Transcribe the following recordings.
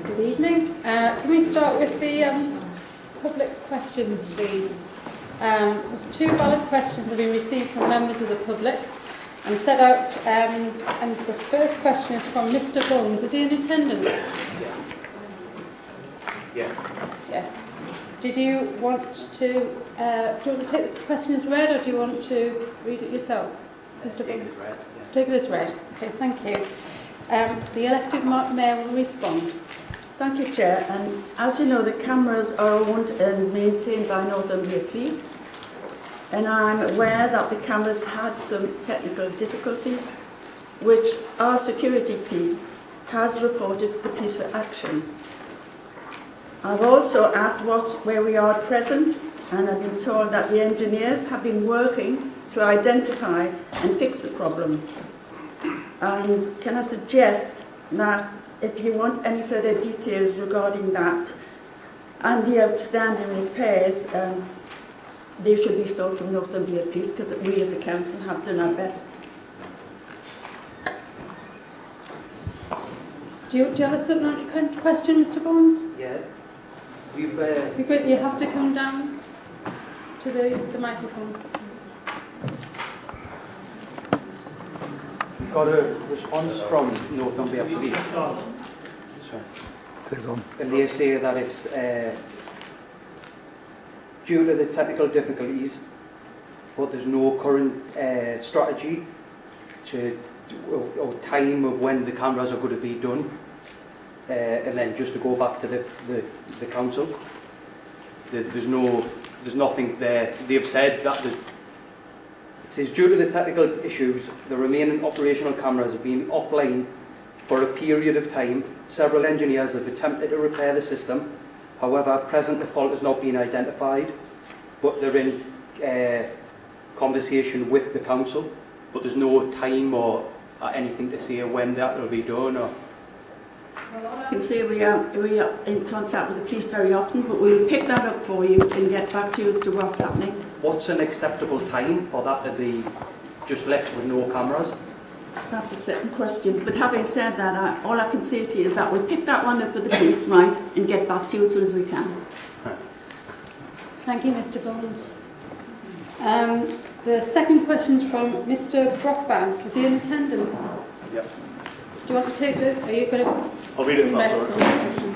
Good evening. Can we start with the public questions, please? Two valid questions have been received from members of the public and set out, and the first question is from Mr. Bones. Is he in attendance? Yeah. Yes. Did you want to take the question as read, or do you want to read it yourself? Mr. Bones? Take it as read. Okay, thank you. The elected mayor will respond. Thank you, Chair. And as you know, the cameras are owned and maintained by Northumbria Police. And I'm aware that the cameras had some technical difficulties, which our security team has reported to the police for action. I've also asked where we are at present, and I've been told that the engineers have been working to identify and fix the problem. And can I suggest that if you want any further details regarding that and the outstanding repairs, they should be sought from Northumbria Police, because we as a council have done our best. Do you have a supplementary question, Mr. Bones? Yeah. You have to come down to the microphone. We've got a response from Northumbria Police. And they say that it's due to the technical difficulties, but there's no current strategy or time of when the cameras are going to be done. And then just to go back to the council, there's nothing there. They've said that it says due to the technical issues, the remaining operational cameras have been offline for a period of time. Several engineers have attempted to repair the system. However, at present the fault has not been identified, but they're in conversation with the council, but there's no time or anything to say when that will be done. Or I can say we are in contact with the police very often, but we'll pick that up for you and get back to you as to what's happening. what's an acceptable time for that to be just left with no cameras? That's a certain question. But having said that, all I can say to you is that we'll pick that one up with the police, right, and get back to you as soon as we can. Thank you, Mr. Bones. The second question is from Mr. Brockbank. Is he in attendance? Yep. Do you want to take the... Are you going to... I'll read it if that's all right.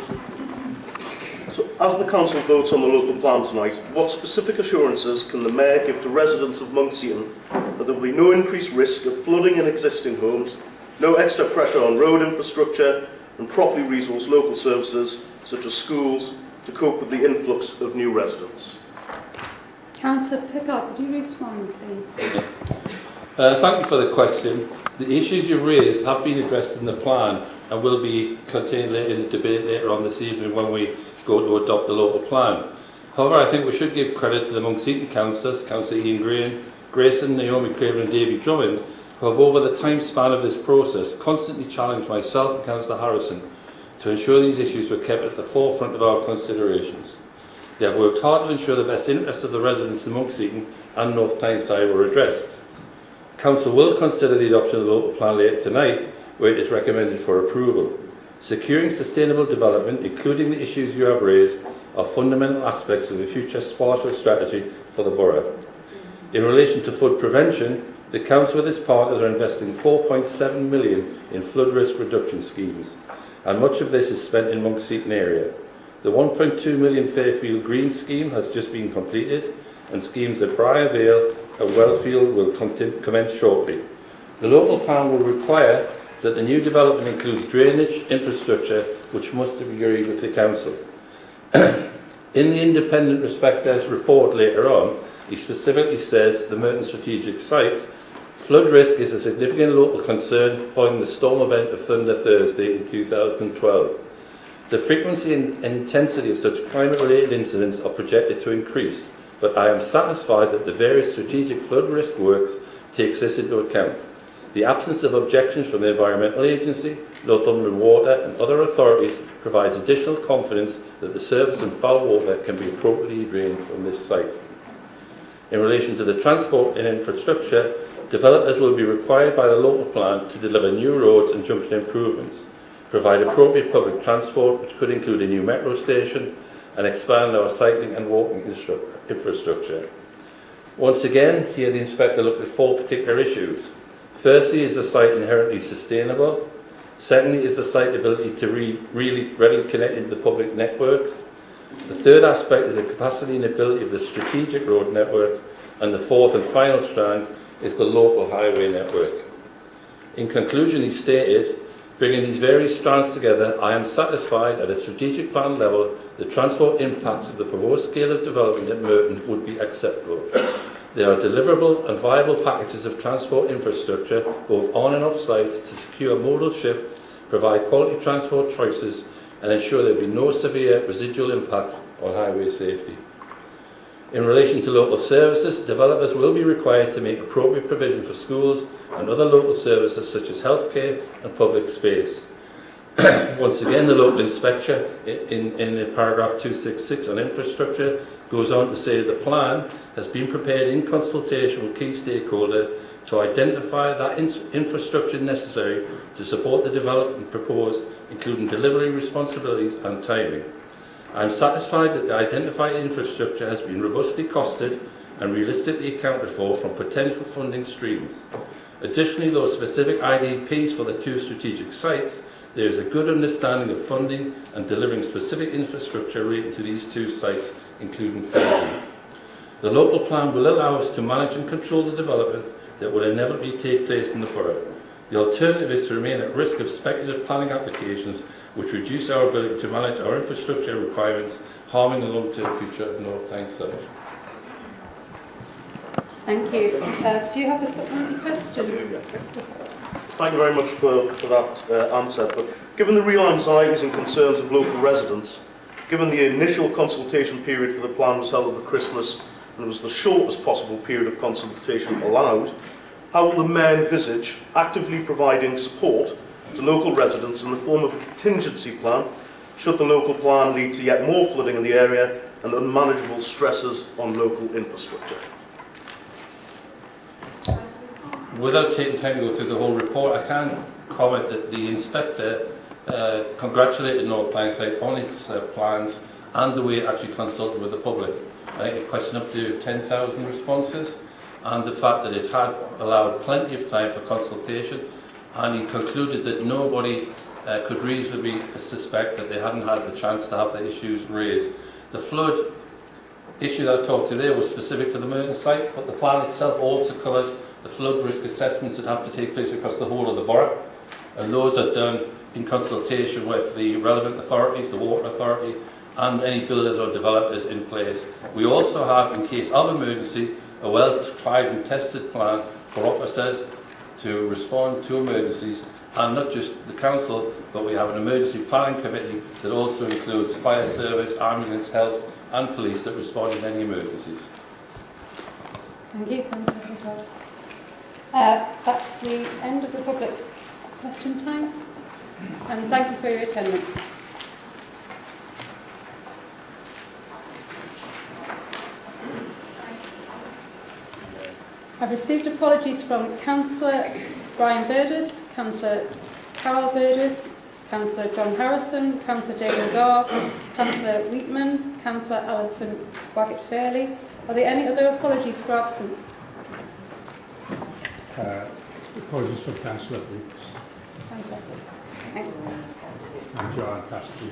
So, as the Council votes on the local plan tonight, what specific assurances can the Mayor give to residents of Monkseaton that there will be no increased risk of flooding in existing homes, no extra pressure on road infrastructure, and properly resource local services such as schools to cope with the influx of new residents? Councillor Pickard, would you respond, please? Thank you for the question. The issues you've raised have been addressed in the plan and will be contained later in the debate later on this evening when we go to adopt the local plan. However, I think we should give credit to the Monkseaton councillors, Councillor Ian Grayson, Naomi Craven and Davy Drummond, who have over the time span of this process constantly challenged myself and Councillor Harrison to ensure these issues were kept at the forefront of our considerations. They have worked hard to ensure the best interests of the residents of Monkseaton and North Tyneside were addressed. Council will consider the adoption of the local plan later tonight, where it is recommended for approval. Securing sustainable development, including the issues you have raised, are fundamental aspects of the future spatial strategy for the borough. In relation to flood prevention, the Council with its partners are investing £4.7 million in flood risk reduction schemes, and much of this is spent in Monkseaton area. The £1.2 million Fairfield Green scheme has just been completed, and schemes at Briar Vale and Wellfield will commence shortly. The local plan will require that the new development includes drainage infrastructure, which must be agreed with the Council. In the independent Respecters report later on, he specifically says the Merton strategic site, flood risk is a significant local concern following the storm event of Thunder Thursday in 2012. The frequency and intensity of such climate-related incidents are projected to increase, but I am satisfied that the various strategic flood risk works takes this into account. The absence of objections from the Environmental Agency, Northumberland Water and other authorities provides additional confidence that the surface and foul water can be appropriately drained from this site. In relation to the transport and infrastructure, developers will be required by the local plan to deliver new roads and junction improvements. provide appropriate public transport, which could include a new metro station, and expand our cycling and walking infrastructure. Once again, here the inspector looked at 4 particular issues. Firstly, is the site inherently sustainable? Secondly, is the site ability to really readily connect into the public networks? The third aspect is the capacity and ability of the strategic road network, and the fourth and final strand is the local highway network. In conclusion, he stated, bringing these various strands together, I am satisfied at a strategic plan level the transport impacts of the proposed scale of development at Merton would be acceptable. They are deliverable and viable packages of transport infrastructure, both on and off site, to secure modal shift, provide quality transport choices, and ensure there will be no severe residual impacts on highway safety. In relation to local services, developers will be required to make appropriate provision for schools and other local services such as healthcare and public space. Once again, the local inspector in paragraph 266 on infrastructure goes on to say the plan has been prepared in consultation with key stakeholders to identify that infrastructure necessary to support the development proposed, including delivery responsibilities and timing. I am satisfied that the identified infrastructure has been robustly costed and realistically accounted for from potential funding streams. Additionally, those specific IDPs for the 2 strategic sites, there is a good understanding of funding and delivering specific infrastructure related to these 2 sites, including phasing. The local plan will allow us to manage and control the development that will inevitably take place in the borough. The alternative is to remain at risk of speculative planning applications which reduce our ability to manage our infrastructure requirements, harming the long-term future of North Tyneside. Thank you. Do you have a supplementary question? Thank you very much for that answer. But given the real anxieties and concerns of local residents, given the initial consultation period for the plan was held over Christmas and it was the shortest possible period of consultation allowed, how will the Mayor envisage actively providing support to local residents in the form of a contingency plan should the local plan lead to yet more flooding in the area and unmanageable stresses on local infrastructure? Without taking time to go through the whole report, I can comment that the inspector congratulated North Tyneside on its plans and the way it actually consulted with the public. I think it questioned up to 10,000 responses, and the fact that it had allowed plenty of time for consultation, and he concluded that nobody could reasonably suspect that they hadn't had the chance to have the issues raised. The flood issue that I talked to there was specific to the Merton site, but the plan itself also covers the flood risk assessments that have to take place across the whole of the borough, and those are done in consultation with the relevant authorities, the Water Authority, and any builders or developers in place. We also have, in case of emergency, a well-tried and tested plan for officers to respond to emergencies, and not just the council, but we have an emergency planning committee that also includes fire service, ambulance, health and police that respond in any emergencies. Thank you, Councillor Hogard. That's the end of the public question time, and thank you for your attendance. I've received apologies from Councillor Brian Burders, Councillor Carol Burders, Councillor John Harrison, Councillor David Garr, Councillor Wheatman, Councillor Alison Waggett-Fairley. Are there any other apologies for absence? Apologies for Councillor Brooks Councillor Brooks. Thank you. and John Cassidy.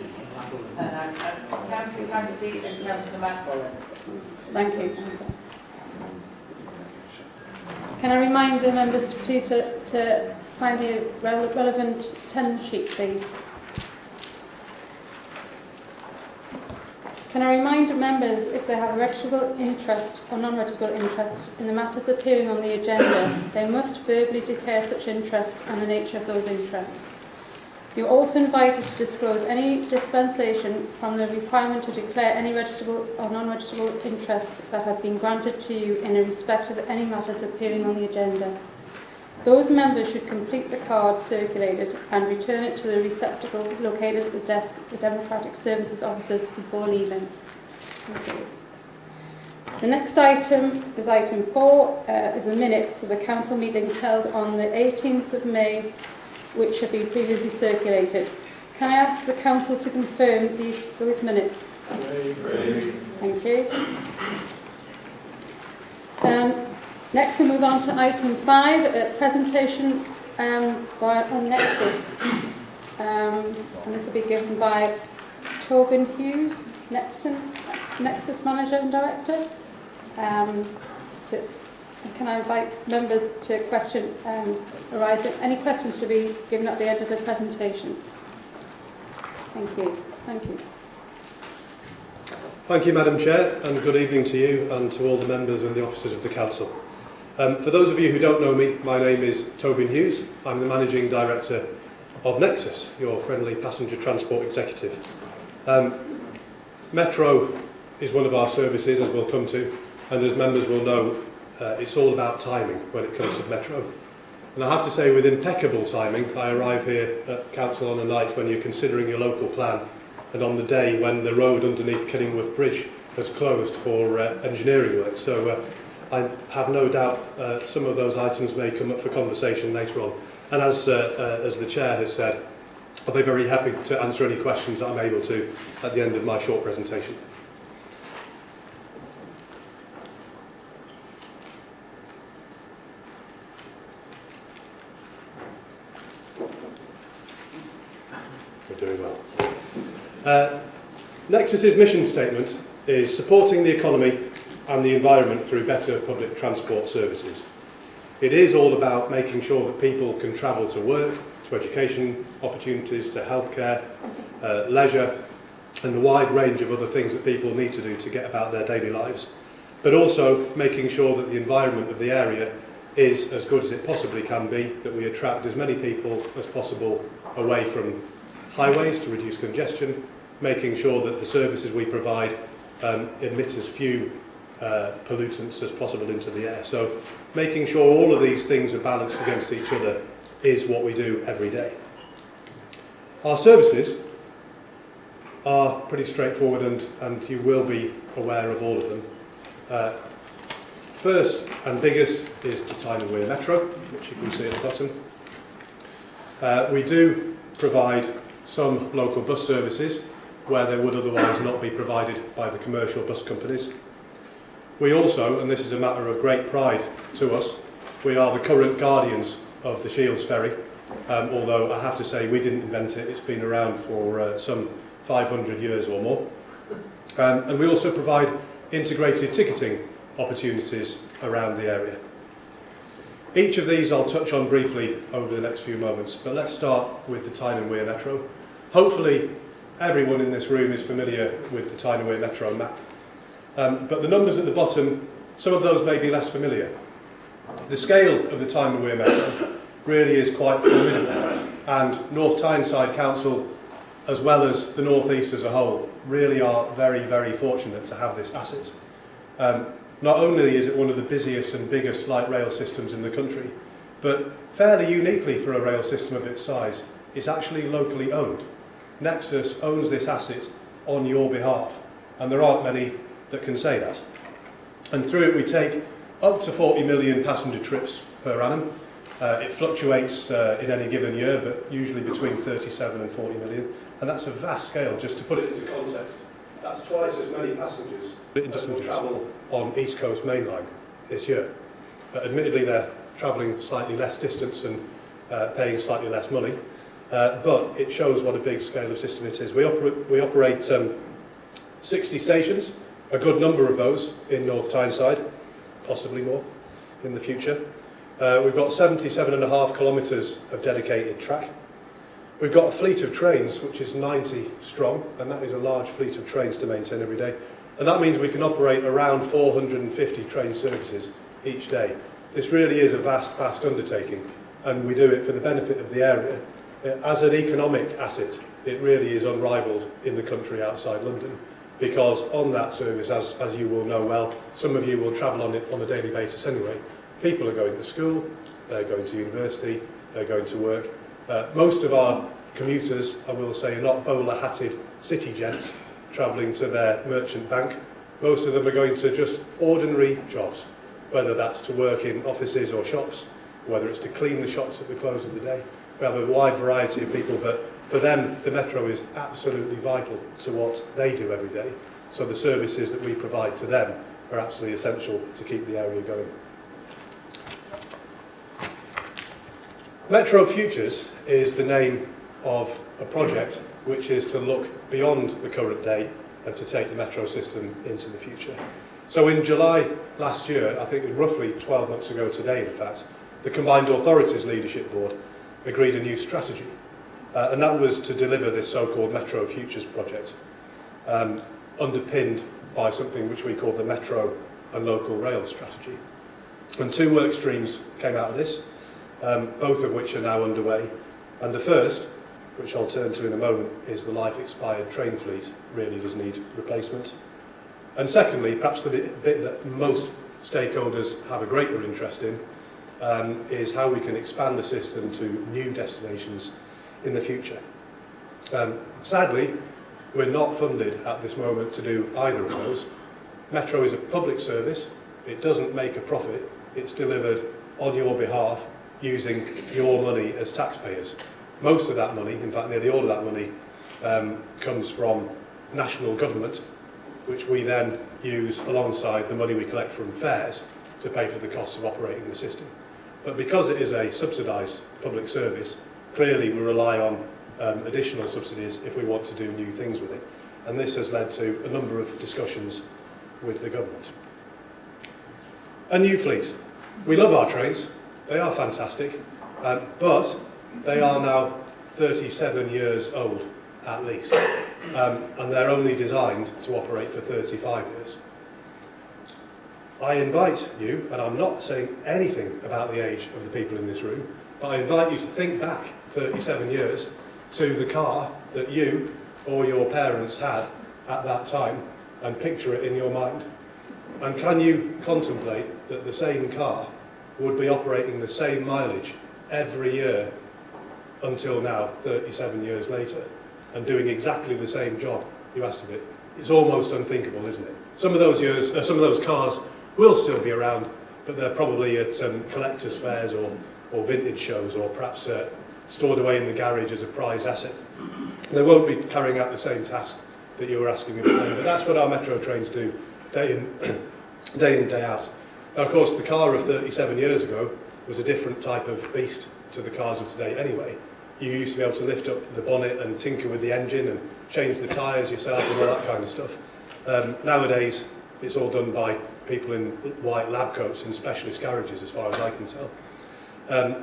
Councillor Cassidy and Councillor McFarlane. Thank you, Councillor. Can I remind the members to please to sign the relevant attendance sheet, please? Can I remind members, if they have a registrable interest or non-registrable interest in the matters appearing on the agenda, they must verbally declare such interest and the nature of those interests. You are also invited to disclose any dispensation from the requirement to declare any registrable or non-registrable interests that have been granted to you in respect of any matters appearing on the agenda. Those members should complete the card circulated and return it to the receptacle located at the desk of the Democratic Services officers before leaving. Thank you. The next item is item 4, is the minutes of the council meetings held on the 18th of May, which have been previously circulated. Can I ask the council to confirm those minutes? Thank you. Next we move on to item 5, presentation on Nexus. And this will be given by Tobin Hughes, Nexus Manager and Director. Can I invite members to question arising? Any questions to be given at the end of the presentation? Thank you. Thank you. Thank you, Madam Chair, and good evening to you and to all the members and the officers of the Council. For those of you who don't know me, my name is Tobin Hughes. I'm the Managing Director of Nexus, your friendly passenger transport executive. Metro is one of our services, as we'll come to, and as members will know, it's all about timing when it comes to Metro. And I have to say, with impeccable timing, I arrive here at Council on a night when you're considering your local plan and on the day when the road underneath Killingworth Bridge has closed for engineering work. So I have no doubt some of those items may come up for conversation later on. And as the Chair has said, I'll be very happy to answer any questions that I'm able to at the end of my short presentation. We're doing well. Nexus's mission statement is supporting the economy and the environment through better public transport services. It is all about making sure that people can travel to work, to education opportunities, to healthcare, leisure, and the wide range of other things that people need to do to get about their daily lives. But also making sure that the environment of the area is as good as it possibly can be, that we attract as many people as possible away from highways to reduce congestion, making sure that the services we provide emit as few pollutants as possible into the air. So making sure all of these things are balanced against each other is what we do every day. Our services are pretty straightforward and you will be aware of all of them. First and biggest is the Tyne and Wear Metro, which you can see at the bottom. We do provide some local bus services where they would otherwise not be provided by the commercial bus companies. We also, and this is a matter of great pride to us, we are the current guardians of the Shields Ferry, although I have to say we didn't invent it, it's been around for some 500 years or more. And we also provide integrated ticketing opportunities around the area. Each of these I'll touch on briefly over the next few moments, but let's start with the Tyne and Wear Metro. Hopefully everyone in this room is familiar with the Tyne and Wear Metro map. But the numbers at the bottom, some of those may be less familiar. The scale of the Tyne and Wear Metro really is quite formidable, and North Tyneside Council, as well as the North East as a whole, really are very, very fortunate to have this asset. Not only is it one of the busiest and biggest light rail systems in the country, but fairly uniquely for a rail system of its size, it's actually locally owned. Nexus owns this asset on your behalf, and there aren't many that can say that. And through it we take up to 40 million passenger trips per annum. It fluctuates in any given year, but usually between 37 and 40 million, and that's a vast scale. Just to put it into context, that's twice as many passengers that will travel on East Coast Main Line this year. Admittedly, they're travelling slightly less distance and paying slightly less money, but it shows what a big scale of system it is. We operate 60 stations, a good number of those in North Tyneside, possibly more in the future. We've got 77.5 kilometres of dedicated track. We've got a fleet of trains which is 90 strong, and that is a large fleet of trains to maintain every day. And that means we can operate around 450 train services each day. This really is a vast, vast undertaking, and we do it for the benefit of the area. As an economic asset, it really is unrivalled in the country outside London, because on that service, as you will know well, some of you will travel on it on a daily basis anyway. People are going to school, they're going to university, they're going to work. Most of our commuters, I will say, are not bowler-hatted city gents travelling to their merchant bank. Most of them are going to just ordinary jobs, whether that's to work in offices or shops, whether it's to clean the shops at the close of the day. We have a wide variety of people, but For them, the Metro is absolutely vital to what they do every day. So the services that we provide to them are absolutely essential to keep the area going. Metro Futures is the name of a project which is to look beyond the current day and to take the Metro system into the future. So in July last year, I think it was roughly 12 months ago today in fact, the Combined Authorities Leadership Board agreed a new strategy, and that was to deliver this so-called Metro Futures project, underpinned by something which we call the Metro and Local Rail Strategy. And 2 work streams came out of this, both of which are now underway. And the first, which I'll turn to in a moment, is the life-expired train fleet really does need replacement. And secondly, perhaps the bit that most stakeholders have a greater interest in, is how we can expand the system to new destinations in the future. Sadly, we're not funded at this moment to do either of those. Metro is a public service. It doesn't make a profit. It's delivered on your behalf using your money as taxpayers. Most of that money, in fact nearly all of that money, comes from national government, which we then use alongside the money we collect from fares to pay for the costs of operating the system. But because it is a subsidised public service, clearly we rely on additional subsidies if we want to do new things with it. And this has led to a number of discussions with the government. A new fleet. We love our trains. They are fantastic, but they are now 37 years old at least, and they're only designed to operate for 35 years. I invite you, and I'm not saying anything about the age of the people in this room, but I invite you to think back 37 years to the car that you or your parents had at that time and picture it in your mind. And can you contemplate that the same car would be operating the same mileage every year until now, 37 years later, and doing exactly the same job you asked of it? It's almost unthinkable, isn't it? Some of those cars will still be around, but they're probably at collectors' fairs or vintage shows, or perhaps stored away in the garage as a prized asset. They won't be carrying out the same task that you were asking me today, but that's what our Metro trains do day in, day out. Now, of course, the car of 37 years ago was a different type of beast to the cars of today anyway. You used to be able to lift up the bonnet and tinker with the engine and change the tyres yourself and all that kind of stuff. Nowadays, it's all done by people in white lab coats in specialist garages, as far as I can tell.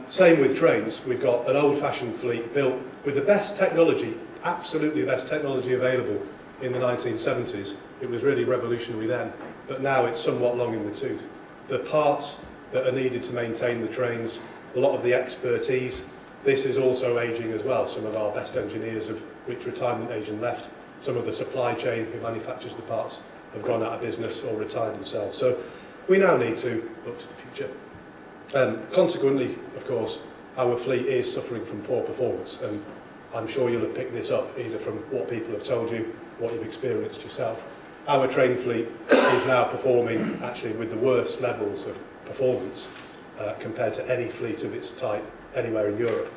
Same with trains. We've got an old-fashioned fleet built with the best technology, absolutely the best technology available in the 1970s. It was really revolutionary then, but now it's somewhat long in the tooth. The parts that are needed to maintain the trains, a lot of the expertise, this is also ageing as well. Some of our best engineers have reached retirement age and left. Some of the supply chain who manufactures the parts have gone out of business or retired themselves. So we now need to look to the future. Consequently, of course, our fleet is suffering from poor performance, and I'm sure you'll have picked this up either from what people have told you, what you've experienced yourself. Our train fleet is now performing actually with the worst levels of performance compared to any fleet of its type anywhere in Europe.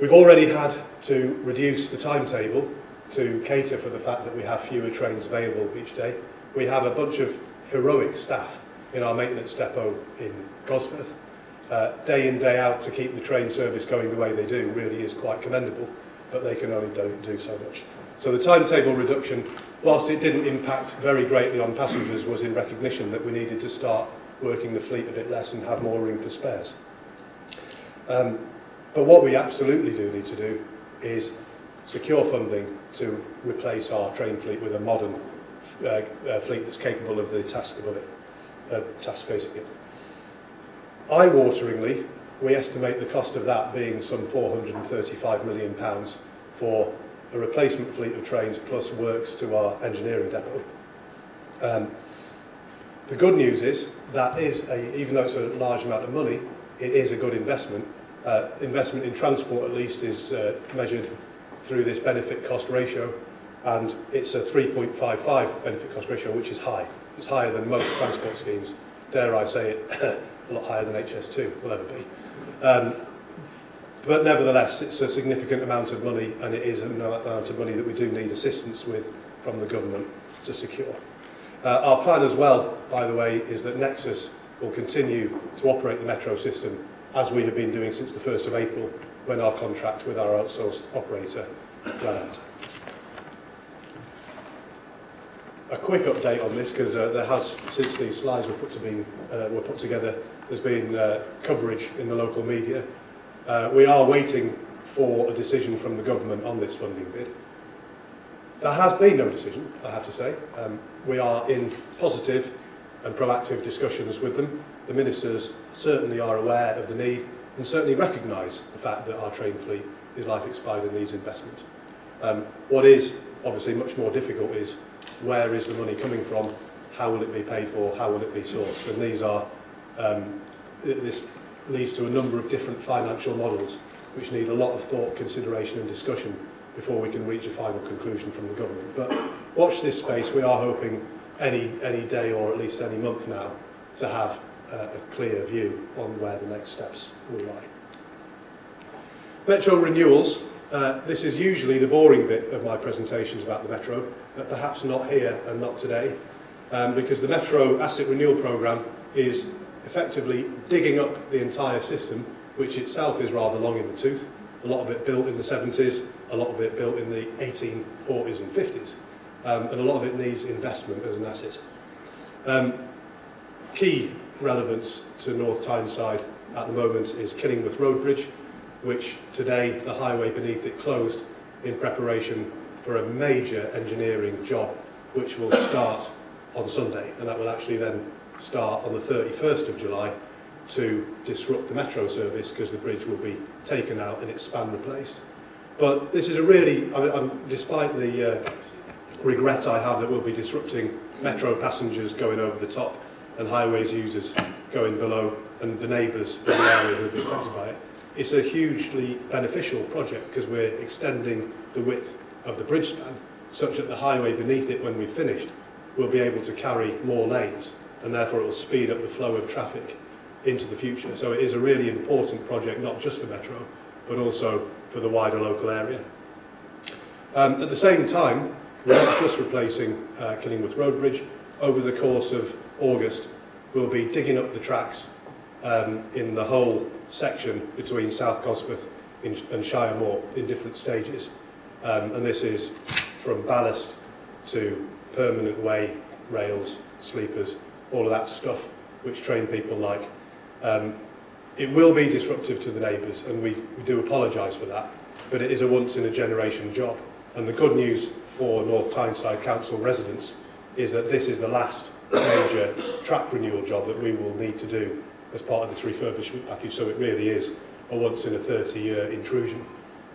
We've already had to reduce the timetable to cater for the fact that we have fewer trains available each day. We have a bunch of heroic staff in our maintenance depot in Gosforth. Day in, day out to keep the train service going the way they do really is quite commendable, but they can only do so much. So the timetable reduction, whilst it didn't impact very greatly on passengers, was in recognition that we needed to start working the fleet a bit less and have more room for spares. But what we absolutely do need to do is secure funding to replace our train fleet with a modern fleet that's capable of the task above it, task facing it. Eye-wateringly, we estimate the cost of that being some £435 million for a replacement fleet of trains plus works to our engineering depot. The good news is that even though it's a large amount of money, it is a good investment. Investment in transport at least is measured through this benefit cost ratio, and it's a 3.55 benefit cost ratio, which is high. It's higher than most transport schemes. Dare I say it, a lot higher than HS2 will ever be. But nevertheless, it's a significant amount of money, and it is an amount of money that we do need assistance with from the government to secure. Our plan as well, by the way, is that Nexus will continue to operate the metro system as we have been doing since the 1st of April, when our contract with our outsourced operator ran out. A quick update on this, because there has, since these slides were put together, there's been coverage in the local media. We are waiting for a decision from the government on this funding bid. There has been no decision, I have to say. We are in positive and proactive discussions with them. The ministers certainly are aware of the need and certainly recognise the fact that our train fleet is life expired and needs investment. What is obviously much more difficult is where is the money coming from, how will it be paid for, how will it be sourced, and these are this leads to a number of different financial models which need a lot of thought, consideration and discussion before we can reach a final conclusion from the government. But watch this space. We are hoping any day or at least any month now to have a clear view on where the next steps will lie. Metro renewals. This is usually the boring bit of my presentations about the Metro, but perhaps not here and not today, because the Metro Asset Renewal Programme is effectively digging up the entire system, which itself is rather long in the tooth. A lot of it built in the 70s, a lot of it built in the 1840s and 50s, and a lot of it needs investment as an asset. Key relevance to North Tyneside at the moment is Killingworth Road Bridge, which today the highway beneath it closed in preparation for a major engineering job which will start on Sunday, and that will actually then start on the 31st of July to disrupt the metro service because the bridge will be taken out and its span replaced. But this is a really, despite the regret I have that we'll be disrupting metro passengers going over the top and highways users going below and the neighbours in the area who will be affected by it, it's a hugely beneficial project because we're extending the width of the bridge span such that the highway beneath it, when we've finished, will be able to carry more lanes, and therefore it will speed up the flow of traffic into the future. So it is a really important project, not just for Metro, but also for the wider local area. At the same time, we're not just replacing Killingworth Road Bridge. Over the course of August, we'll be digging up the tracks in the whole section between South Cosforth and Shire Moor in different stages. And this is from ballast to permanent way, rails, sleepers, all of that stuff which train people like. It will be disruptive to the neighbours, and we do apologise for that, but it is a once-in-a-generation job. And the good news for North Tyneside Council residents is that this is the last major track renewal job that we will need to do as part of this refurbishment package, so it really is a once-in-a-30-year intrusion.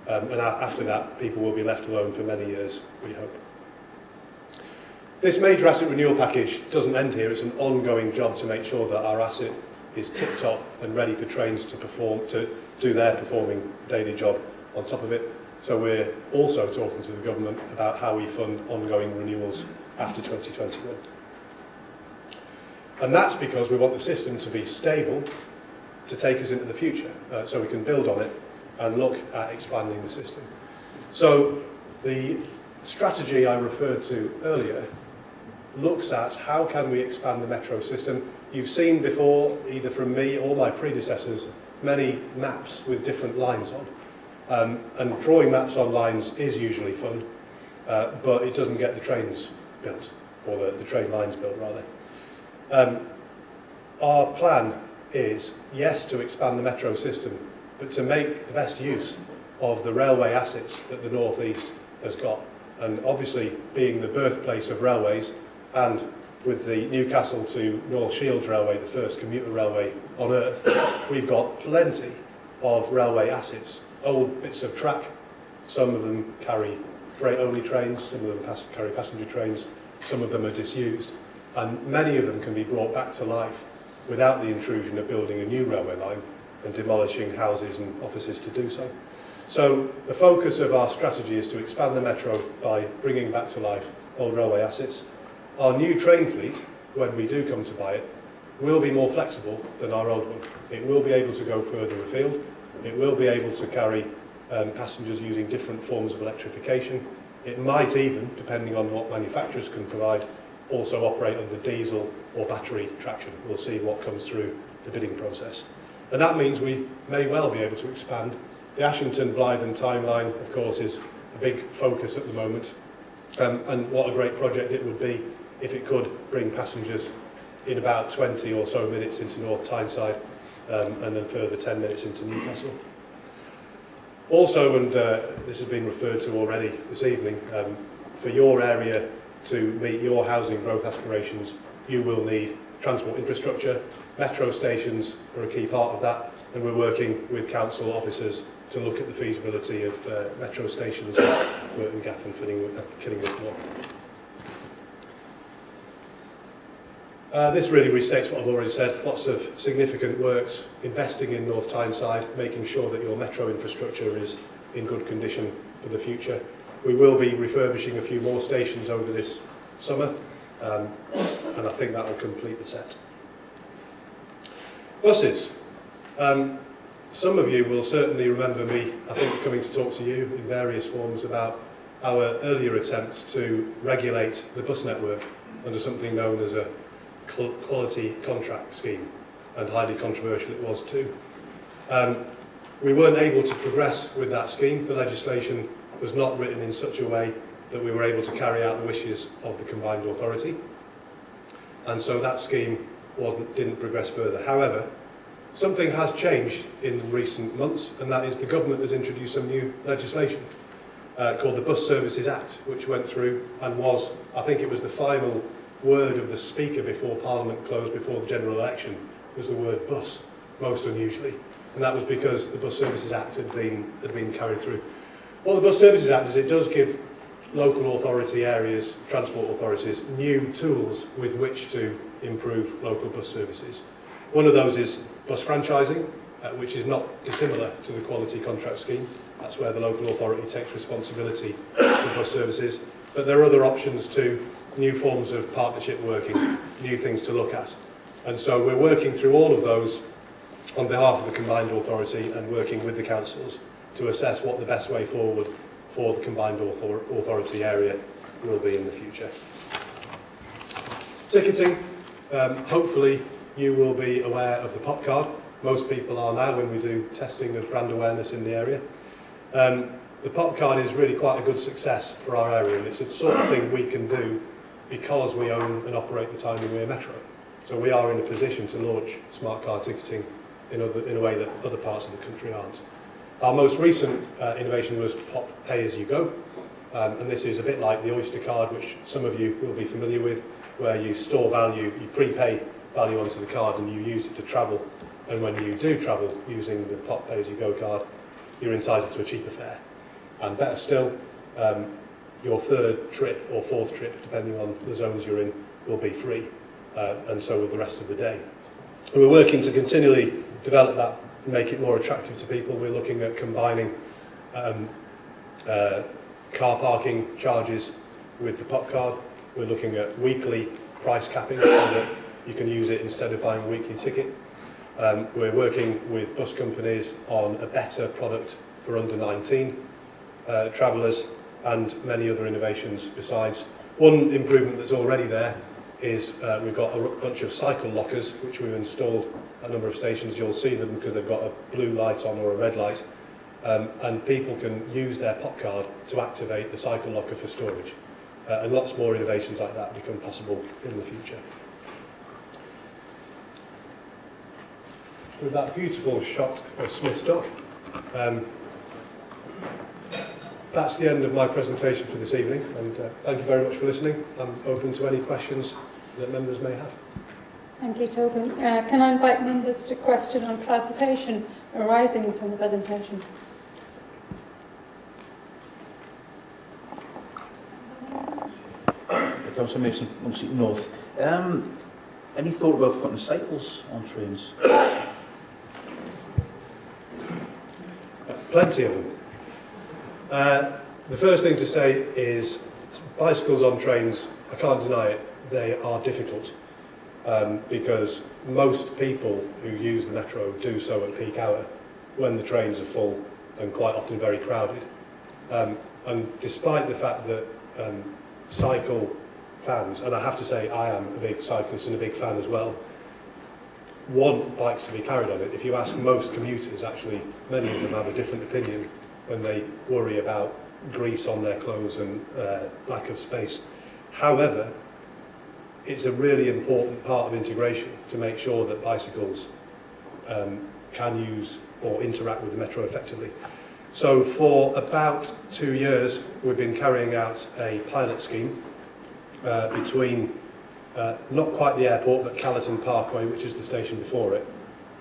And after that, people will be left alone for many years, we hope. This major asset renewal package doesn't end here. It's an ongoing job to make sure that our asset is tip-top and ready for trains to perform, to do their performing daily job on top of it. So we're also talking to the government about how we fund ongoing renewals after 2021. And that's because we want the system to be stable to take us into the future, so we can build on it and look at expanding the system. So the strategy I referred to earlier looks at how can we expand the metro system. You've seen before, either from me or my predecessors, many maps with different lines on. And drawing maps on lines is usually fun, but it doesn't get the trains built, or the train lines built rather. Our plan is, yes, to expand the metro system, but to make the best use of the railway assets that the North East has got. And obviously, being the birthplace of railways, and with the Newcastle to North Shields Railway, the first commuter railway on earth, we've got plenty of railway assets, old bits of track. Some of them carry freight-only trains, some of them carry passenger trains, some of them are disused, and many of them can be brought back to life without the intrusion of building a new railway line and demolishing houses and offices to do so. So the focus of our strategy is to expand the metro by bringing back to life old railway assets. Our new train fleet, when we do come to buy it, will be more flexible than our old one. It will be able to go further afield. It will be able to carry passengers using different forms of electrification. It might even, depending on what manufacturers can provide, also operate under diesel or battery traction. We'll see what comes through the bidding process. And that means we may well be able to expand. The Ashington, Blythe timeline, of course, is a big focus at the moment. And what a great project it would be if it could bring passengers in about 20 or so minutes into North Tyneside and then further 10 minutes into Newcastle. Also, and this has been referred to already this evening, for your area to meet your housing growth aspirations, you will need transport infrastructure. Metro stations are a key part of that, and we're working with council officers to look at the feasibility of metro stations at Merton Gap and Killingworth Moor. This really restates what I've already said. Lots of significant works, investing in North Tyneside, making sure that your metro infrastructure is in good condition for the future. We will be refurbishing a few more stations over this summer, and I think that will complete the set. Buses. Some of you will certainly remember me, I think, coming to talk to you in various forms about our earlier attempts to regulate the bus network under something known as a quality contract scheme, and highly controversial it was too. We weren't able to progress with that scheme. The legislation was not written in such a way that we were able to carry out the wishes of the combined authority, and so that scheme didn't progress further. However, something has changed in recent months, and that is the government has introduced some new legislation called the Bus Services Act, which went through and was, I think it was the final word of the Speaker before Parliament closed before the general election, was the word bus, most unusually. And that was because the Bus Services Act had been carried through. What the Bus Services Act is, it does give local authority areas, transport authorities, new tools with which to improve local bus services. One of those is bus franchising, which is not dissimilar to the quality contract scheme. That's where the local authority takes responsibility for bus services. But there are other options too, new forms of partnership working, new things to look at. And so we're working through all of those on behalf of the combined authority and working with the councils to assess what the best way forward for the combined authority area will be in the future. Ticketing, hopefully you will be aware of the POP card. Most people are now when we do testing of brand awareness in the area. The POP card is really quite a good success for our area, and it's the sort of thing we can do because we own and operate the Tyne and Wear Metro. So we are in a position to launch smart card ticketing in a way that other parts of the country aren't. Our most recent innovation was POP Pay As You Go, and this is a bit like the Oyster card, which some of you will be familiar with, where you store value, you prepay value onto the card and you use it to travel, and when you do travel using the POP Pay As You Go card, you're entitled to a cheaper fare. And better still, your third trip or fourth trip, depending on the zones you're in, will be free, and so will the rest of the day. And we're working to continually develop that, make it more attractive to people. We're looking at combining car parking charges with the POP card. We're looking at weekly price capping so that you can use it instead of buying a weekly ticket. We're working with bus companies on a better product for under 19 travellers and many other innovations besides. One improvement that's already there is we've got a bunch of cycle lockers which we've installed at a number of stations. You'll see them because they've got a blue light on or a red light, and people can use their POP card to activate the cycle locker for storage, and lots more innovations like that become possible in the future. With that beautiful shot of Smith's Dock, that's the end of my presentation for this evening, and thank you very much for listening. I'm open to any questions that members may have. Thank you, Tobin. Can I invite members to question or clarification arising from the presentation? Councillor Mason, Muncie North. Any thought about putting cycles on trains? Plenty of them. The first thing to say is bicycles on trains, I can't deny it, they are difficult because most people who use the metro do so at peak hour, when the trains are full and quite often very crowded. And despite the fact that cycle fans, and I have to say I am a big cyclist and a big fan as well, want bikes to be carried on it. If you ask most commuters, actually, many of them have a different opinion when they worry about grease on their clothes and lack of space. However, it's a really important part of integration to make sure that bicycles can use or interact with the metro effectively. So for about 2 years, we've been carrying out a pilot scheme between not quite the airport, but Callerton Parkway, which is the station before it,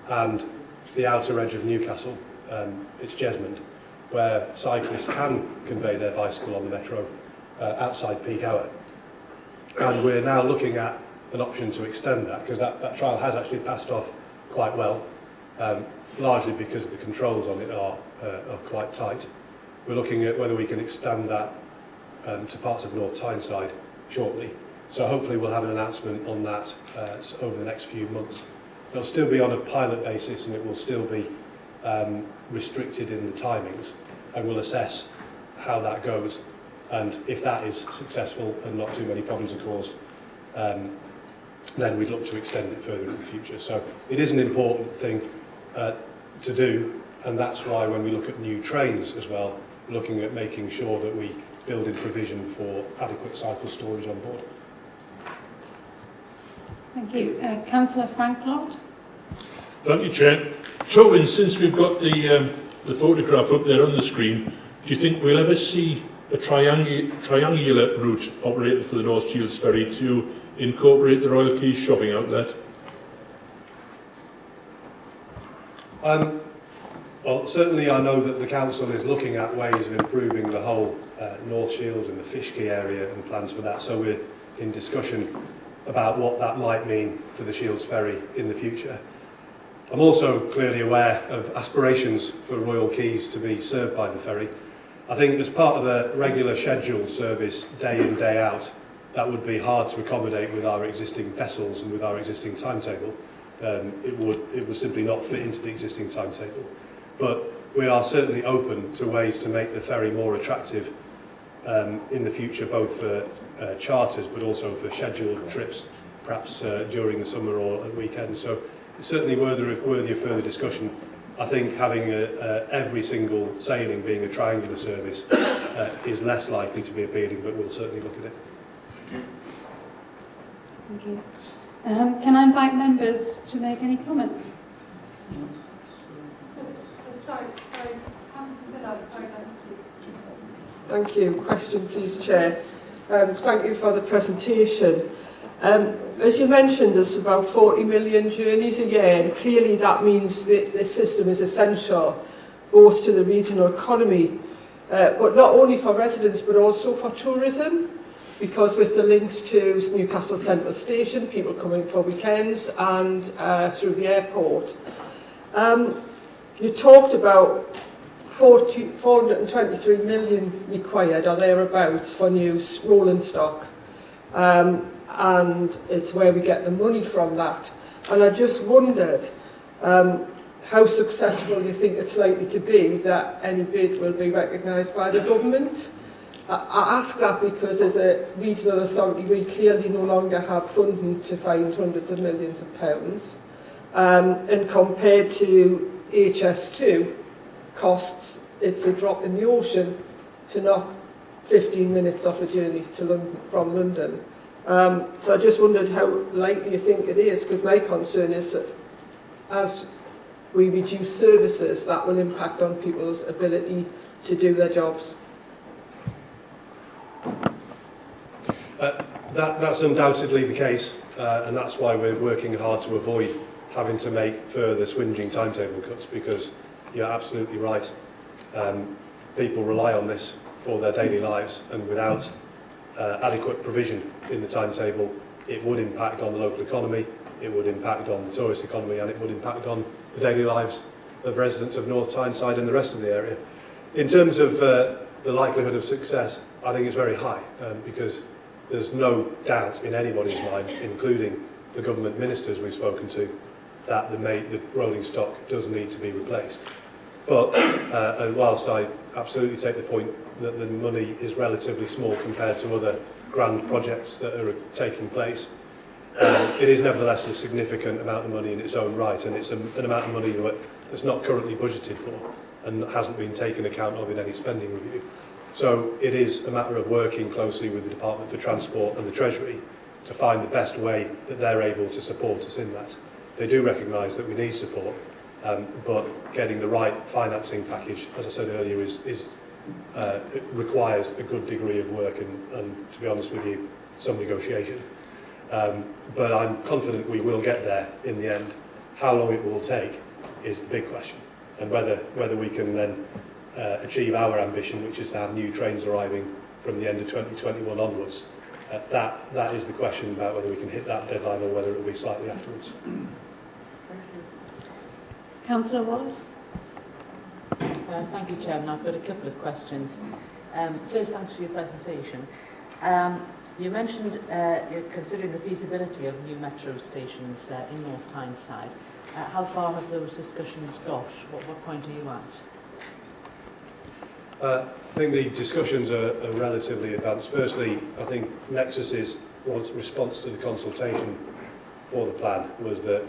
and the outer edge of Newcastle, it's Jesmond, where cyclists can convey their bicycle on the metro outside peak hour. And we're now looking at an option to extend that, because that trial has actually passed off quite well, largely because the controls on it are quite tight. We're looking at whether we can extend that to parts of North Tyneside shortly. So hopefully we'll have an announcement on that over the next few months. It'll still be on a pilot basis and it will still be restricted in the timings, and we'll assess how that goes. And if that is successful and not too many problems are caused, then we'd look to extend it further in the future. So it is an important thing to do, and that's why when we look at new trains as well, looking at making sure that we build in provision for adequate cycle storage on board. Thank you. Councillor Franklot. Thank you, Chair. So, since we've got the photograph up there on the screen, do you think we'll ever see a triangular route operated for the North Shields Ferry to incorporate the Royal Keys shopping outlet? Well, certainly I know that the Council is looking at ways of improving the whole North Shields and the Fish Quay area and plans for that, so we're in discussion about what that might mean for the Shields Ferry in the future. I'm also clearly aware of aspirations for Royal Keys to be served by the ferry. I think as part of a regular scheduled service, day in, day out, that would be hard to accommodate with our existing vessels and with our existing timetable. It would simply not fit into the existing timetable. But we are certainly open to ways to make the ferry more attractive in the future, both for charters but also for scheduled trips, perhaps during the summer or at weekends. So it's certainly worthy of further discussion. I think having every single sailing being a triangular service is less likely to be appealing, but we'll certainly look at it. Thank you. Can I invite members to make any comments? Sorry, Thank you. Question, please, Chair. Thank you for the presentation. As you mentioned, there's about 40 million journeys a year, and clearly that means that this system is essential both to the regional economy, but not only for residents but also for tourism, because with the links to Newcastle Central Station, people coming for weekends and through the airport. You talked about 423 million required or thereabouts for new rolling stock. And it's where we get the money from that. And I just wondered how successful you think it's likely to be that any bid will be recognised by the government. I ask that because as a regional authority we clearly no longer have funding to find hundreds of millions of pounds. And compared to HS2 costs, it's a drop in the ocean to knock 15 minutes off a journey to London, from London. So I just wondered how likely you think it is, because my concern is that as we reduce services, that will impact on people's ability to do their jobs. That's undoubtedly the case, and that's why we're working hard to avoid having to make further swinging timetable cuts, because you're absolutely right. People rely on this for their daily lives, and without adequate provision in the timetable, it would impact on the local economy, it would impact on the tourist economy, and it would impact on the daily lives of residents of North Tyneside and the rest of the area. In terms of the likelihood of success, I think it's very high, because there's no doubt in anybody's mind, including the government ministers we've spoken to, that the rolling stock does need to be replaced. But, and whilst I absolutely take the point that the money is relatively small compared to other grand projects that are taking place, it is nevertheless a significant amount of money in its own right, and it's an amount of money that's not currently budgeted for and hasn't been taken account of in any spending review. So it is a matter of working closely with the Department for Transport and the Treasury to find the best way that they're able to support us in that. They do recognise that we need support, but getting the right financing package, as I said earlier, it requires a good degree of work and, to be honest with you, some negotiation. But I'm confident we will get there in the end. How long it will take is the big question, and whether we can then achieve our ambition, which is to have new trains arriving from the end of 2021 onwards. That is the question about whether we can hit that deadline or whether it will be slightly afterwards. Councillor Wallace. Thank you, Chairman. I've got a couple of questions. First, thanks for your presentation. You mentioned you're considering the feasibility of new metro stations in North Tyneside. How far have those discussions got? What point are you at? I think the discussions are relatively advanced. Firstly, I think Nexus's response to the consultation for the plan was that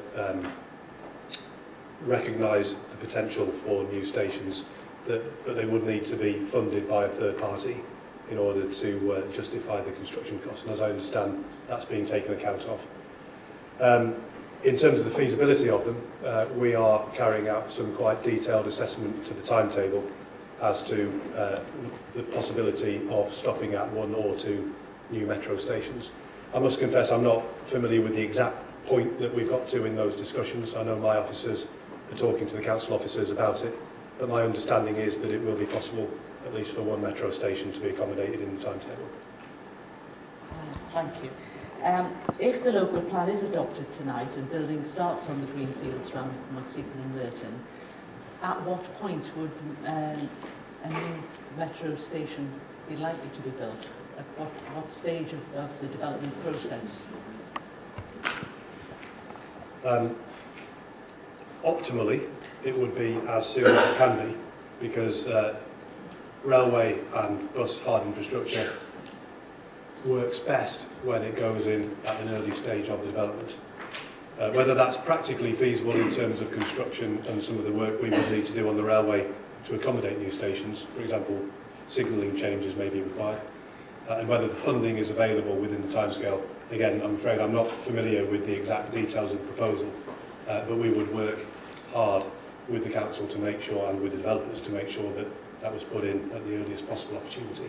recognised the potential for new stations, but they would need to be funded by a third party in order to justify the construction costs. And as I understand, that's being taken account of. In terms of the feasibility of them, we are carrying out some quite detailed assessment to the timetable as to the possibility of stopping at 1 or 2 new metro stations. I must confess I'm not familiar with the exact point that we've got to in those discussions. I know my officers are talking to the council officers about it, but my understanding is that it will be possible, at least for 1 metro station, to be accommodated in the timetable. Thank you. If the local plan is adopted tonight and building starts on the greenfields around Muxeton and Merton, at what point would a new metro station be likely to be built? At what stage of the development process? Optimally, it would be as soon as it can be, because railway and bus hard infrastructure works best when it goes in at an early stage of the development. Whether that's practically feasible in terms of construction and some of the work we would need to do on the railway to accommodate new stations, for example, signalling changes may be required, and whether the funding is available within the timescale. Again, I'm afraid I'm not familiar with the exact details of the proposal, but we would work hard with the council to make sure, and with the developers to make sure that that was put in at the earliest possible opportunity.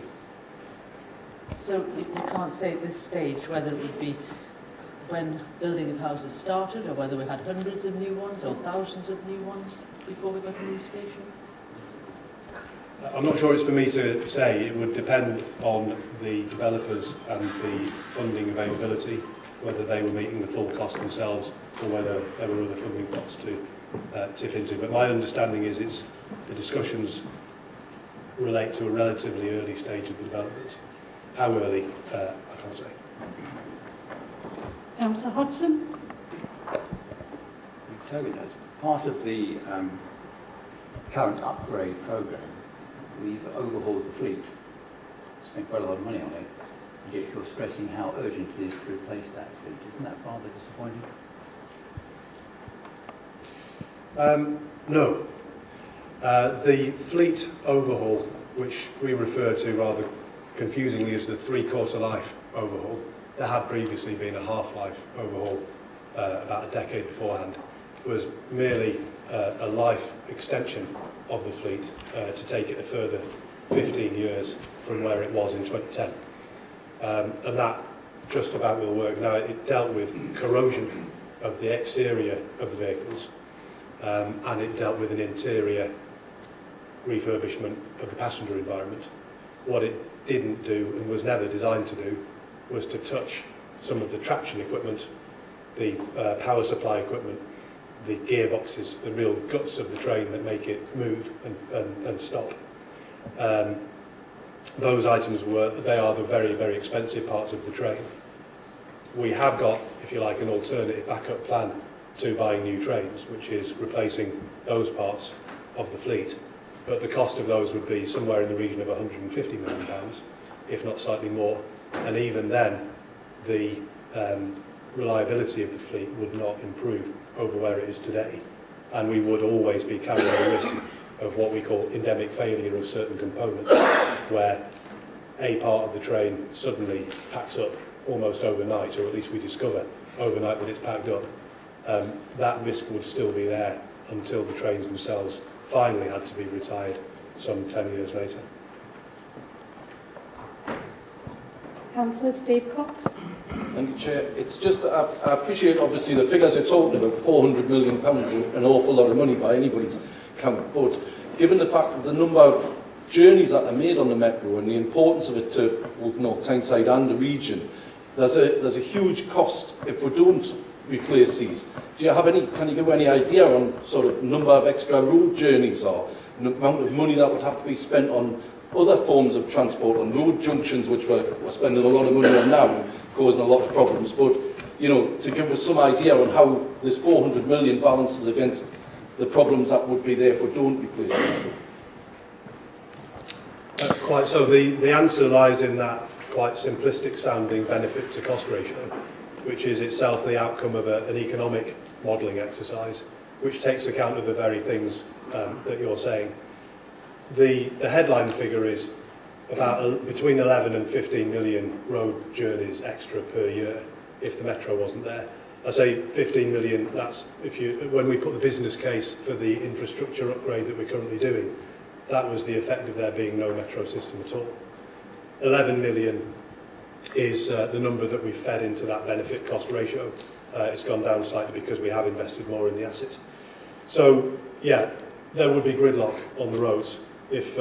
So you can't say at this stage whether it would be when building of houses started, or whether we had hundreds of new ones or thousands of new ones before we got a new station? I'm not sure it's for me to say. It would depend on the developers and the funding availability, whether they were meeting the full cost themselves or whether there were other funding pots to tip into. But my understanding is the discussions relate to a relatively early stage of the development. How early, I can't say. Councillor Hodgson. As part of the current upgrade programme, we've overhauled the fleet, spent quite a lot of money on it, and yet you're stressing how urgent it is to replace that fleet. Isn't that rather disappointing? No. The fleet overhaul, which we refer to rather confusingly as the three-quarter life overhaul, there had previously been a half-life overhaul about a decade beforehand, was merely a life extension of the fleet to take it a further 15 years from where it was in 2010. And that just about will work. Now, it dealt with corrosion of the exterior of the vehicles, and it dealt with an interior refurbishment of the passenger environment. What it didn't do, and was never designed to do, was to touch some of the traction equipment, the power supply equipment, the gearboxes, the real guts of the train that make it move and stop. Those items they are the very, very expensive parts of the train. We have got, if you like, an alternative backup plan to buying new trains, which is replacing those parts of the fleet, but the cost of those would be somewhere in the region of £150 million, if not slightly more. And even then, the reliability of the fleet would not improve over where it is today. And we would always be carrying the risk of what we call endemic failure of certain components, where a part of the train suddenly packs up almost overnight, or at least we discover overnight that it's packed up. That risk would still be there until the trains themselves finally had to be retired some 10 years later. Councillor Steve Cox. Thank you, Chair. It's just, I appreciate obviously the figures you're talking about, £400 million is an awful lot of money by anybody's count, but given the fact that the number of journeys that are made on the Metro and the importance of it to both North Tyneside and the region, there's a huge cost if we don't replace these. Do you have any, can you give any idea on sort of number of extra road journeys or the amount of money that would have to be spent on other forms of transport, on road junctions, which we're spending a lot of money on now, causing a lot of problems, but, you know, to give us some idea on how this 400 million balances against the problems that would be there if we don't replace them. Quite so. The answer lies in that quite simplistic sounding benefit to cost ratio, which is itself the outcome of an economic modelling exercise, which takes account of the very things that you're saying. The headline figure is about between 11 and 15 million road journeys extra per year if the Metro wasn't there. I say 15 million, that's when we put the business case for the infrastructure upgrade that we're currently doing, that was the effect of there being no Metro system at all. 11 million is the number that we've fed into that benefit cost ratio. It's gone down slightly because we have invested more in the asset. So, yeah, there would be gridlock on the roads. If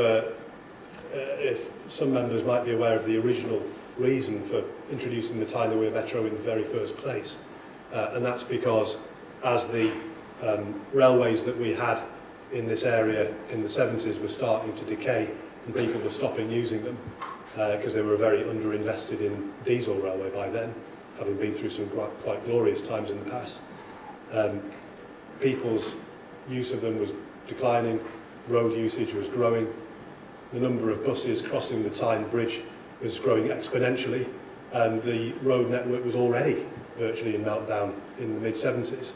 some members might be aware of the original reason for introducing the Tyne-Wear Metro in the very first place, and that's because as the railways that we had in this area in the 70s were starting to decay and people were stopping using them because they were very underinvested in diesel railway by then, having been through some quite glorious times in the past. People's use of them was declining, road usage was growing, the number of buses crossing the Tyne Bridge was growing exponentially, and the road network was already virtually in meltdown in the mid-70s.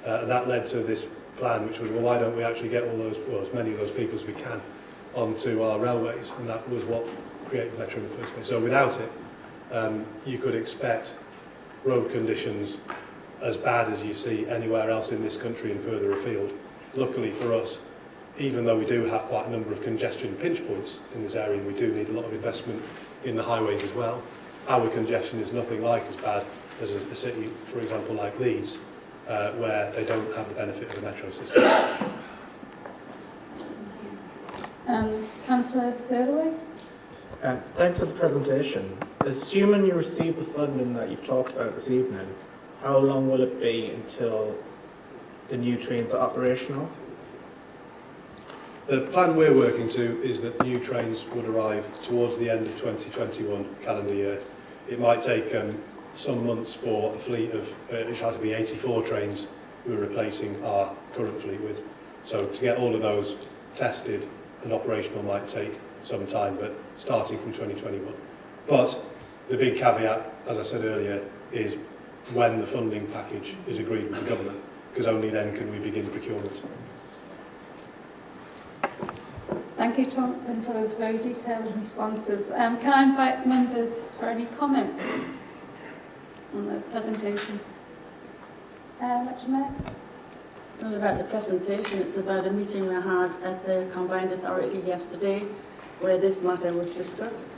And that led to this plan, which was, well, why don't we actually get all those, well, as many of those people as we can onto our railways, and that was what created the Metro in the first place. So without it, you could expect road conditions as bad as you see anywhere else in this country and further afield. Luckily for us, even though we do have quite a number of congestion pinch points in this area, and we do need a lot of investment in the highways as well, our congestion is nothing like as bad as a city, for example, like Leeds, where they don't have the benefit of the Metro system. Councillor Thirlway. Thanks for the presentation. Assuming you receive the funding that you've talked about this evening, how long will it be until the new trains are operational? The plan we're working to is that new trains would arrive towards the end of 2021 calendar year. It might take some months for a fleet of, it had to be 84 trains we're replacing our current fleet with. So to get all of those tested and operational might take some time, but starting from 2021. But the big caveat, as I said earlier, is when the funding package is agreed with the government, because only then can we begin procurement. Thank you, Tom, for those very detailed responses. Can I invite members for any comments on the presentation? Richard Mayor? It's not about the presentation, it's about a meeting we had at the Combined Authority yesterday where this matter was discussed.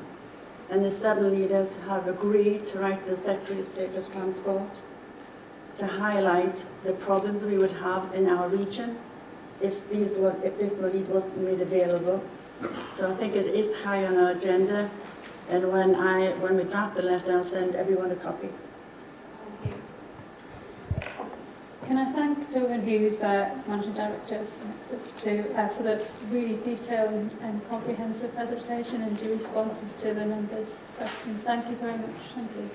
And the 7 leaders have agreed to write the Secretary of State for Transport to highlight the problems we would have in our region if this money wasn't made available. So I think it is high on our agenda, and when we draft the letter, I'll send everyone a copy. Thank you. Can I thank Derwin Hughes, Managing Director of Nexus, for the really detailed and comprehensive presentation and the responses to the members' questions. Thank you very much. Thank you.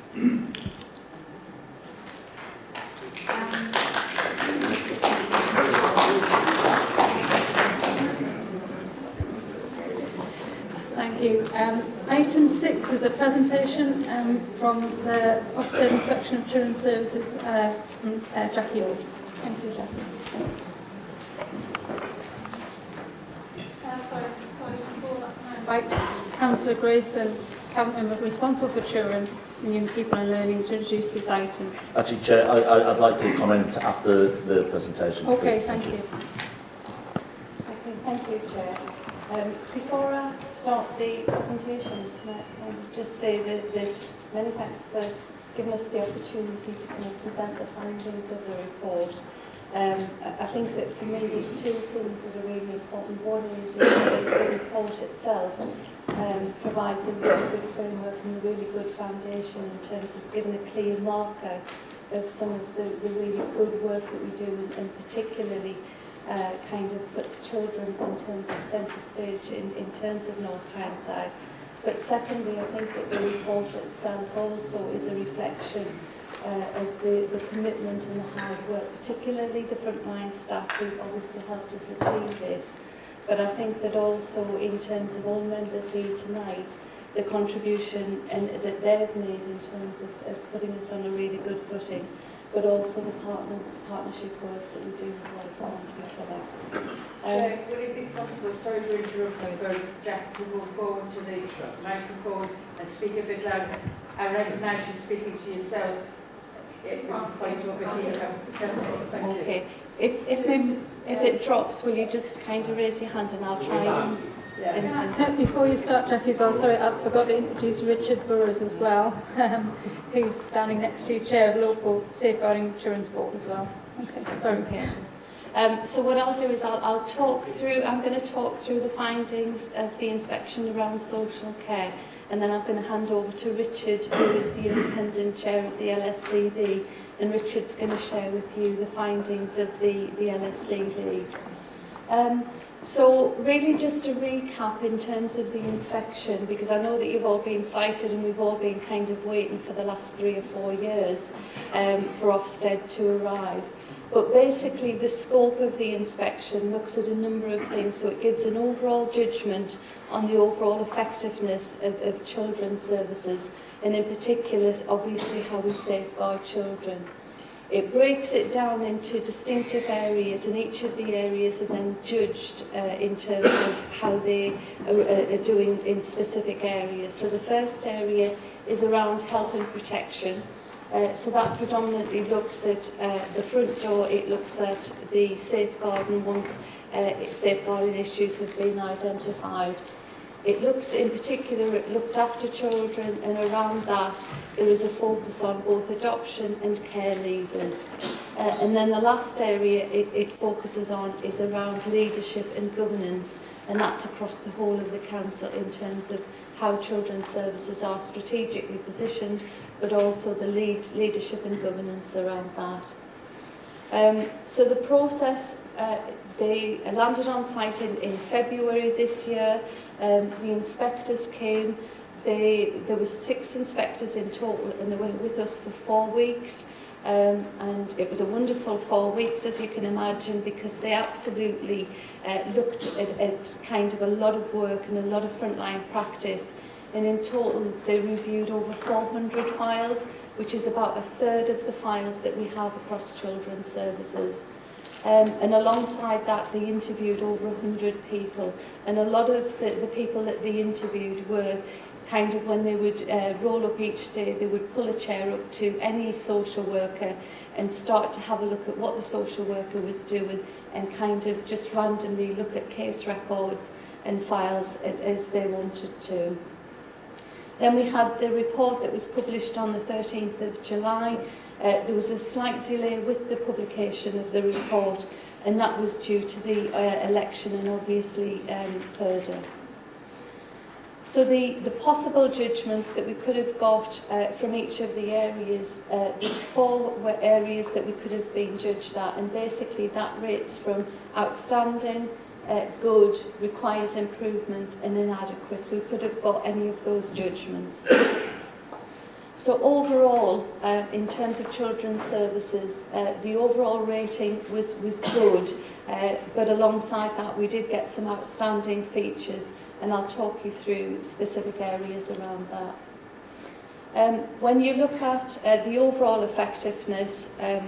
you. Item 6 is a presentation from the Ofsted Inspection of Children's Services, from Jackie Wood. Thank you, Jackie. I invite Councillor Grayson, Cabinet Member responsible for children and young people and learning, to introduce these items. Actually, Chair, I'd like to comment after the presentation. Okay, thank you. Okay, thank you, Chair. Before I start the presentation, can I just say that many thanks for giving us the opportunity to kind of present the findings of the report. I think that for me there's two things that are really important. One is that the report itself provides a really good framework and a really good foundation in terms of giving a clear marker of some of the really good work that we do, and particularly kind of puts children in terms of centre stage in terms of North Tyneside. But secondly, I think that the report itself also is a reflection of the commitment and the hard work, particularly the frontline staff who obviously helped us achieve this. But I think that also in terms of all members here tonight, the contribution that they've made in terms of putting us on a really good footing, but also the partnership work that we do as well. So thank you for that. Would it be possible, sorry to interrupt, for Jack to go forward to the microphone and speak a bit louder? I recognise you speaking to yourself. Point over here. Okay. If it drops, will you just kind of raise your hand and I'll try and before you start, Jackie, as well, sorry, I forgot to introduce Richard Burrows as well, who's standing next to you, Chair of Local Safeguarding Children's Board as well. Okay, sorry. Okay. So what I'll do is I'm going to talk through the findings of the inspection around social care, and then I'm going to hand over to Richard, who is the independent chair of the LSCB, and Richard's going to share with you the findings of the LSCB. So really just to recap in terms of the inspection, because I know that you've all been cited and we've all been kind of waiting for the last 3 or 4 years for Ofsted to arrive. But basically the scope of the inspection looks at a number of things, so it gives an overall judgment on the overall effectiveness of children's services, and in particular obviously how we safeguard children. It breaks it down into distinctive areas, and each of the areas are then judged in terms of how they are doing in specific areas. So the first area is around health and protection. So that predominantly looks at the front door, it looks at the safeguarding once safeguarding issues have been identified. It looks in particular at looked after children, and around that there is a focus on both adoption and care leavers. And then the last area it focuses on is around leadership and governance, and that's across the whole of the council in terms of how children's services are strategically positioned, but also the leadership and governance around that. So the process, they landed on site in February this year. The inspectors came. There was 6 inspectors in total, and they were with us for 4 weeks. And it was a wonderful 4 weeks, as you can imagine, because they absolutely looked at kind of a lot of work and a lot of frontline practice. And in total, they reviewed over 400 files, which is about 1/3 of the files that we have across children's services. And alongside that, they interviewed over 100 people. And a lot of the people that they interviewed were kind of, when they would roll up each day, they would pull a chair up to any social worker and start to have a look at what the social worker was doing, and kind of just randomly look at case records and files as they wanted to. Then we had the report that was published on the 13th of July. There was a slight delay with the publication of the report, and that was due to the election and obviously Purdah. So the possible judgments that we could have got from each of the areas, there's 4 areas that we could have been judged at, and basically that rates from outstanding, good, requires improvement, and inadequate. So we could have got any of those judgments. So overall, in terms of children's services, the overall rating was good, but alongside that we did get some outstanding features, and I'll talk you through specific areas around that. When you look at the overall effectiveness, I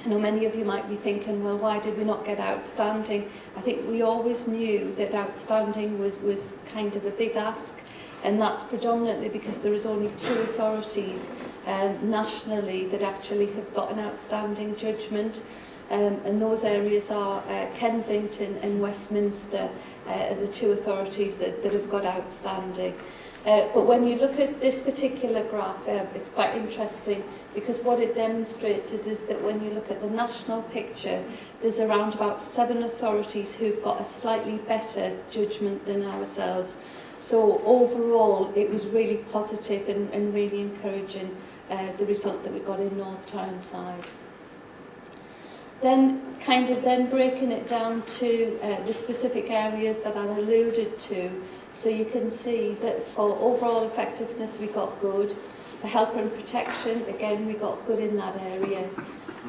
know many of you might be thinking, well, why did we not get outstanding? I think we always knew that outstanding was kind of a big ask, and that's predominantly because there is only 2 authorities nationally that actually have got an outstanding judgment, and those areas are Kensington and Westminster, are the 2 authorities that have got outstanding. But when you look at this particular graph, it's quite interesting, because what it demonstrates is that when you look at the national picture, there's around about 7 authorities who've got a slightly better judgment than ourselves. So overall, it was really positive and really encouraging, the result that we got in North Tyneside. Then breaking it down to the specific areas that I alluded to. So you can see that for overall effectiveness, we got good. For help and protection, again, we got good in that area.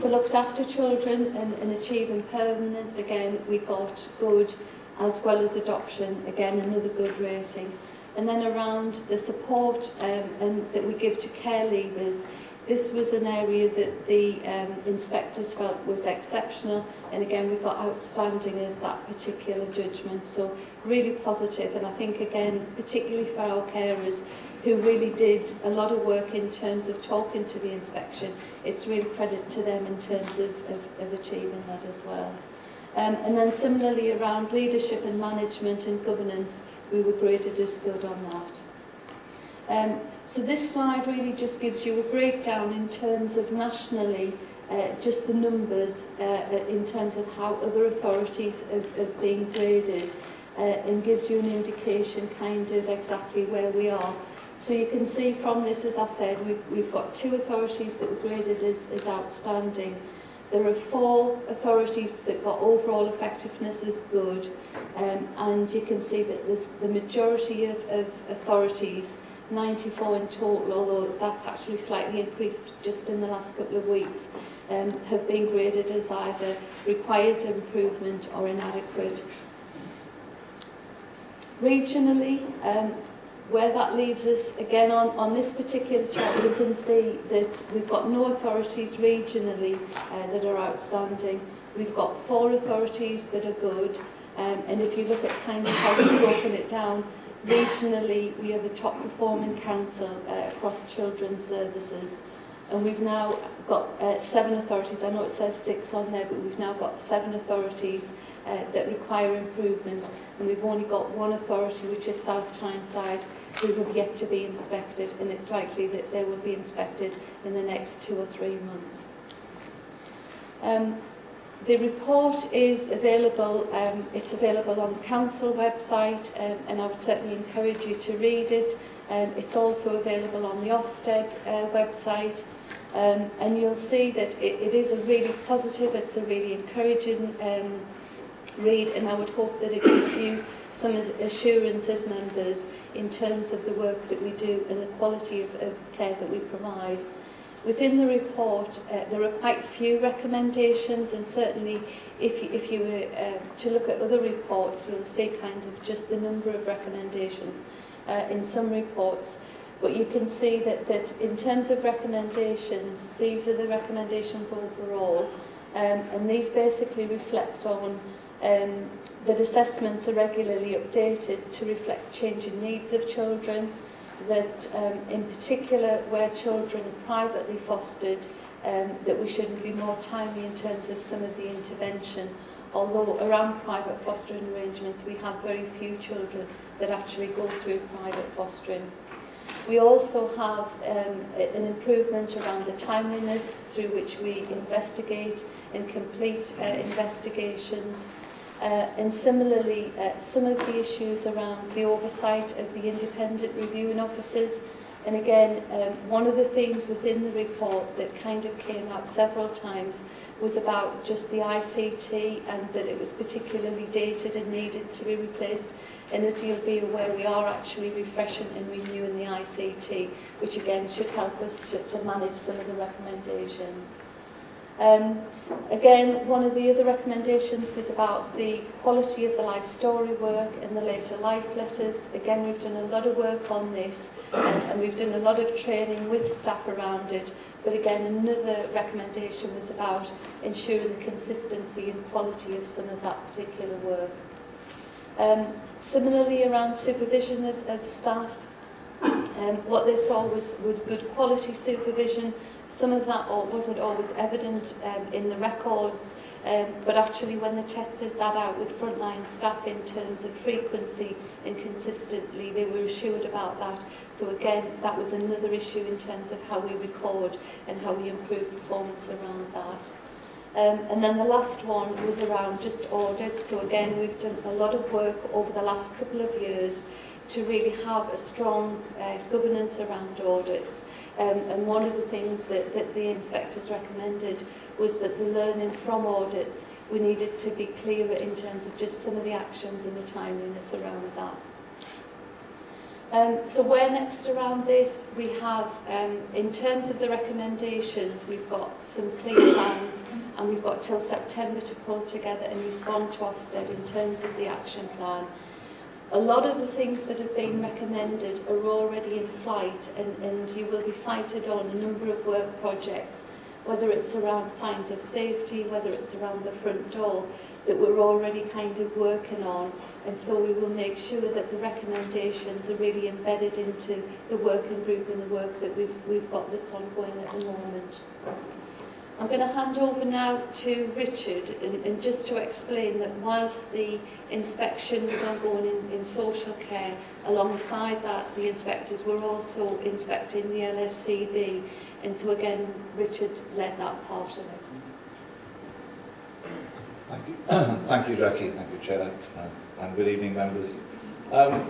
For looked after children and achieving permanence, again, we got good, as well as adoption, again, another good rating. And then around the support and that we give to care leavers, this was an area that the inspectors felt was exceptional, and again we got outstanding as that particular judgment, so really positive. And I think again, particularly for our carers who really did a lot of work in terms of talking to the inspection, it's really credit to them in terms of achieving that as well. And then similarly around leadership and management and governance, we were graded as good on that. So this slide really just gives you a breakdown in terms of nationally, just the numbers in terms of how other authorities have been graded, and gives you an indication kind of exactly where we are. So you can see from this, as I said, we've got 2 authorities that were graded as outstanding. There are 4 authorities that got overall effectiveness as good, and you can see that there's the majority of authorities, 94 in total, although that's actually slightly increased just in the last couple of weeks, have been graded as either requires improvement or inadequate. Regionally, where that leaves us, again on this particular chart, you can see that we've got no authorities regionally that are outstanding. We've got 4 authorities that are good, and if you look at kind of how we've broken it down, regionally we are the top performing council across children's services, and we've now got 7 authorities. I know it says 6 on there, but we've now got 7 authorities that require improvement, and we've only got 1 authority, which is South Tyneside, who have yet to be inspected, and it's likely that they will be inspected in the next 2 or 3 months. The report is available, it's available on the council website, and I would certainly encourage you to read it. It's also available on the Ofsted website, and you'll see that it is a really positive, it's a really encouraging read, and I would hope that it gives you some assurance as members in terms of the work that we do and the quality of care that we provide. Within the report, there are quite few recommendations, and certainly if you were to look at other reports, you'll see kind of just the number of recommendations in some reports. But you can see that in terms of recommendations, these are the recommendations overall, and these basically reflect on that assessments are regularly updated to reflect changing needs of children, that in particular where children are privately fostered, that we should be more timely in terms of some of the intervention, although around private fostering arrangements we have very few children that actually go through private fostering. We also have an improvement around the timeliness through which we investigate and complete investigations. And similarly, some of the issues around the oversight of the independent reviewing officers, And again, one of the themes within the report that kind of came out several times was about just the ICT and that it was particularly dated and needed to be replaced. And as you'll be aware, we are actually refreshing and renewing the ICT, which again should help us to manage some of the recommendations. Again, one of the other recommendations was about the quality of the life story work and the later life letters. Again, we've done a lot of work on this and we've done a lot of training with staff around it. But again, another recommendation was about ensuring the consistency and quality of some of that particular work. Similarly, around supervision of staff, what they saw was good quality supervision. Some of that wasn't always evident in the records, but actually when they tested that out with frontline staff in terms of frequency and consistently, they were assured about that. So again, that was another issue in terms of how we record and how we improve performance around that. And then the last one was around just audits. So again, we've done a lot of work over the last couple of years to really have a strong governance around audits. And one of the things that the inspectors recommended was that the learning from audits, we needed to be clearer in terms of just some of the actions and the timeliness around that. So where next around this, we have, in terms of the recommendations, we've got some clear plans and we've got till September to pull together and respond to Ofsted in terms of the action plan. A lot of the things that have been recommended are already in flight and you will be cited on a number of work projects, whether it's around signs of safety, whether it's around the front door, that we're already kind of working on. And so we will make sure that the recommendations are really embedded into the working group and the work that we've got that's ongoing at the moment. I'm going to hand over now to Richard and just to explain that whilst the inspection was ongoing in social care, alongside that the inspectors were also inspecting the LSCB, and so again Richard led that part of it. Thank you. Thank you, Jackie. Thank you, Chair, and good evening, members. I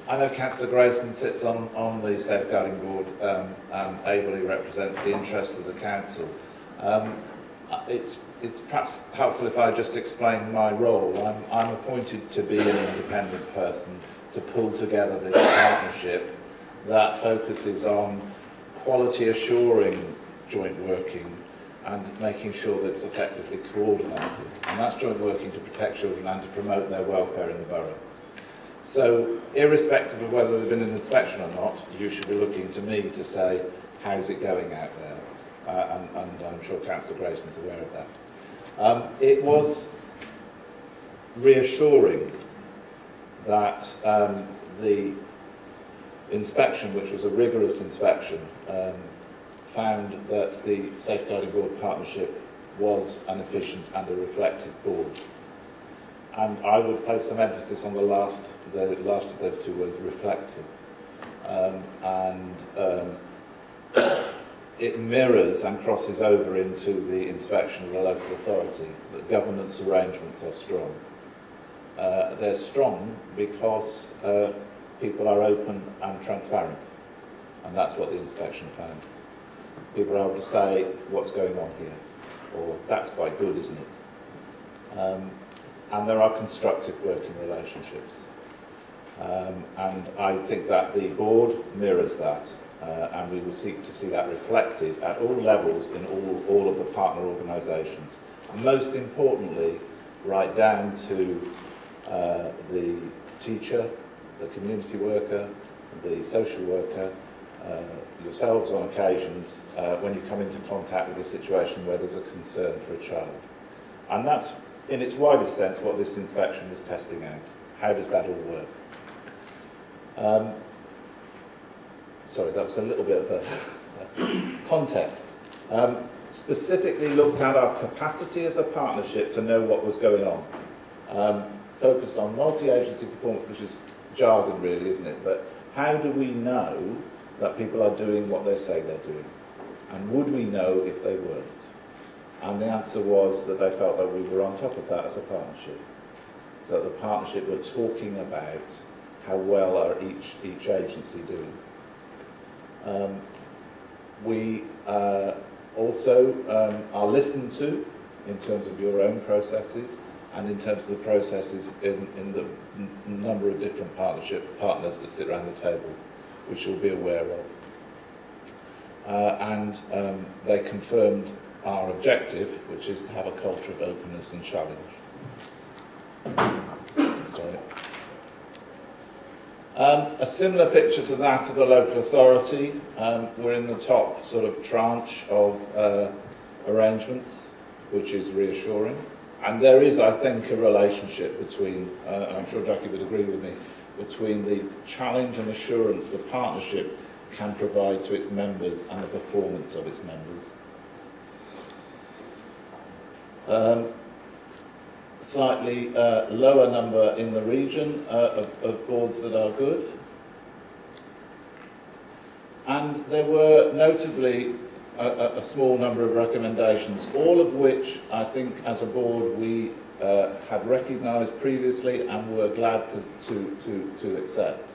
know Councillor Grayson sits on the Safeguarding Board and ably represents the interests of the Council. It's perhaps helpful if I just explain my role. I'm appointed to be an independent person to pull together this partnership that focuses on quality assuring joint working and making sure that it's effectively coordinated. And that's joint working to protect children and to promote their welfare in the borough. So, irrespective of whether they've been in inspection or not, you should be looking to me to say, how's it going out there? And I'm sure Councillor Grayson's aware of that. It was reassuring that the inspection, which was a rigorous inspection, found that the Safeguarding Board partnership was an efficient and a reflective board. And I would place some emphasis on the last of those two words, reflective. It mirrors and crosses over into the inspection of the local authority. The governance arrangements are strong. They're strong because people are open and transparent, and that's what the inspection found. People are able to say what's going on here, or that's quite good, isn't it? And there are constructive working relationships. And I think that the board mirrors that, and we will seek to see that reflected at all levels in all of the partner organisations. And most importantly, right down to the teacher, the community worker, the social worker, yourselves on occasions, when you come into contact with a situation where there's a concern for a child. And that's, in its widest sense, what this inspection was testing out. How does that all work? Sorry, that was a little bit of a context. Specifically looked at our capacity as a partnership to know what was going on. Focused on multi-agency performance, which is jargon really, isn't it? But how do we know that people are doing what they say they're doing? And would we know if they weren't? And the answer was that they felt that we were on top of that as a partnership. So the partnership were talking about how well are each agency doing. We also are listened to in terms of your own processes and in terms of the processes in the number of different partners that sit around the table, which you'll be aware of. And they confirmed our objective, which is to have a culture of openness and challenge. Sorry. A similar picture to that of the local authority. We're in the top sort of tranche of arrangements, which is reassuring. And there is, I think, a relationship between, and I'm sure Jackie would agree with me, between the challenge and assurance the partnership can provide to its members and the performance of its members. Slightly lower number in the region of boards that are good. And there were notably a small number of recommendations, all of which I think as a board we had recognised previously and were glad to accept.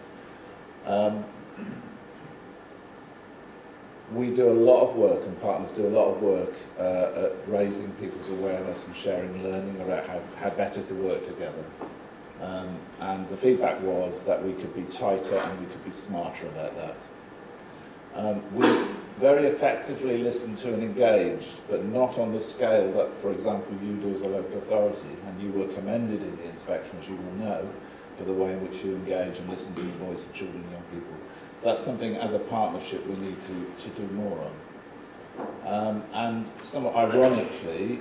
We do a lot of work, and partners do a lot of work at raising people's awareness and sharing learning about how better to work together. And the feedback was that we could be tighter and we could be smarter about that. We've very effectively listened to and engaged, but not on the scale that, for example, you do as a local authority, and you were commended in the inspection, as you will know, for the way in which you engage and listen to the voice of children and young people. So that's something as a partnership we need to do more on. And somewhat ironically,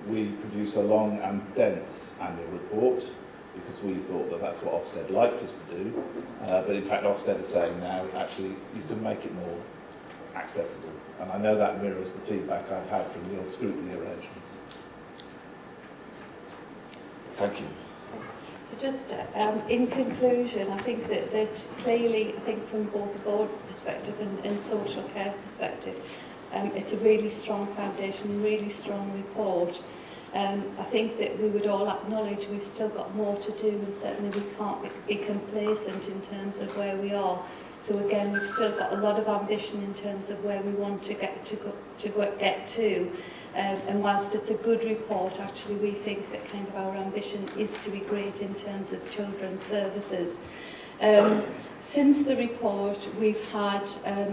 we produce a long and dense annual report because we thought that that's what Ofsted liked us to do. But in fact, Ofsted is saying now, actually, you can make it more accessible. And I know that mirrors the feedback I've had from your scrutiny arrangements. Thank you. So just in conclusion, I think that clearly, I think from both a board perspective and social care perspective, it's a really strong foundation, really strong report. I think that we would all acknowledge we've still got more to do, and certainly we can't be complacent in terms of where we are. So again, we've still got a lot of ambition in terms of where we want to get to. And whilst it's a good report, actually we think that kind of our ambition is to be great in terms of children's services. Since the report, we've had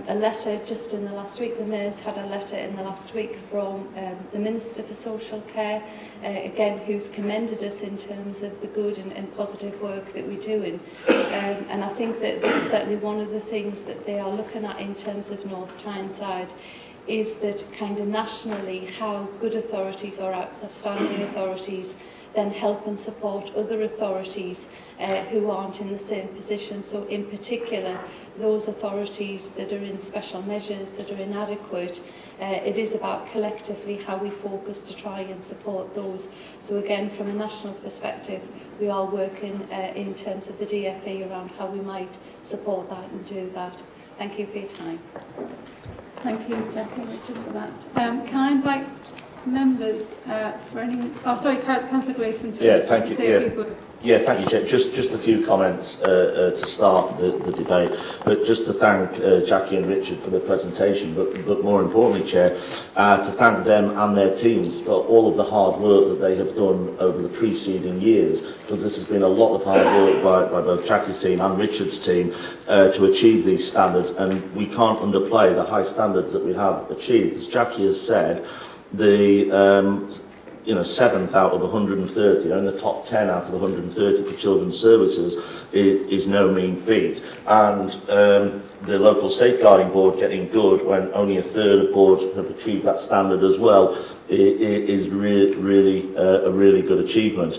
a letter just in the last week. The Mayor's had a letter in the last week from the Minister for Social Care, again, who's commended us in terms of the good and positive work that we're doing. And I think that that's certainly one of the things that they are looking at in terms of North Tyneside, is that kind of nationally how good authorities or outstanding authorities then help and support other authorities who aren't in the same position. So in particular, those authorities that are in special measures, that are inadequate, it is about collectively how we focus to try and support those. So again, from a national perspective, we are working in terms of the DFE around how we might support that and do that. Thank you for your time. Thank you, Jackie and Richard, for that. Can I invite members for any... Oh, sorry, Councillor Grayson first. Yeah, thank you. Yeah, thank you, Chair. Just a few comments to start the debate, but just to thank Jackie and Richard for the presentation, but more importantly, Chair, to thank them and their teams for all of the hard work that they have done over the preceding years, because this has been a lot of hard work by both Jackie's team and Richard's team to achieve these standards, and we can't underplay the high standards that we have achieved. As Jackie has said, the 7th out of 130, or in the top 10 out of 130 for children's services is no mean feat. And the local safeguarding board getting good when only a third of boards have achieved that standard as well is really a really good achievement.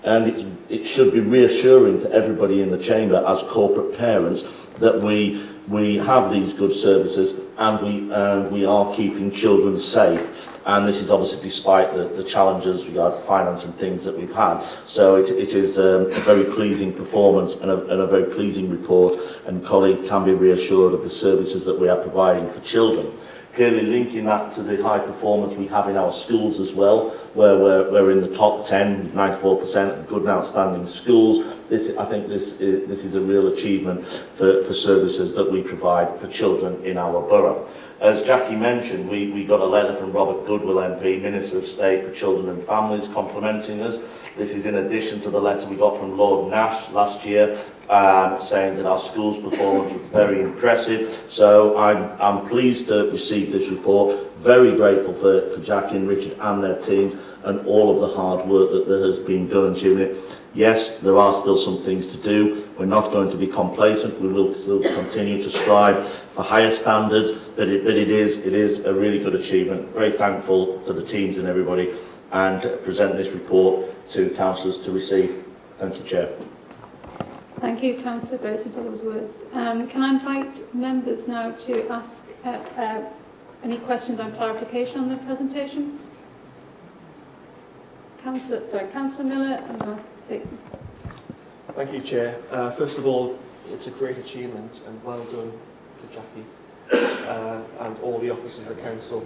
And it should be reassuring to everybody in the chamber as corporate parents that we have these good services and we are keeping children safe. And this is obviously despite the challenges regarding finance and things that we've had. So it is a very pleasing performance and a very pleasing report, and colleagues can be reassured of the services that we are providing for children. Clearly linking that to the high performance we have in our schools as well, where we're in the top 10, 94% good and outstanding schools. I think this is a real achievement for services that we provide for children in our borough. As Jackie mentioned, we got a letter from Robert Goodwill MP, Minister of State for Children and Families, complimenting us. This is in addition to the letter we got from Lord Nash last year, saying that our school's performance was very impressive. So I'm pleased to receive this report. Very grateful for Jackie and Richard and their team and all of the hard work that has been done achieving it. Yes, there are still some things to do. We're not going to be complacent. We will still continue to strive for higher standards, but it is a really good achievement. Very thankful for the teams and everybody, and present this report to councillors to receive. Thank you, Chair. Thank you, Councillor Grayson, for those words. Can I invite members now to ask any questions on clarification on the presentation? Councillor Miller, and I'll take. Thank you, Chair. First of all, it's a great achievement and well done to Jackie and all the officers of the council.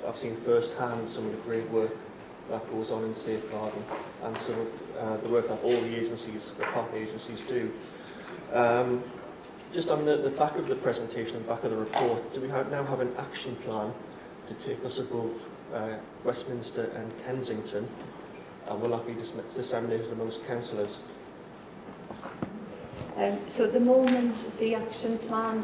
I've seen firsthand some of the great work that goes on in safeguarding and some of the work that all the agencies, the partner agencies do. Just on the back of the presentation and back of the report, do we now have an action plan to take us above Westminster and Kensington, and will that be disseminated amongst councillors? So at the moment, the action plan,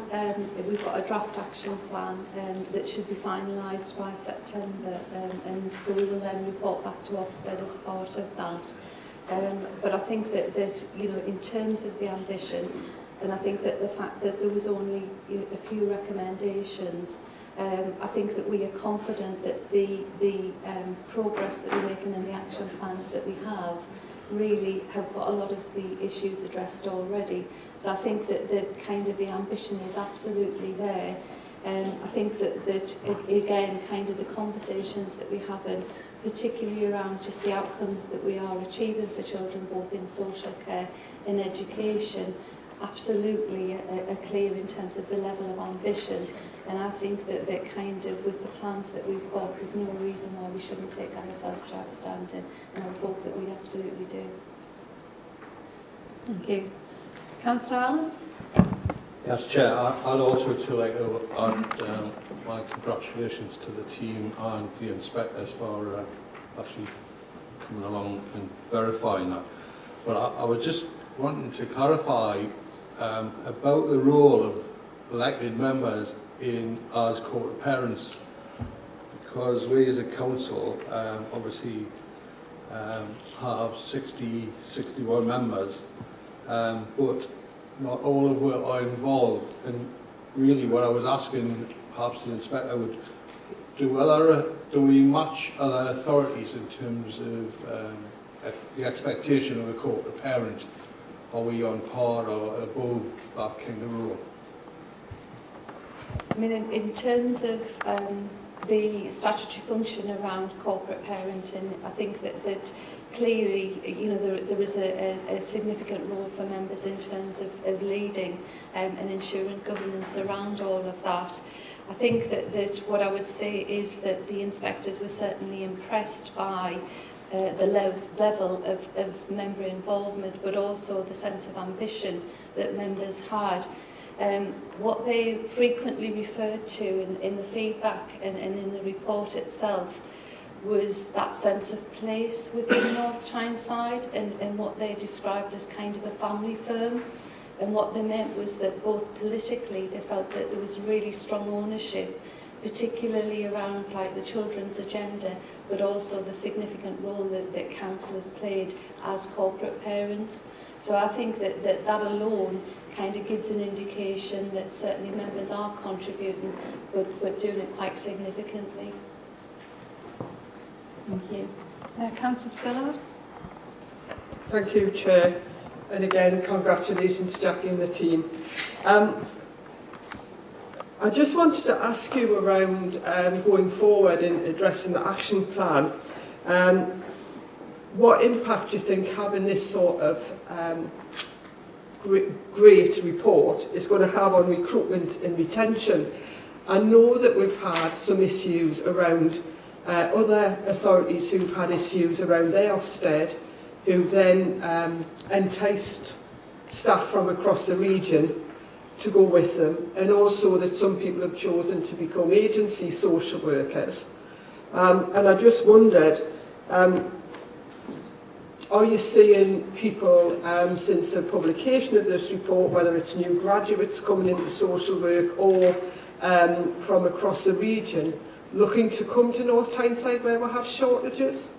we've got a draft action plan that should be finalised by September, and so we will then report back to Ofsted as part of that. But I think that you know, in terms of the ambition, and I think that the fact that there was only a few recommendations, I think that we are confident that the progress that we're making in the action plans that we have really have got a lot of the issues addressed already. So I think that kind of the ambition is absolutely there. I think that again, kind of the conversations that we have, in particularly around just the outcomes that we are achieving for children, both in social care and education, absolutely are clear in terms of the level of ambition. And I think that kind of with the plans that we've got, there's no reason why we shouldn't take ourselves to outstanding, and I would hope that we absolutely do. Thank you. Councillor Allen? Yes, Chair. I'd also like to add my congratulations to the team and the inspectors for actually coming along and verifying that. But I was just wanting to clarify about the role of elected members as corporate parents, because we as a council obviously have 61 members, but not all of them are involved. And really what I was asking, perhaps the inspector would, do we match other authorities in terms of the expectation of a corporate parent? Are we on par or above that kind of rule? I mean, in terms of the statutory function around corporate parenting, I think that clearly, you know, there is a significant role for members in terms of leading and ensuring governance around all of that. I think that what I would say is that the inspectors were certainly impressed by the level of member involvement, but also the sense of ambition that members had. What they frequently referred to in the feedback and in the report itself was that sense of place within North Tyneside, and what they described as kind of a family firm. And what they meant was that both politically they felt that there was really strong ownership, particularly around like the children's agenda, but also the significant role that councillors played as corporate parents. So I think that alone kind of gives an indication that certainly members are contributing, but doing it quite significantly. Thank you. Councillor Spillard? Thank you, Chair. And again, congratulations, Jackie and the team. I just wanted to ask you around going forward in addressing the action plan, what impact do you think having this sort of great report is going to have on recruitment and retention? I know that we've had some issues around other authorities who've had issues around their Ofsted, who then enticed staff from across the region to go with them, and also that some people have chosen to become agency social workers. And I just wondered, are you seeing people, since the publication of this report, whether it's new graduates coming into social work or from across the region, looking to come to North Tyneside where we have shortages?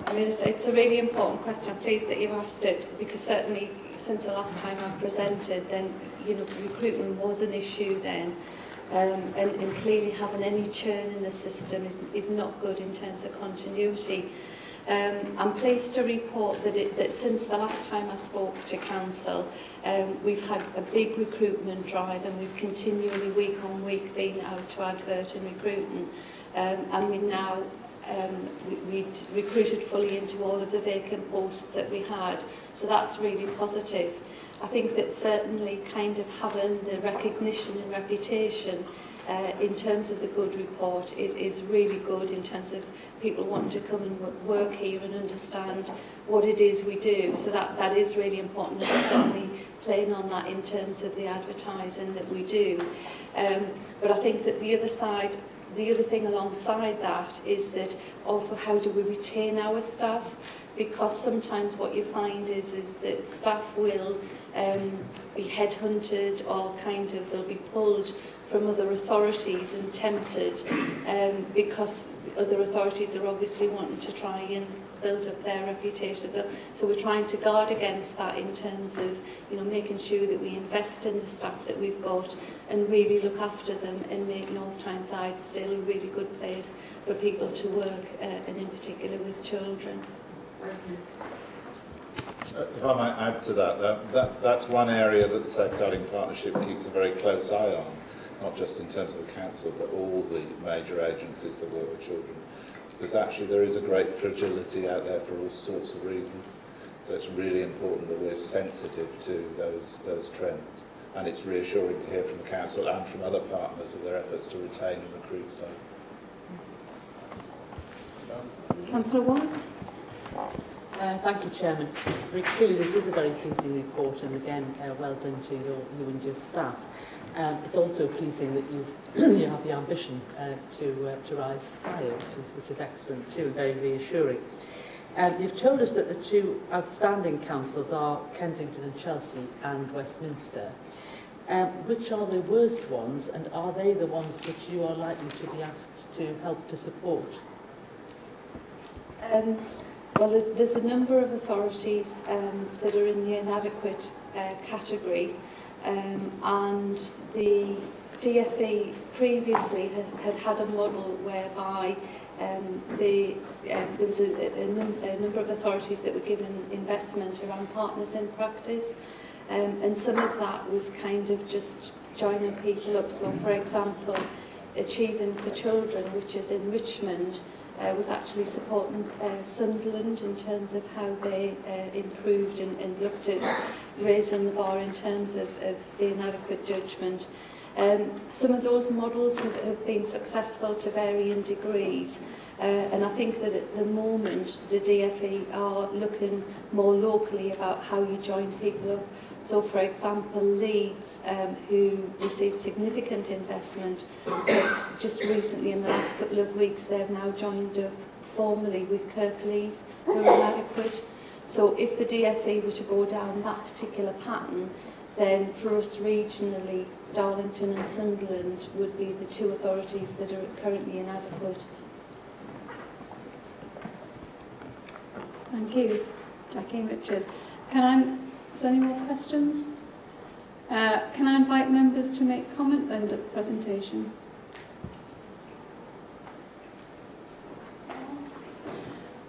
I mean, it's a really important question. I'm pleased that you've asked it, because certainly since the last time I presented, then, you know, recruitment was an issue then. And clearly having any churn in the system is not good in terms of continuity. I'm pleased to report that since the last time I spoke to Council, we've had a big recruitment drive, and we've continually week on week been out to advert and recruiting, and we now we'd recruited fully into all of the vacant posts that we had, so that's really positive. I think that certainly kind of having the recognition and reputation in terms of the good report is really good in terms of people wanting to come and work here and understand what it is we do. So that is really important, and we're certainly playing on that in terms of the advertising that we do. But I think that the other thing alongside that is that also how do we retain our staff? Because sometimes what you find is that staff will be headhunted, or kind of they'll be pulled from other authorities and tempted because other authorities are obviously wanting to try and build up their reputation. So we're trying to guard against that in terms of, you know, making sure that we invest in the staff that we've got and really look after them and make North Tyneside still a really good place for people to work, and in particular with children. If I might add to that's one area that the Safeguarding Partnership keeps a very close eye on, not just in terms of the council, but all the major agencies that work with children. Because actually there is a great fragility out there for all sorts of reasons. So it's really important that we're sensitive to those trends. And it's reassuring to hear from the council and from other partners of their efforts to retain and recruit staff. Councillor Wallace? Thank you, Chairman. Clearly, this is a very pleasing report, and again, well done to you and your staff. It's also pleasing that you have the ambition to rise higher, which is excellent too, and very reassuring. You've told us that the two outstanding councils are Kensington and Chelsea and Westminster. Which are the worst ones, and are they the ones which you are likely to be asked to help to support? Well, there's a number of authorities that are in the inadequate category, and the DFE previously had a model whereby there was a number of authorities that were given investment around partners in practice, and some of that was kind of just joining people up. So, for example, Achieving for Children, which is in Richmond, was actually supporting Sunderland in terms of how they improved and looked at raising the bar in terms of the inadequate judgment. Some of those models have been successful to varying degrees, and I think that at the moment the DFE are looking more locally about how you join people up. So, for example, Leeds, who received significant investment, just recently in the last couple of weeks, they've now joined up formally with Kirklees, who are inadequate. So if the DFE were to go down that particular pattern, then for us regionally, Darlington and Sunderland would be the two authorities that are currently inadequate. Thank you, Jackie and Richard. Is there any more questions? Can I invite members to make comment then at the presentation?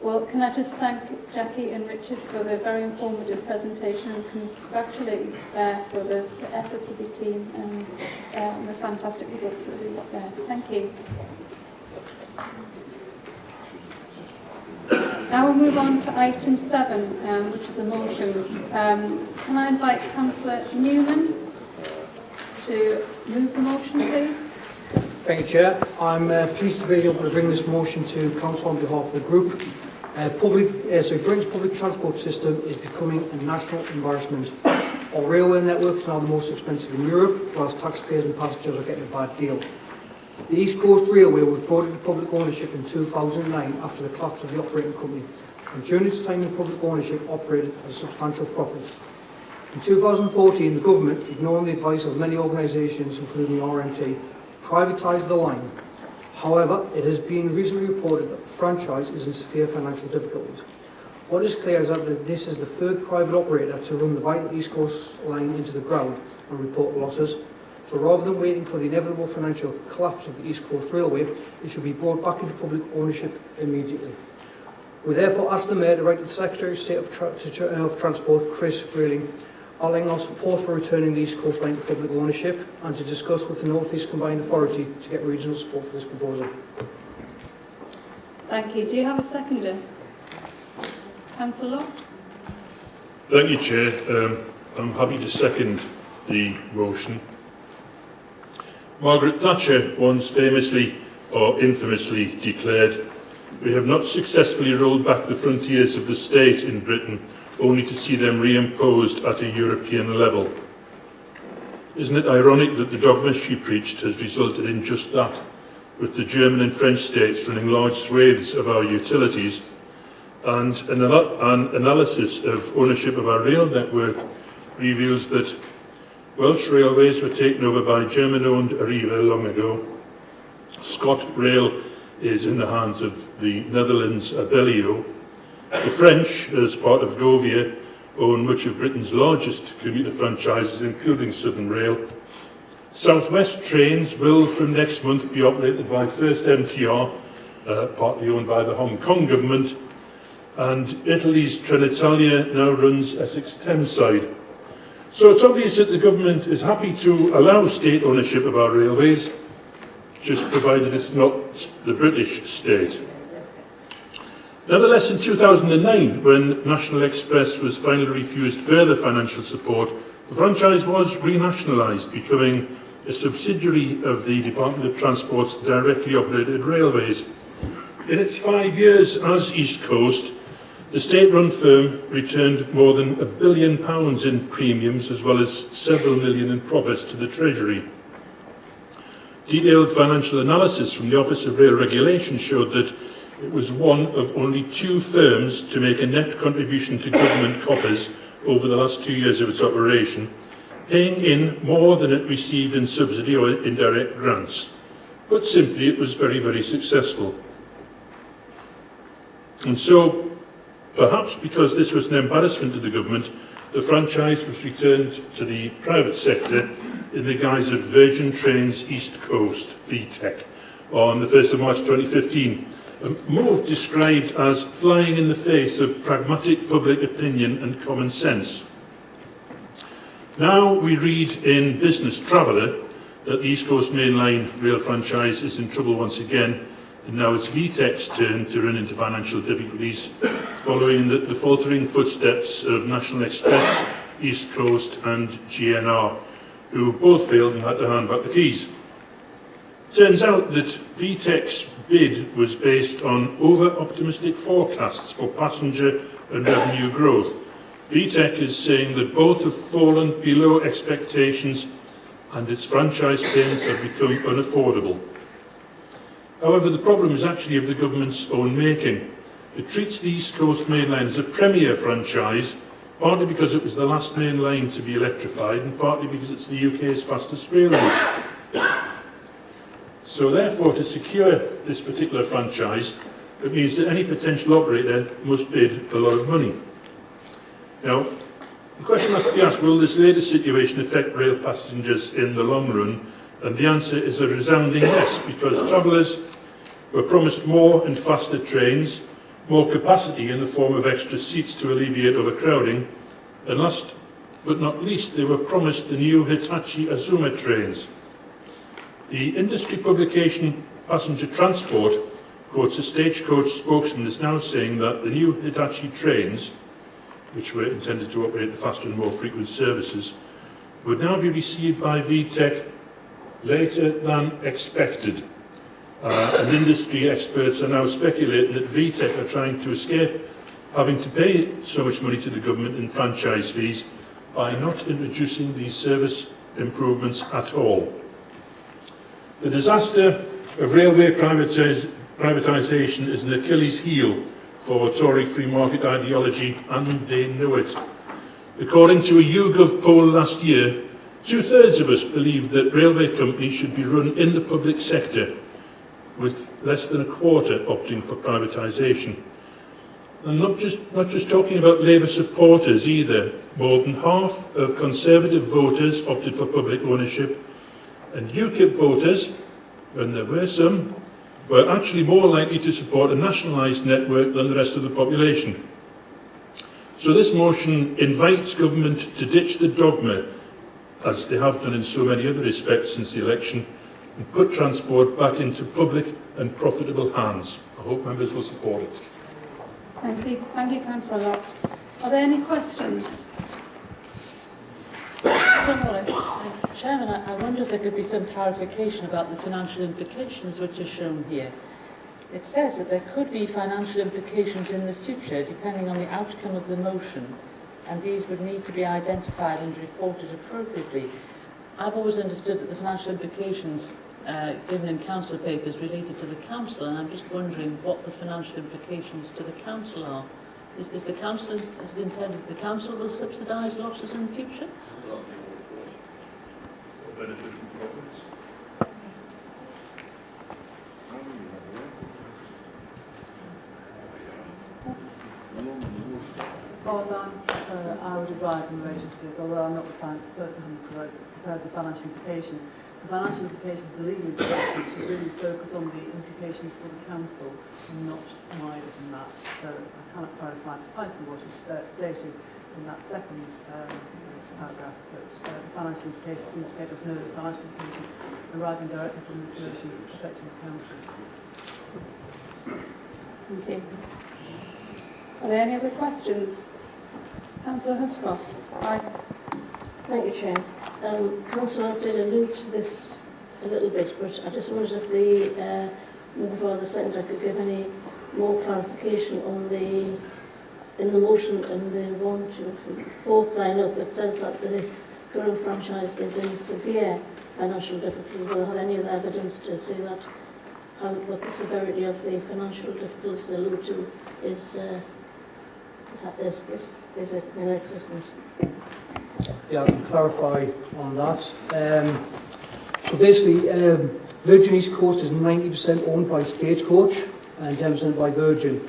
Well, can I just thank Jackie and Richard for their very informative presentation, and congratulate you for the efforts of your team and the fantastic results that we got there. Thank you. Now we'll move on to item 7, which is the motions. Can I invite Councillor Newman to move the motion, please? Thank you, Chair. I'm pleased to be able to bring this motion to Council on behalf of the group. Britain's public transport system is becoming a national embarrassment. Our railway network is now the most expensive in Europe, whilst taxpayers and passengers are getting a bad deal. The East Coast Railway was brought into public ownership in 2009 after the collapse of the operating company, and during its time in public ownership operated at a substantial profit. In 2014, the government, ignoring the advice of many organisations, including the RMT, privatised the line. However, it has been recently reported that the franchise is in severe financial difficulties. What is clear is that this is the third private operator to run the vital East Coast line into the ground and report losses. So rather than waiting for the inevitable financial collapse of the East Coast Railway, it should be brought back into public ownership immediately. We therefore ask the Mayor to write to the Secretary of State of Transport, Chris Grayling, outlining our support for returning the East Coast Line to public ownership and to discuss with the North East Combined Authority to get regional support for this proposal. Thank you. Do you have a seconder? Councillor? Thank you, Chair. I'm happy to second the motion. Margaret Thatcher once famously or infamously declared, "We have not successfully rolled back the frontiers of the state in Britain only to see them reimposed at a European level." Isn't it ironic that the dogma she preached has resulted in just that, with the German and French states running large swathes of our utilities, and an analysis of ownership of our rail network reveals that Welsh railways were taken over by German-owned Arriva long ago. ScotRail is in the hands of the Netherlands' Abellio. The French, as part of Govia, own much of Britain's largest commuter franchises, including Southern Rail. South West Trains will, from next month, be operated by First MTR, partly owned by the Hong Kong government, and Italy's Trenitalia now runs Essex Thameside. So it's obvious that the government is happy to allow state ownership of our railways, just provided it's not the British state. Nevertheless, in 2009, when National Express was finally refused further financial support, the franchise was renationalised, becoming a subsidiary of the Department of Transport's directly operated railways. In its 5 years as East Coast, the state-run firm returned more than £1 billion in premiums, as well as several million in profits to the Treasury. Detailed financial analysis from the Office of Rail Regulation showed that it was one of only 2 firms to make a net contribution to government coffers over the last 2 years of its operation, paying in more than it received in subsidy or indirect grants. Put simply, it was very, very successful. And so, perhaps because this was an embarrassment to the government, the franchise was returned to the private sector in the guise of Virgin Trains East Coast, VTEC, on the 1st of March 2015. A move described as flying in the face of pragmatic public opinion and common sense. Now we read in Business Traveller that the East Coast Main Line rail franchise is in trouble once again, and now it's VTEC's turn to run into financial difficulties, following the faltering footsteps of National Express, East Coast and GNR, who both failed and had to hand back the keys. Turns out that VTEC's bid was based on over-optimistic forecasts for passenger and revenue growth. VTEC is saying that both have fallen below expectations and its franchise payments have become unaffordable. However, the problem is actually of the government's own making. It treats the East Coast Main Line as a premier franchise, partly because it was the last main line to be electrified and partly because it's the UK's fastest rail route. So therefore, to secure this particular franchise, it means that any potential operator must bid a lot of money. Now, the question has to be asked, will this latest situation affect rail passengers in the long run? And the answer is a resounding yes, because travellers were promised more and faster trains, more capacity in the form of extra seats to alleviate overcrowding, and last but not least, they were promised the new Hitachi Azuma trains. The industry publication Passenger Transport quotes a Stagecoach spokesman as now saying that the new Hitachi trains, which were intended to operate the faster and more frequent services, would now be received by VTech later than expected. And industry experts are now speculating that VTech are trying to escape having to pay so much money to the government in franchise fees by not introducing these service improvements at all. The disaster of railway privatisation is an Achilles heel for Tory free market ideology, and they know it. According to a YouGov poll last year, 2/3 of us believe that railway companies should be run in the public sector, with less than a quarter opting for privatisation. And not just talking about Labour supporters either. More than half of Conservative voters opted for public ownership, and UKIP voters, when there were some, were actually more likely to support a nationalised network than the rest of the population. So this motion invites government to ditch the dogma, as they have done in so many other respects since the election, and put transport back into public and profitable hands. I hope members will support it. Thank you, Councillor Lott. Are there any questions? Chairman, I wonder if there could be some clarification about the financial implications which are shown here. It says that there could be financial implications in the future depending on the outcome of the motion, and these would need to be identified and reported appropriately. I've always understood that the financial implications given in council papers related to the council, and I'm just wondering what the financial implications to the council are. Is it intended that the council will subsidise losses in the future? As far as I would advise in relation to this, although I'm not the person who prepared the financial implications, the financial implications, the legal implications, should really focus on the implications for the council and not wider than that. So I cannot clarify precisely what is stated in that second paragraph, but the financial implications indicate us know the financial implications arising directly from this motion affecting the council. Thank you. Are there any other questions? Councillor Huscroft. Aye. Thank you, Chair. Councillor did allude to this a little bit, but I just wondered if the member for the second could give any more clarification on in the motion in the fourth line up. It says that the current franchise is in severe financial difficulty. Will they have any other evidence to say that what the severity of the financial difficulties they allude to is it in existence? Yeah, I can clarify on that. So basically, Virgin East Coast is 90% owned by Stagecoach and 10% by Virgin.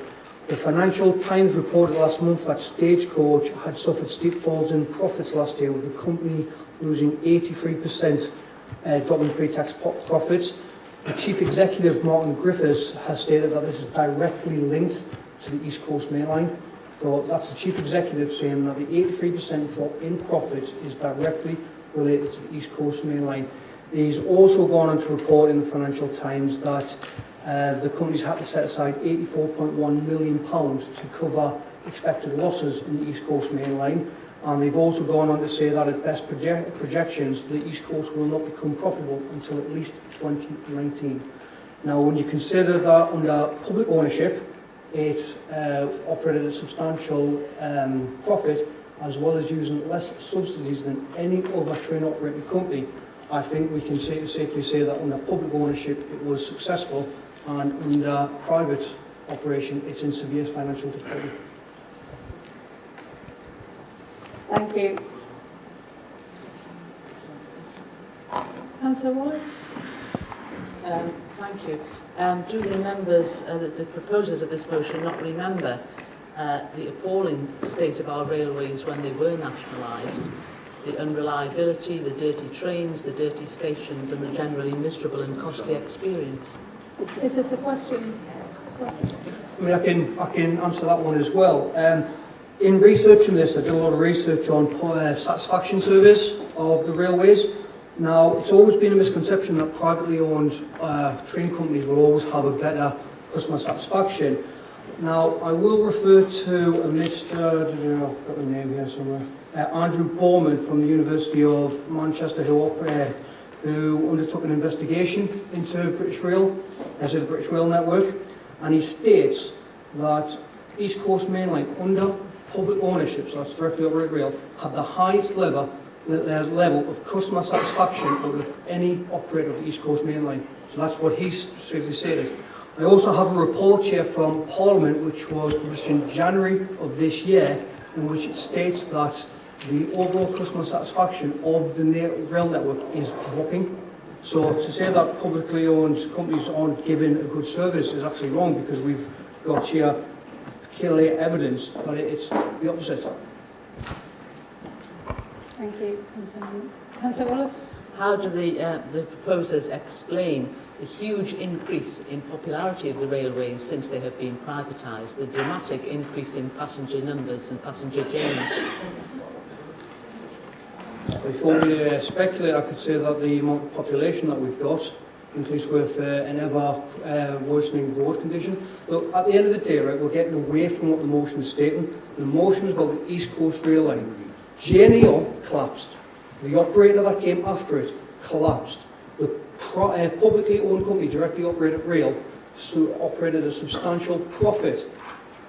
The Financial Times reported last month that Stagecoach had suffered steep falls in profits last year, with the company losing 83% drop in pre-tax profits. The Chief Executive, Martin Griffiths, has stated that this is directly linked to the East Coast Main Line. So that's the Chief Executive saying that the 83% drop in profits is directly related to the East Coast Main Line. He's also gone on to report in the Financial Times that the company's had to set aside £84.1 million to cover expected losses in the East Coast Main Line. And they've also gone on to say that at best projections, the East Coast will not become profitable until at least 2019. Now, when you consider that under public ownership, it operated a substantial profit, as well as using less subsidies than any other train operating company. I think we can safely say that under public ownership it was successful, and under private operation it's in severe financial difficulty. Thank you. Councillor Wallace. Thank you. Do the members, the proposers of this motion, not remember the appalling state of our railways when they were nationalised? The unreliability, the dirty trains, the dirty stations, and the generally miserable and costly experience. Is this a question? I mean, I can answer that one as well. In researching this, I did a lot of research on satisfaction surveys of the railways. Now, it's always been a misconception that privately owned train companies will always have a better customer satisfaction. Now, I will refer to Mr. I've got the name here somewhere. Andrew Bowman from the University of Manchester, who undertook an investigation into British Rail, as the British Rail network, and he states that East Coast Main Line, under public ownership, so that's directly operated rail, had the highest level of customer satisfaction out of any operator of the East Coast Main Line. So that's what he specifically stated. I also have a report here from Parliament, which was published in January of this year, in which it states that the overall customer satisfaction of the rail network is dropping. So to say that publicly owned companies aren't giving a good service is actually wrong, because we've got here clear evidence that it's the opposite. Thank you, Councillor Wallace. How do the proposers explain the huge increase in popularity of the railways since they have been privatised, the dramatic increase in passenger numbers and passenger journeys? If you want me to speculate, I could say that the amount of population that we've got, increased with an ever worsening road condition. But at the end of the day, right, we're getting away from what the motion is stating. The motion is about the East Coast Rail Line. JNEO collapsed. The operator that came after it collapsed. The publicly owned company, directly operated rail, operated a substantial profit.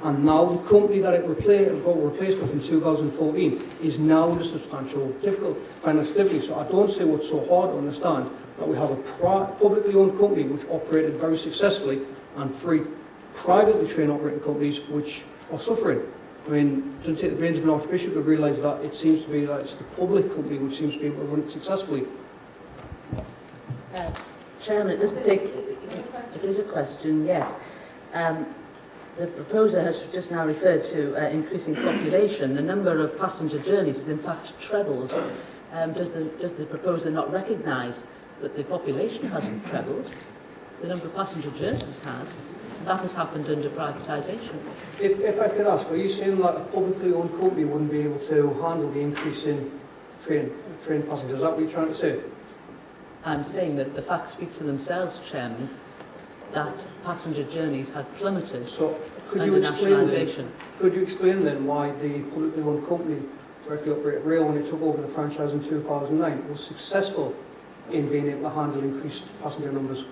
And now the company that it got replaced with in 2014 is now in a substantial financial difficulty. So I don't see what's so hard to understand that we have a publicly owned company which operated very successfully and 3 privately trained operating companies which are suffering. I mean, it doesn't take the brains of an archbishop to realise that it seems to be that it's the public company which seems to be able to run it successfully. Chairman, it is a question, yes. The proposer has just now referred to increasing population. The number of passenger journeys has in fact trebled. Does the proposer not recognise that the population hasn't trebled? The number of passenger journeys has. That has happened under privatisation. If I could ask, are you saying that a publicly owned company wouldn't be able to handle the increase in train passengers? Is that what you're trying to say? I'm saying that the facts speak for themselves, Chairman, that passenger journeys had plummeted under nationalisation. Could you explain then why the publicly owned company, directly operated rail, when it took over the franchise in 2009, was successful in being able to handle increased passenger numbers?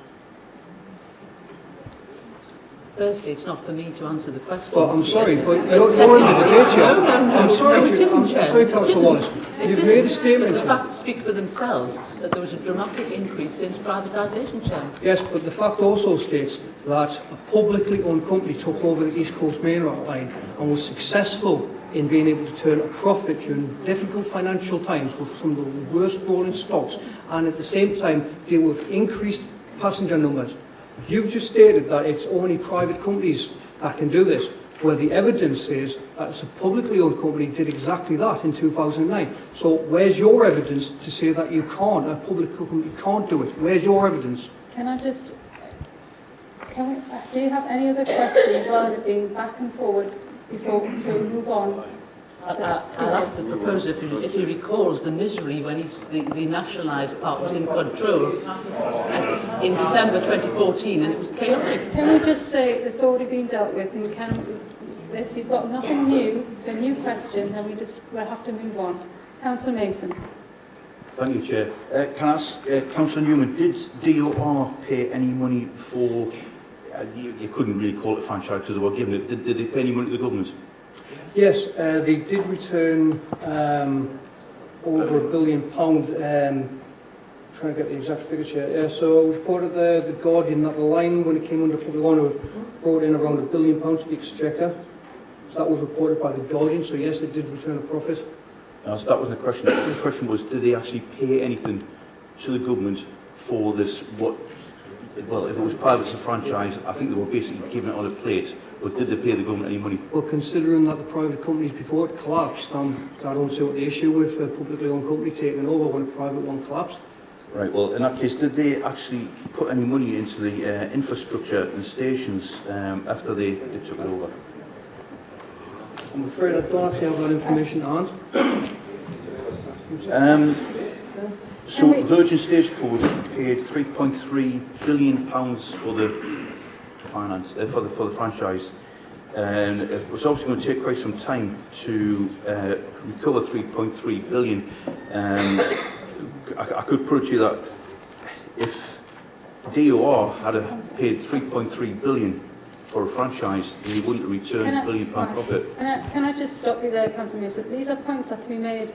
Firstly, it's not for me to answer the question. Well, I'm sorry, but you're in the debate here. I'm sorry, it isn't, Chair. I'm sorry, Councillor Wallace. You've made a statement. But the facts speak for themselves that there was a dramatic increase since privatisation, Chair. Yes, but the fact also states that a publicly owned company took over the East Coast Main Line and was successful in being able to turn a profit during difficult financial times with some of the worst rolling stocks, and at the same time deal with increased passenger numbers. You've just stated that it's only private companies that can do this, where the evidence is that it's a publicly owned company did exactly that in 2009. So where's your evidence to say that you can't, a public company can't do it? Where's your evidence? Can I just, do you have any other questions rather than being back and forward before we move on? I'll ask the proposer if he recalls the misery when the nationalised part was in control in December 2014, and it was chaotic. Can we just say it's already been dealt with, and if you've got nothing new, a new question, then we'll have to move on. Councillor Mason. Thank you, Chair. Can I ask Councillor Newman, did DOR pay any money for, you couldn't really call it franchise because they were given it, did they pay any money to the government? Yes, they did return over £1 billion. Trying to get the exact figures here. So it was reported the Guardian that the line, when it came under public honour, brought in around £1 billion to the Exchequer. So that was reported by the Guardian. So yes, they did return a profit. So that was the question. The question was, did they actually pay anything to the government for this? Well, if it was private as a franchise, I think they were basically giving it on a plate. But did they pay the government any money? Well, considering that the private companies before it collapsed, I don't see what the issue with a publicly owned company taking over when a private one collapsed. Right, well, in that case, did they actually put any money into the infrastructure and stations after they took it over? I'm afraid I don't actually have that information at hand. So Virgin Stagecoach paid £3.3 billion for the finance for the franchise. And it's obviously going to take quite some time to recover 3.3 billion. I could put it to you that if DOR had paid 3.3 billion for a franchise, he wouldn't have returned £1 billion profit. Can I just stop you there, Councillor Mason? These are points that can be made.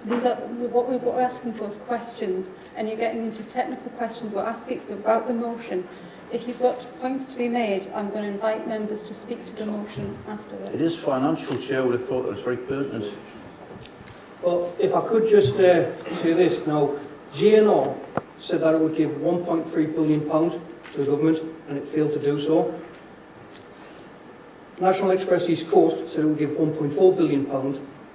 These are what we're asking for is questions, and you're getting into technical questions. We're asking about the motion. If you've got points to be made, I'm going to invite members to speak to the motion afterwards. It is financial, Chair. I would have thought that was very pertinent. Well, if I could just say this now, GNR said that it would give £1.3 billion to the government, and it failed to do so. National Express East Coast said it would give £1.4 billion,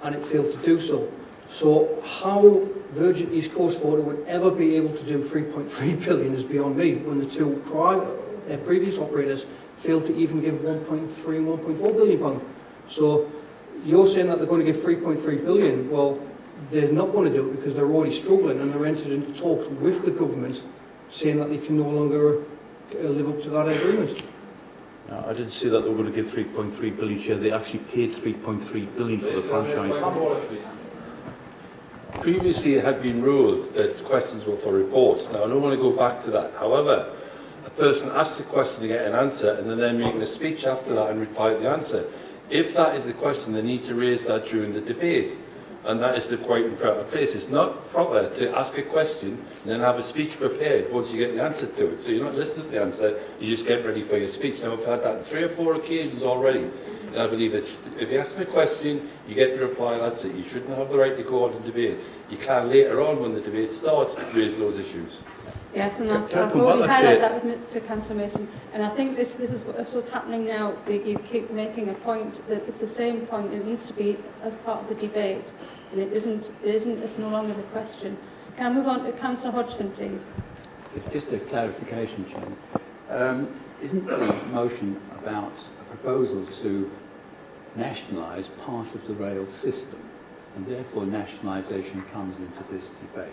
and it failed to do so. So how Virgin East Coast Water would ever be able to do 3.3 billion is beyond me, when the two previous operators failed to even give 1.3 and 1.4 billion pound. So you're saying that they're going to give 3.3 billion. Well, they're not going to do it because they're already struggling, and they're entered into talks with the government saying that they can no longer live up to that agreement. No, I didn't say that they were going to give 3.3 billion, Chair. They actually paid 3.3 billion for the franchise. Previously, it had been ruled that questions were for reports. Now, I don't want to go back to that. However, a person asks a question to get an answer, and then they're making a speech after that and reply to the answer. If that is the question, they need to raise that during the debate. And that is the quite improper place. It's not proper to ask a question and then have a speech prepared once you get the answer to it. So you're not listening to the answer, you just get ready for your speech. Now, I've had that on 3 or 4 occasions already. And I believe that if you ask me a question, you get the reply, that's it. You shouldn't have the right to go on and debate. You can later on, when the debate starts, raise those issues. Yes, and I've already highlighted that to Councillor Mason. And I think this is what's happening now. You keep making a point that it's the same point. It needs to be as part of the debate. And it's no longer the question. Can I move on to Councillor Hodgson, please? It's just a clarification, Chairman. Isn't the motion about a proposal to nationalise part of the rail system, and therefore nationalisation comes into this debate?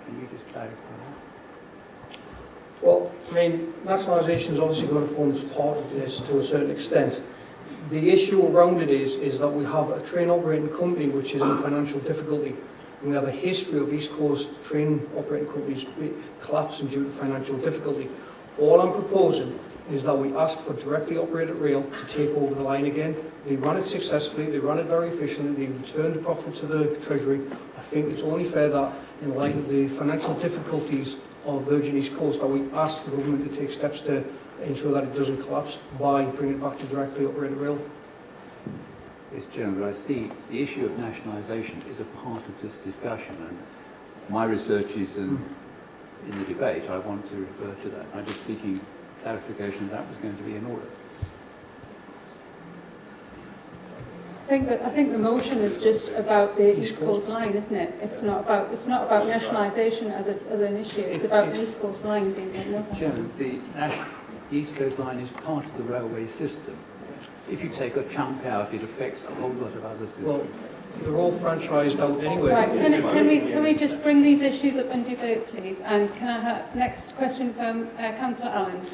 Can you just clarify that? Well, I mean, nationalisation is obviously going to form part of this to a certain extent. The issue around it is that we have a train operating company which is in financial difficulty. And we have a history of East Coast train operating companies collapsing due to financial difficulty. All I'm proposing is that we ask for directly operated rail to take over the line again. They ran it successfully, they ran it very efficiently, they returned the profit to the Treasury. I think it's only fair that in light of the financial difficulties of Virgin East Coast that we ask the government to take steps to ensure that it doesn't collapse by bringing it back to directly operated rail. Yes, Chairman, but I see the issue of nationalisation is a part of this discussion, and my research is in the debate. I want to refer to that. I'm just seeking clarification that was going to be in order. I think the motion is just about the East Coast Line, isn't it? It's not about nationalisation as an issue. It's about the East Coast Line being taken over. Chairman, the East Coast Line is part of the railway system. If you take a chunk out, it affects a whole lot of other systems. Well, they're all franchised out anyway. Right, can we just bring these issues up in debate, please? And can I have next question from Councillor Allen?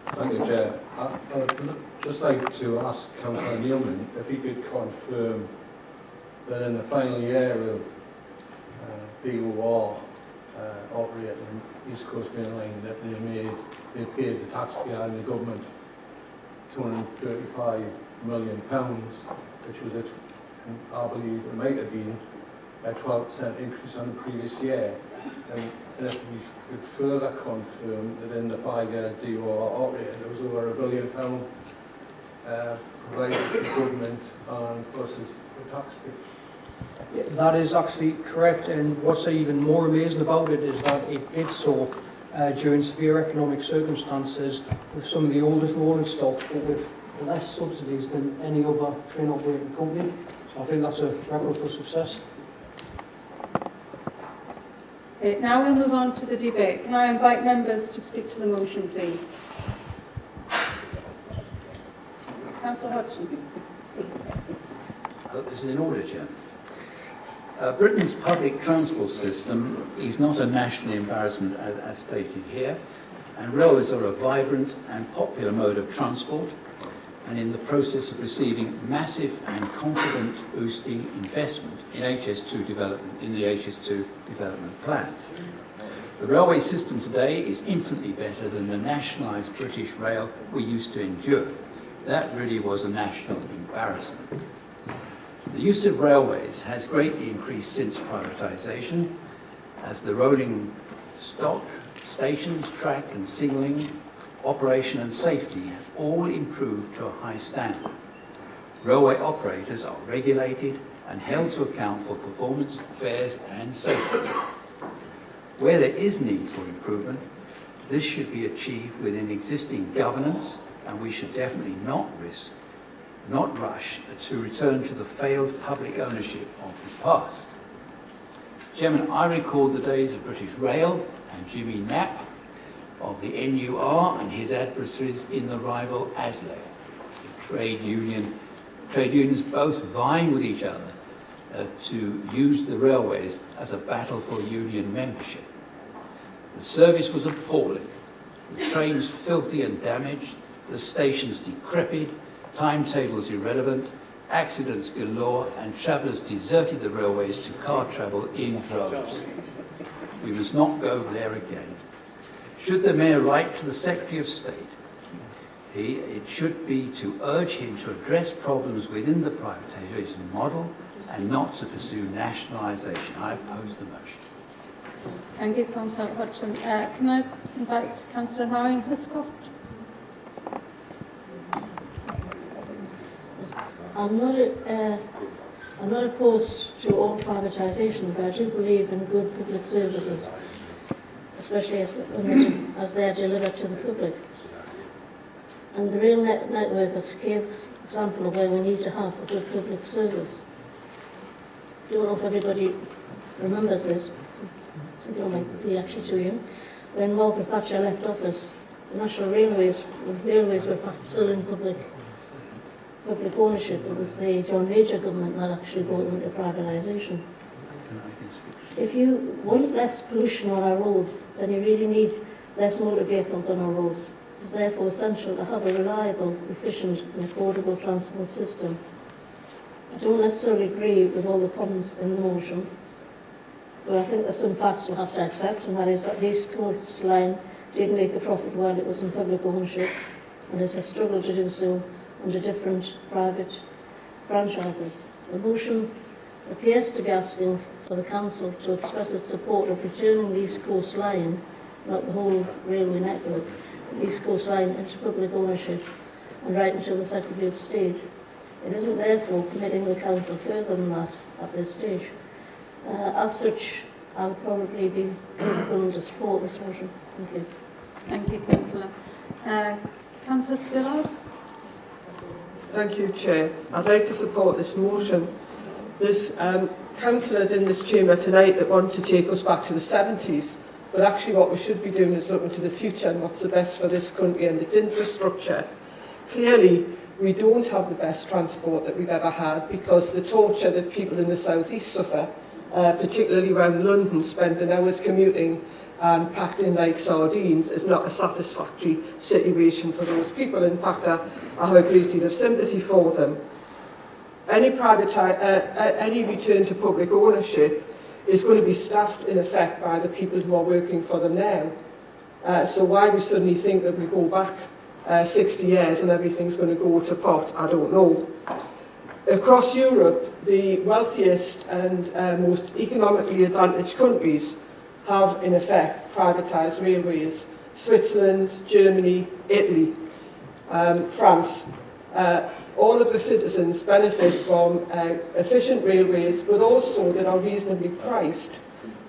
Thank you, Chair. I'd just like to ask Councillor Newman if he could confirm that in the final year of DOR operating East Coast Main Line that they paid the taxpayer and the government £235 million, which was, I believe it might have been a 12% increase on the previous year. And if we could further confirm that in the 5 years DOR operated, there was over £1 billion provided to the government and versus the taxpayer. That is actually correct, and what's even more amazing about it is that it did so during severe economic circumstances with some of the oldest rolling stocks, but with less subsidies than any other train operating company. So I think that's a record for success. Now we'll move on to the debate. Can I invite members to speak to the motion, please? Councillor Hodgson. I hope this is in order, Chair. Britain's public transport system is not a national embarrassment as stated here. and railways are a vibrant and popular mode of transport, and in the process of receiving massive and confident boosting investment in HS2 development, in the HS2 development plan. The railway system today is infinitely better than the nationalised British Rail we used to endure. That really was a national embarrassment. The use of railways has greatly increased since privatisation, as the rolling stock, stations, track and signalling, operation and safety have all improved to a high standard. Railway operators are regulated and held to account for performance, fares and safety. Where there is need for improvement, this should be achieved within existing governance, and we should definitely not rush to return to the failed public ownership of the past. Chairman, I recall the days of British Rail and Jimmy Knapp, of the NUR and his adversaries in the rival ASLEF, trade unions both vying with each other to use the railways as a battle for union membership. The service was appalling. The trains filthy and damaged, the stations decrepit, timetables irrelevant, accidents galore, and travellers deserted the railways to car travel in droves. We must not go there again. Should the Mayor write to the Secretary of State, it should be to urge him to address problems within the privatisation model and not to pursue nationalisation. I oppose the motion. Thank you, Councillor Hodgson. Can I invite Councillor Marion Huscroft? I'm not opposed to all privatisation, but I do believe in good public services, especially as they are delivered to the public. And the rail network is a example of where we need to have a good public service. I don't know if everybody remembers this. Some people might be actually too young. When Margaret Thatcher left office, the National Railways were in fact still in public ownership. It was the John Major government that actually brought them into privatisation. If you want less pollution on our roads, then you really need less motor vehicles on our roads. It is therefore essential to have a reliable, efficient and affordable transport system. I don't necessarily agree with all the comments in the motion, but I think there's some facts we'll have to accept, and that is that East Coast Line did make a profit while it was in public ownership, and it has struggled to do so under different private franchises. The motion appears to be asking for the Council to express its support of returning the East Coast Line, not the whole railway network, the East Coast Line into public ownership and right until the Secretary of State. It isn't therefore committing the Council further than that at this stage. As such, I would probably be willing to support this motion. Thank you. Thank you, Councillor. Councillor Spillard? Thank you, Chair. I'd like to support this motion. There's councillors in this chamber tonight that want to take us back to the 70s, but actually what we should be doing is looking to the future and what's the best for this country and its infrastructure. Clearly, we don't have the best transport that we've ever had, because the torture that people in the South East suffer, particularly around London, spending hours commuting and packed in like sardines, is not a satisfactory situation for those people. In fact, I have a great deal of sympathy for them. Any return to public ownership is going to be staffed in effect by the people who are working for them now. So why we suddenly think that we go back 60 years and everything's going to go to pot, I don't know. Across Europe, the wealthiest and most economically advantaged countries have, in effect, privatised railways. Switzerland, Germany, Italy, France. All of the citizens benefit from efficient railways, but also that are reasonably priced.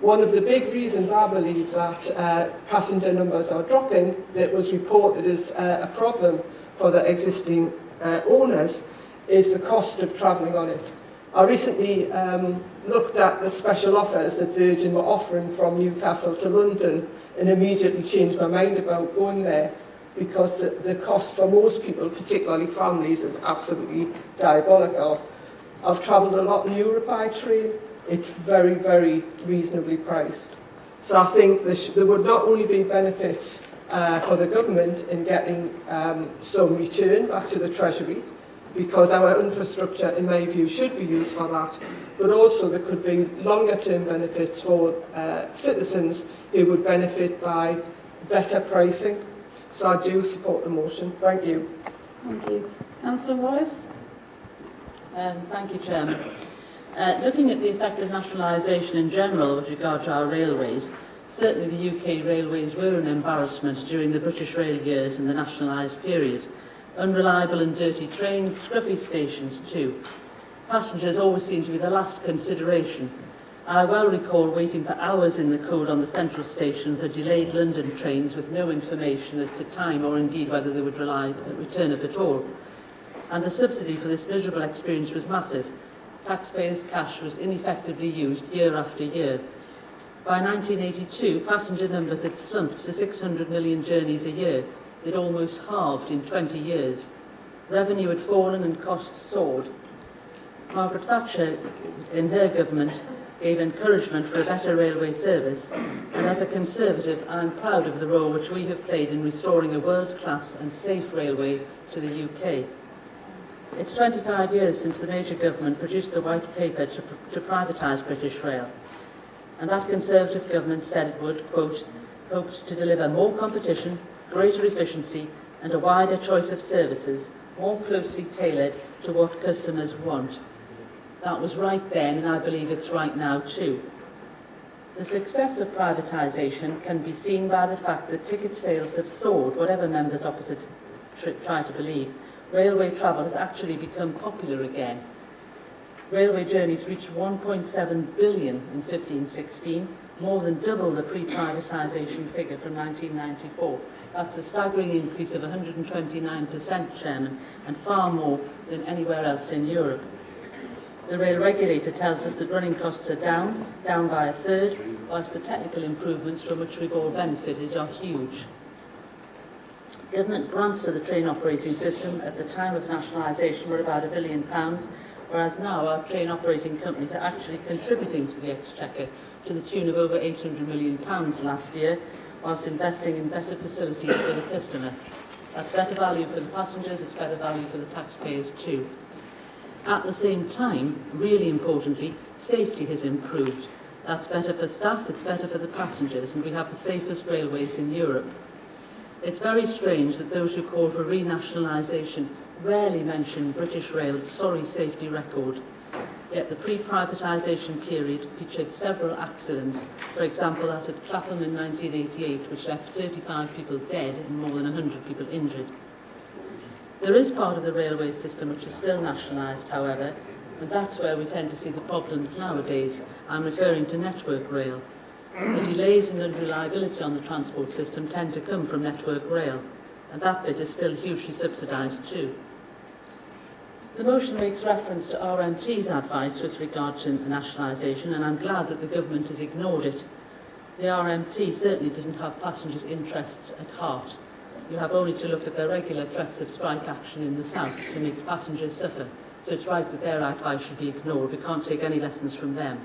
One of the big reasons I believe that passenger numbers are dropping, that was reported as a problem for the existing owners, is the cost of travelling on it. I recently looked at the special offers that Virgin were offering from Newcastle to London and immediately changed my mind about going there, because the cost for most people, particularly families, is absolutely diabolical. I've travelled a lot in Europe by train. It's very, very reasonably priced. So I think there would not only be benefits for the government in getting some return back to the Treasury, because our infrastructure, in my view, should be used for that, but also there could be longer-term benefits for citizens who would benefit by better pricing. So I do support the motion. Thank you. Thank you. Councillor Wallace? Thank you, Chairman. Looking at the effect of nationalisation in general with regard to our railways, certainly the UK railways were an embarrassment during the British Rail years and the nationalised period. Unreliable and dirty trains, scruffy stations too. Passengers always seem to be the last consideration. I well recall waiting for hours in the cold on the central station for delayed London trains with no information as to time or indeed whether they would return up at all. And the subsidy for this miserable experience was massive. Taxpayers' cash was ineffectively used year after year. By 1982, passenger numbers had slumped to 600 million journeys a year. They'd almost halved in 20 years. Revenue had fallen and costs soared. Margaret Thatcher, in her government, gave encouragement for a better railway service, and as a Conservative, I'm proud of the role which we have played in restoring a world-class and safe railway to the UK. It's 25 years since the Major government produced the white paper to privatise British Rail, and that Conservative government said it would, quote, hoped to deliver more competition, greater efficiency and a wider choice of services, more closely tailored to what customers want. That was right then, and I believe it's right now too. The success of privatisation can be seen by the fact that ticket sales have soared, whatever members opposite try to believe. Railway travel has actually become popular again. Railway journeys reached 1.7 billion in 15-16, more than double the pre-privatisation figure from 1994. That's a staggering increase of 129%, Chairman, and far more than anywhere else in Europe. The rail regulator tells us that running costs are down by a third, whilst the technical improvements from which we've all benefited are huge. Government grants to the train operating system at the time of nationalisation were about £1 billion, whereas now our train operating companies are actually contributing to the exchequer to the tune of over £800 million last year, whilst investing in better facilities for the customer. That's better value for the passengers, it's better value for the taxpayers too. At the same time, really importantly, safety has improved. That's better for staff, it's better for the passengers, and we have the safest railways in Europe. It's very strange that those who call for renationalisation rarely mention British Rail's sorry safety record. Yet the pre-privatisation period featured several accidents, for example that at Clapham in 1988, which left 35 people dead and more than 100 people injured. There is part of the railway system which is still nationalised, however, and that's where we tend to see the problems nowadays. I'm referring to Network Rail. The delays and unreliability on the transport system tend to come from Network Rail, and that bit is still hugely subsidised too. The motion makes reference to RMT's advice with regard to nationalisation, and I'm glad that the government has ignored it. The RMT certainly doesn't have passengers' interests at heart. You have only to look at their regular threats of strike action in the south to make passengers suffer, so it's right that their advice should be ignored. We can't take any lessons from them.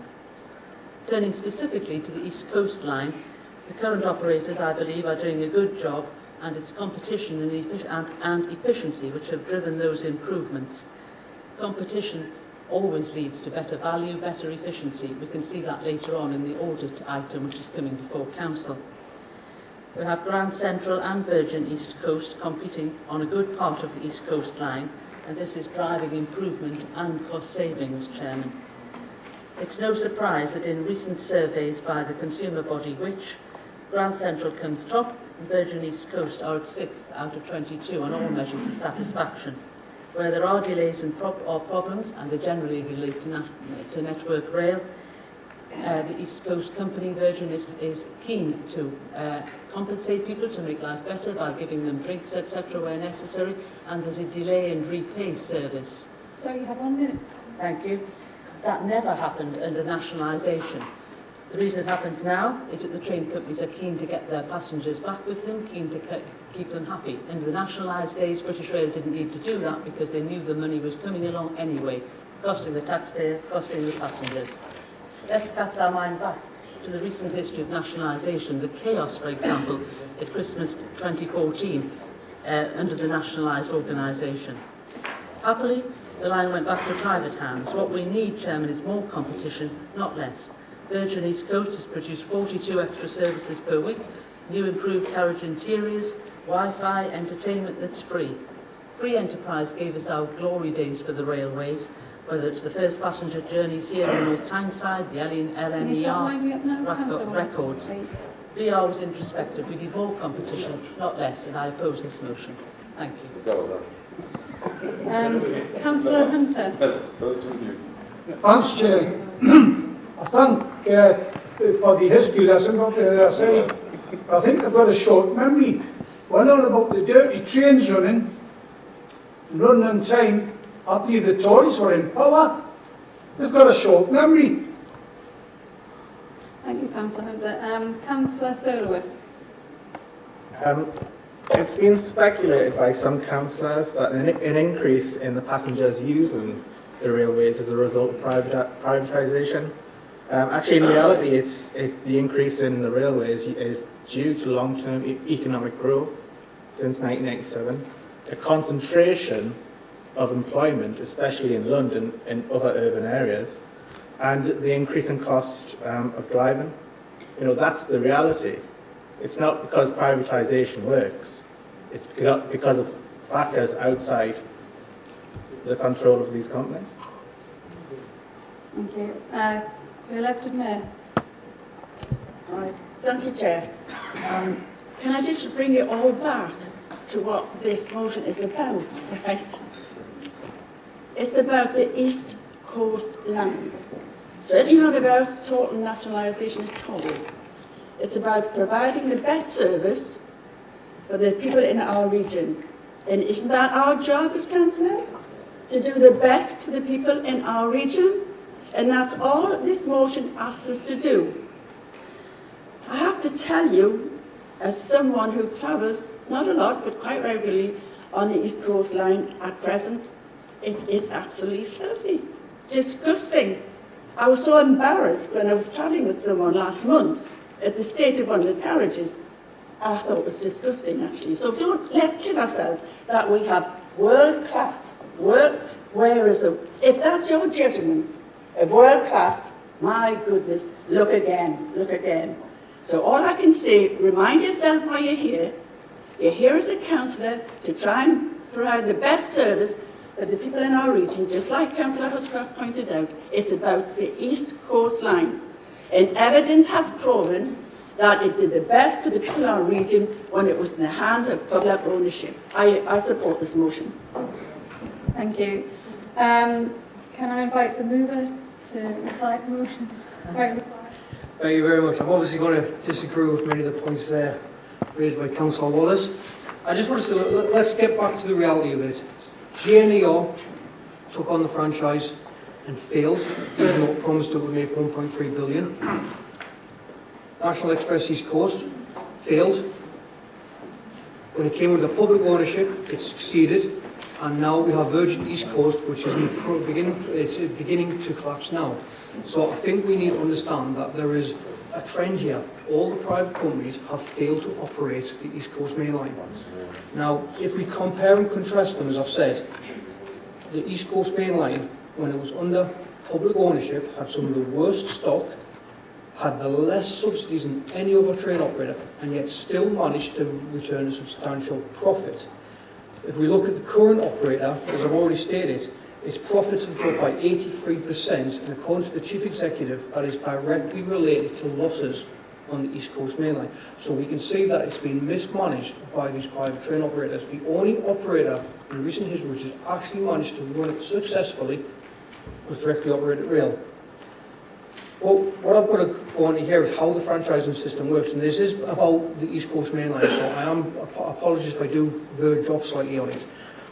Turning specifically to the East Coast Line, the current operators, I believe, are doing a good job, and it's competition and efficiency which have driven those improvements. Competition always leads to better value, better efficiency. We can see that later on in the audit item which is coming before Council. We have Grand Central and Virgin East Coast competing on a good part of the East Coast Line, and this is driving improvement and cost savings, Chairman. It's no surprise that in recent surveys by the consumer body Which, Grand Central comes top and Virgin East Coast are at 6th out of 22 on all measures of satisfaction. Where there are delays and problems, and they generally relate to Network Rail, the East Coast company, Virgin, is keen to compensate people to make life better by giving them drinks, etc. where necessary, and there's a delay and repay service. Sorry, you have 1 minute. Thank you. That never happened under nationalisation. The reason it happens now is that the train companies are keen to get their passengers back with them, keen to keep them happy. In the nationalised days, British Rail didn't need to do that because they knew the money was coming along anyway, costing the taxpayer, costing the passengers. Let's cast our mind back. to the recent history of nationalisation, the chaos, for example, at Christmas 2014 under the nationalised organisation. Happily, the line went back to private hands. What we need, Chairman, is more competition, not less. Virgin East Coast has produced 42 extra services per week, new improved carriage interiors, Wi-Fi, entertainment that's free. Free enterprise gave us our glory days for the railways, whether it's the first passenger journeys here in North Tyneside, the Can you stop winding up now, Councillor Wallace, records. please? BR was introspective. We need more competition, not less, and I oppose this motion. Thank you. Councillor Hunter. Thanks, Chair. I thank for the history lesson what they're saying. I think they've got a short memory. One on about the dirty trains running on time. I believe the Tories were in power. They've got a short memory. Thank you, Councillor Hunter. Councillor Thurlow. It's been speculated by some councillors that an increase in the passengers using the railways as a result of privatisation. Actually, in reality, it's the increase in the railways is due to long-term economic growth since 1997, a concentration of employment, especially in London and other urban areas, and the increase in cost of driving. You know, that's the reality. It's not because privatisation works. It's because of factors outside the control of these companies. Thank you. The elected mayor. All right. Thank you, Chair. Can I just bring it all back to what this motion is about, right? It's about the East Coast Line. Certainly not about total nationalisation at all. It's about providing the best service for the people in our region. And isn't that our job as councillors? To do the best for the people in our region? And that's all this motion asks us to do. I have to tell you, as someone who travels, not a lot, but quite regularly, on the East Coast Line at present, it is absolutely filthy, disgusting. I was so embarrassed when I was travelling with someone last month at the state of one of the carriages. I thought it was disgusting, actually. So let's kid ourselves that we have world-class, if that's your judgment, a world-class, my goodness, look again, look again. So all I can say, remind yourself why you're here. You're here as a councillor to try and provide the best service for the people in our region, just like Councillor Huscroft pointed out. It's about the East Coast Line. And evidence has proven that it did the best for the people in our region when it was in the hands of public ownership. I support this motion. Thank you. Can I invite the mover to reply to the motion? Right. Thank you very much. I'm obviously going to disagree with many of the points there raised by Councillor Wallace. I just want to say, let's get back to the reality of it. GNER took on the franchise and failed, even though it promised it would make 1.3 billion. National Express East Coast failed. When it came under public ownership, it succeeded, and now we have Virgin East Coast, which is beginning to collapse now. So I think we need to understand that there is a trend here. All the private companies have failed to operate the East Coast Main Line. Now, if we compare and contrast them, as I've said, the East Coast Main Line, when it was under public ownership, had some of the worst stock, had the less subsidies than any other train operator, and yet still managed to return a substantial profit. If we look at the current operator, as I've already stated, its profits have dropped by 83%, and according to the Chief Executive, that is directly related to losses on the East Coast Main Line. So we can see that it's been mismanaged by these private train operators. The only operator in recent history which has actually managed to run it successfully was Directly Operated Rail. Well, what I've got to go on to here is how the franchising system works, and this is about the East Coast Main Line, so apologies if I do verge off slightly on it.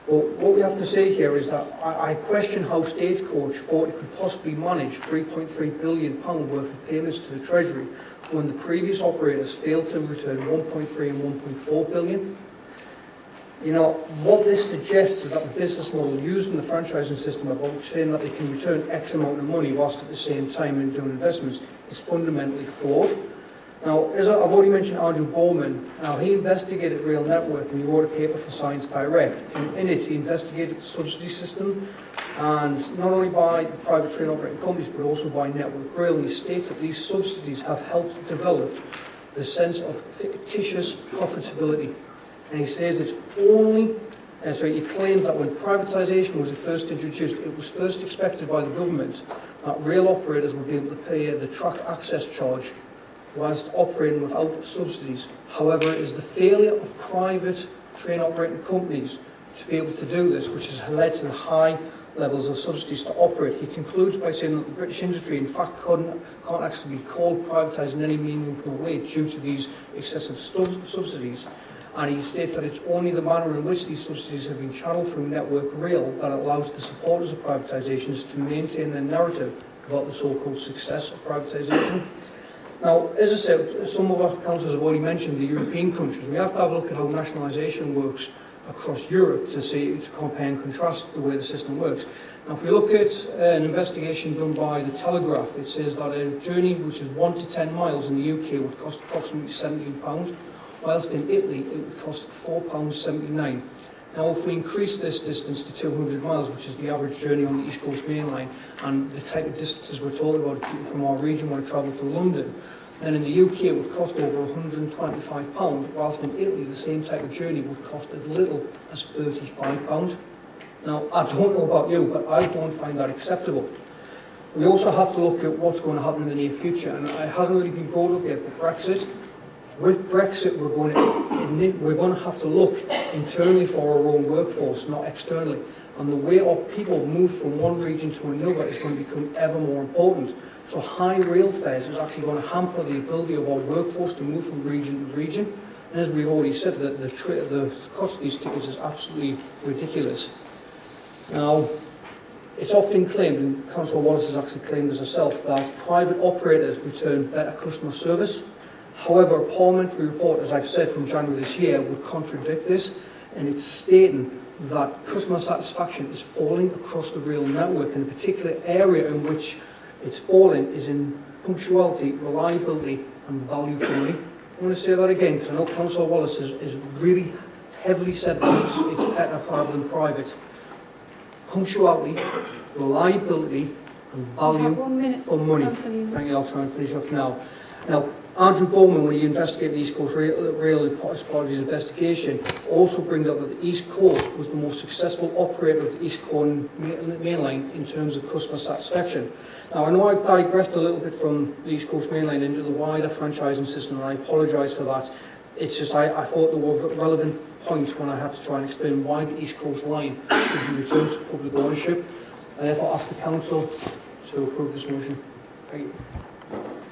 But what we have to say here is that I question how Stagecoach thought it could possibly manage £3.3 billion worth of payments to the Treasury when the previous operators failed to return 1.3 and 1.4 billion. You know, what this suggests is that the business model using the franchising system about saying that they can return X amount of money whilst at the same time in doing investments is fundamentally flawed. Now, as I've already mentioned Andrew Bowman, now he investigated Rail Network and he wrote a paper for Science Direct. And in it, he investigated the subsidy system, and not only by the private train operating companies, but also by Network Rail. And he states that these subsidies have helped develop the sense of fictitious profitability. And he says it's only, so he claimed that when privatisation was first introduced, it was first expected by the government that rail operators would be able to pay the track access charge whilst operating without subsidies. However, it is the failure of private train operating companies to be able to do this which has led to the high levels of subsidies to operate. He concludes by saying that the British industry in fact can't actually be called privatised in any meaningful way due to these excessive subsidies. And he states that it's only the manner in which these subsidies have been channeled through Network Rail that allows the supporters of privatisations to maintain their narrative about the so-called success of privatisation. Now, as I said, some of our councillors have already mentioned the European countries. We have to have a look at how nationalisation works across Europe to compare and contrast the way the system works. Now, if we look at an investigation done by The Telegraph, it says that a journey which is 1 to 10 miles in the UK would cost approximately £17, whilst in Italy it would cost £4.79. Now, if we increase this distance to 200 miles, which is the average journey on the East Coast Main Line, and the type of distances we're talking about, if people from our region want to travel to London, then in the UK it would cost over £125, whilst in Italy the same type of journey would cost as little as £35. Now, I don't know about you, but I don't find that acceptable. We also have to look at what's going to happen in the near future, and it hasn't really been brought up yet, but Brexit. With Brexit, we're going to have to look internally for our own workforce, not externally. And the way our people move from one region to another is going to become ever more important. So high rail fares is actually going to hamper the ability of our workforce to move from region to region. And as we've already said, the cost of these tickets is absolutely ridiculous. Now, it's often claimed, and Councillor Wallace has actually claimed this herself, that private operators return better customer service. However, a parliamentary report, as I've said, from January this year would contradict this, and it's stating that customer satisfaction is falling across the rail network, and a particular area in which it's falling is in punctuality, reliability and value for money. I want to say that again because I know Councillor Wallace is really heavily said that it's better private than private. Punctuality, reliability and value for money. Thank you, I'll try and finish off now. Now, Andrew Bowman, when he investigated the East Coast Rail as part of his investigation, also brings up that the East Coast was the most successful operator of the East Coast Main Line in terms of customer satisfaction. Now, I know I've digressed a little bit from the East Coast Main Line into the wider franchising system, and I apologise for that. It's just I thought there were relevant points when I had to try and explain why the East Coast Line should be returned to public ownership. I therefore ask the Council to approve this motion. Thank you.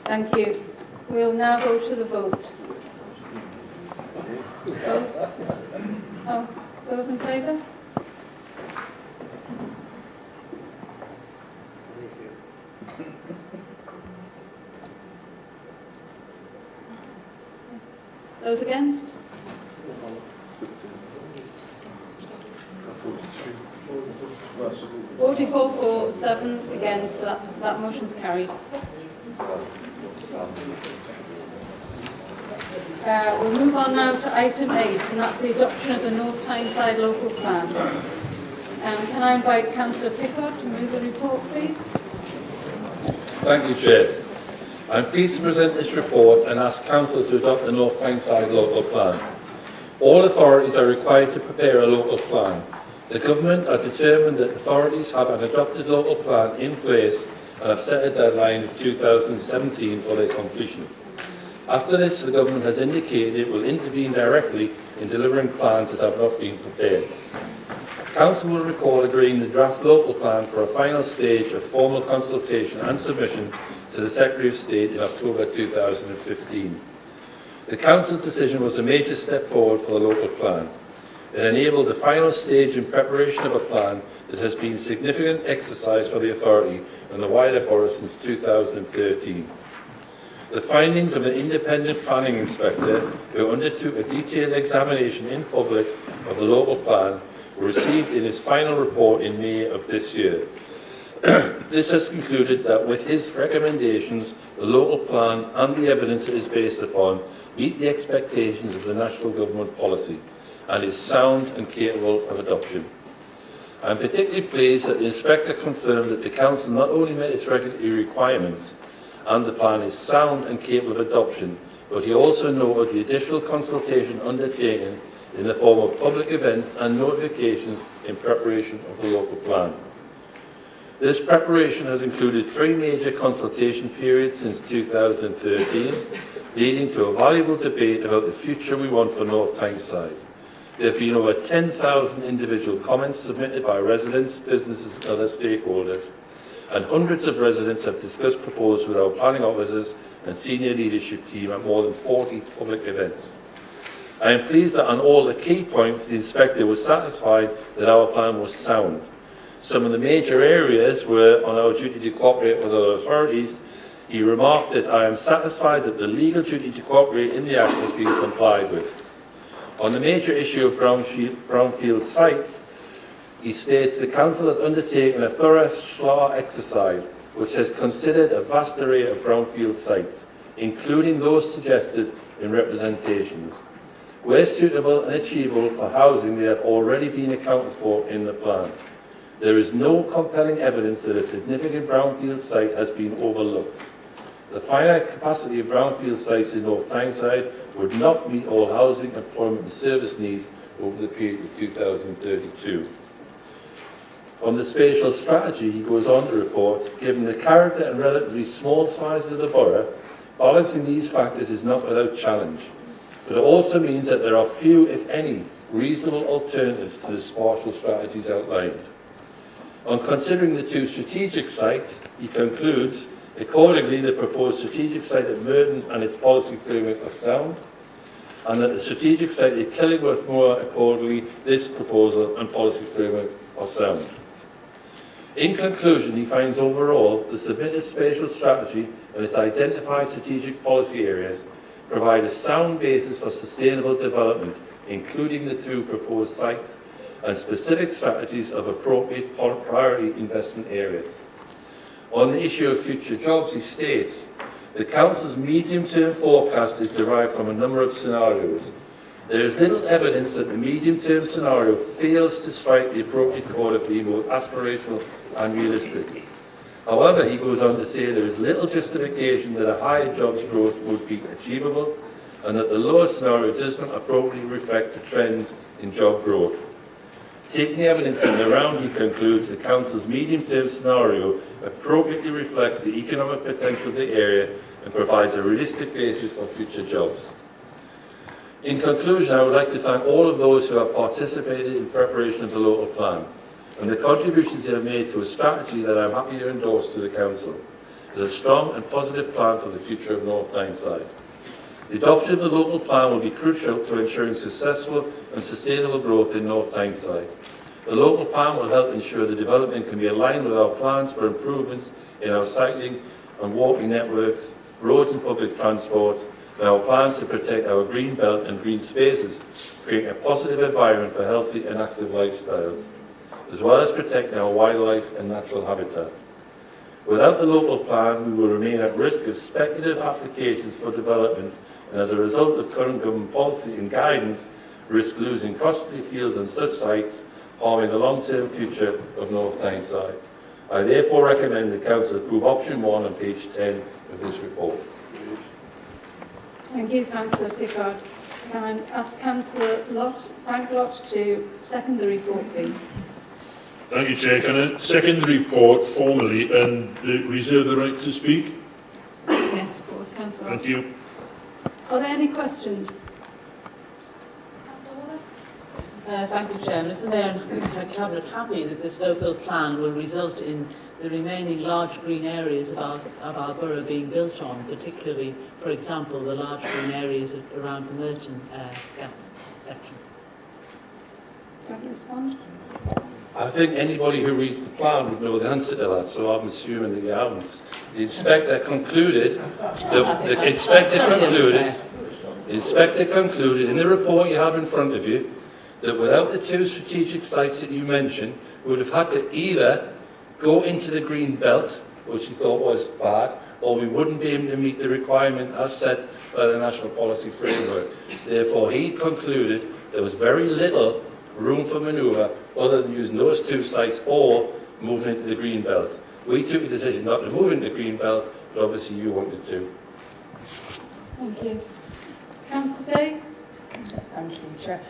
Thank you. We'll now go to the vote. Those in favour? Those against? Forty-four for, 7 against, so that motion's carried. We'll move on now to item 8, and that's the adoption of the North Tyneside local plan. Can I invite Councillor Pickard to move the report, please? Thank you, Chair. I'm pleased to present this report and ask Council to adopt the North Tyneside local plan. All authorities are required to prepare a local plan. The Government are determined that authorities have an adopted local plan in place and have set a deadline of 2017 for their completion. After this, the Government has indicated it will intervene directly in delivering plans that have not been prepared. Council will recall agreeing the draft local plan for a final stage of formal consultation and submission to the Secretary of State in October 2015. The Council decision was a major step forward for the local plan. It enabled the final stage in preparation of a plan that has been a significant exercise for the authority and the wider borough since 2013. The findings of an independent planning inspector who undertook a detailed examination in public of the local plan were received in his final report in May of this year. This has concluded that with his recommendations, the local plan and the evidence it is based upon meet the expectations of the national government policy and is sound and capable of adoption. I am particularly pleased that the Inspector confirmed that the Council not only met its regulatory requirements and the plan is sound and capable of adoption, but he also noted the additional consultation undertaken in the form of public events and notifications in preparation of the local plan. This preparation has included 3 major consultation periods since 2013, leading to a valuable debate about the future we want for North Tyneside. There have been over 10,000 individual comments submitted by residents, businesses and other stakeholders, and hundreds of residents have discussed proposals with our planning officers and senior leadership team at more than 40 public events. I am pleased that on all the key points the Inspector was satisfied that our plan was sound. Some of the major areas were on our duty to cooperate with other authorities. He remarked that I am satisfied that the legal duty to cooperate in the Act has been complied with. On the major issue of brownfield sites, he states the Council has undertaken a thorough SLAR exercise which has considered a vast array of brownfield sites, including those suggested in representations. Where suitable and achievable for housing, they have already been accounted for in the plan. There is no compelling evidence that a significant brownfield site has been overlooked. The finite capacity of brownfield sites in North Tyneside would not meet all housing, employment and service needs over the period of 2032. On the spatial strategy, he goes on to report, given the character and relatively small size of the borough, balancing these factors is not without challenge. But it also means that there are few, if any, reasonable alternatives to the spatial strategies outlined. On considering the 2 strategic sites, he concludes, accordingly, the proposed strategic site at Merton and its policy framework are sound, and that the strategic site at Killingworth Moor, accordingly, this proposal and policy framework are sound. In conclusion, he finds overall the submitted spatial strategy and its identified strategic policy areas provide a sound basis for sustainable development, including the 2 proposed sites and specific strategies of appropriate priority investment areas. On the issue of future jobs, he states, the Council's medium-term forecast is derived from a number of scenarios. There is little evidence that the medium-term scenario fails to strike the appropriate chord of being both aspirational and realistic. However, he goes on to say there is little justification that a higher jobs growth would be achievable and that the lower scenario does not appropriately reflect the trends in job growth. Taking the evidence in the round, he concludes the Council's medium-term scenario appropriately reflects the economic potential of the area and provides a realistic basis for future jobs. In conclusion, I would like to thank all of those who have participated in preparation of the local plan and the contributions they have made to a strategy that I am happy to endorse to the Council as a strong and positive plan for the future of North Tyneside. The adoption of the local plan will be crucial to ensuring successful and sustainable growth in North Tyneside. The local plan will help ensure the development can be aligned with our plans for improvements in our cycling and walking networks, roads and public transports, and our plans to protect our green belt and green spaces, creating a positive environment for healthy and active lifestyles, as well as protecting our wildlife and natural habitat. Without the local plan, we will remain at risk of speculative applications for development and as a result of current government policy and guidance, risk losing costly fields on such sites, harming the long-term future of North Tyneside. I therefore recommend the Council approve option 1 on page 10 of this report. Thank you, Councillor Pickard. Can I ask Councillor Frank Lott to second the report, please? Thank you, Chair. Can I second the report formally and reserve the right to speak? Yes, of course, Councillor. Thank you. Are there any questions? Thank you, Chairman. Is the Mayor and Cabinet happy that this local plan will result in the remaining large green areas of our borough being built on, particularly, for example, the large green areas around the Merton Gap section? Do you want to respond? I think anybody who reads the plan would know the answer to that, so I'm assuming that you haven't. The Inspector concluded in the report you have in front of you that without the 2 strategic sites that you mentioned, we would have had to either go into the green belt, which he thought was bad, or we wouldn't be able to meet the requirement as set by the National Policy Framework. Therefore, he concluded there was very little room for manoeuvre other than using those two sites or moving into the green belt. We took a decision not to move into the green belt, but obviously you wanted to. Thank you. Councillor Day? Thank you, Chair.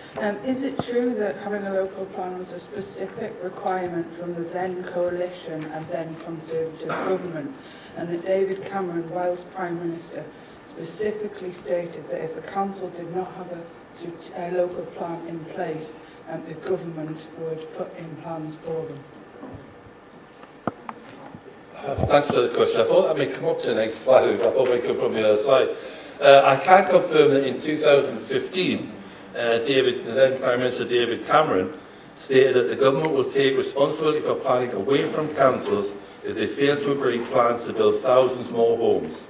Is it true that having a local plan was a specific requirement from the then coalition and then Conservative government, and that David Cameron, Wales Prime Minister, specifically stated that if a council did not have a local plan in place, the government would put in plans for them? Thanks for the question. I thought that may come up tonight, but I thought we'd come from the other side. I can confirm that in 2015, the then Prime Minister David Cameron stated that the government will take responsibility for planning away from councils if they fail to agree plans to build thousands more homes.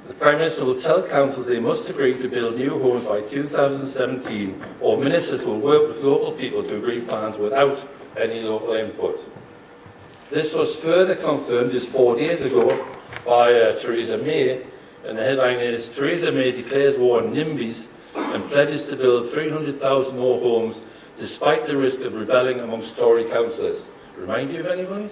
The Prime Minister will tell councils they must agree to build new homes by 2017, or ministers will work with local people to agree plans without any local input. This was further confirmed just 4 days ago by Theresa May, and the headline is, Theresa May declares war on NIMBYs and pledges to build 300,000 more homes despite the risk of rebelling amongst Tory councillors. Remind you of anybody?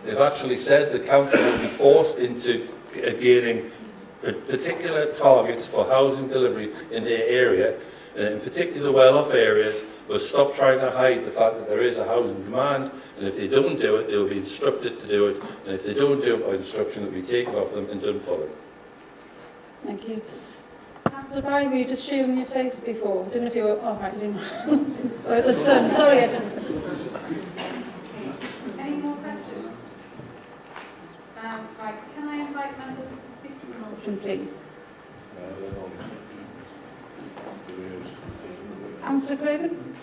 They've actually said the council will be forced into gaining particular targets for housing delivery in their area, in particular the well-off areas, will stop trying to hide the fact that there is a housing demand, and if they don't do it, they'll be instructed to do it, and if they don't do it by instruction, it'll be taken off them and done for them. Thank you. Councillor Barry, were you just shielding your face before? I didn't know if you were... Oh, right, you didn't. Sorry, the sun. Sorry, I didn't. Any more questions? Right, can I invite members to speak to the motion, please? Councillor Craven?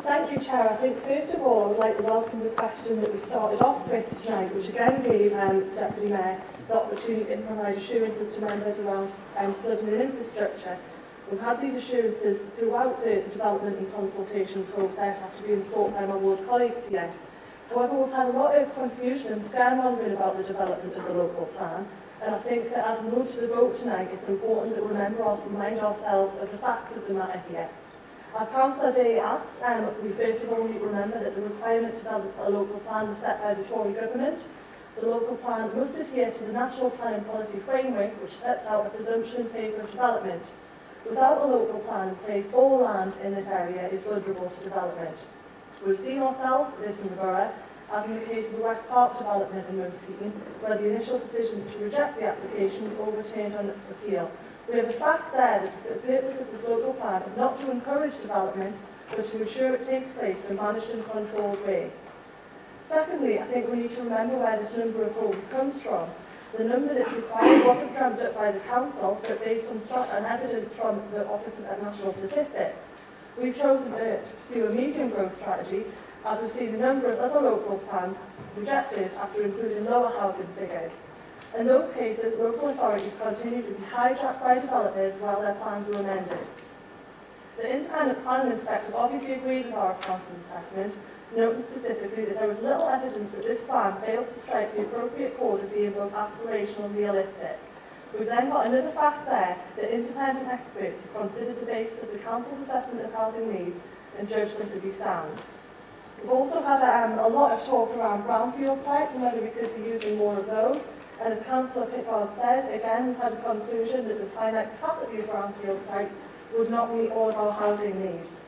Thank you, Chair. I think first of all I would like to welcome the question that we started off with tonight, which again gave Deputy Mayor the opportunity to provide assurances to members around flooding and infrastructure. We've had these assurances throughout the development and consultation process after being sought by my ward colleagues here. However, we've had a lot of confusion and scaremongering about the development of the local plan, and I think that as we move to the vote tonight, it's important that we remind ourselves of the facts of the matter here. As Councillor Day asked, we first of all need to remember that the requirement to develop a local plan was set by the Tory government. The local plan must adhere to the National Planning Policy Framework, which sets out a presumption in favour of development. Without a local plan in place, all land in this area is vulnerable to development. We've seen ourselves, this in the borough, as in the case of the West Park development in Moonseaton, where the initial decision to reject the application was overturned on appeal. We have the fact there that the purpose of this local plan is not to encourage development, but to ensure it takes place in a managed and controlled way. Secondly, I think we need to remember where this number of homes comes from. The number that's required wasn't dreamt up by the council, but based on evidence from the Office of National Statistics. We've chosen to pursue a medium growth strategy, as we've seen a number of other local plans rejected after including lower housing figures. In those cases, local authorities continue to be hijacked by developers while their plans are amended. The independent planning inspectors obviously agreed with our council's assessment, noting specifically that there was little evidence that this plan fails to strike the appropriate chord of being both aspirational and realistic. We've then got another fact there that independent experts have considered the basis of the council's assessment of housing needs and judged them to be sound. We've also had a lot of talk around brownfield sites and whether we could be using more of those. And as Councillor Pickard says, again, we've had a conclusion that the finite capacity of brownfield sites would not meet all of our housing needs.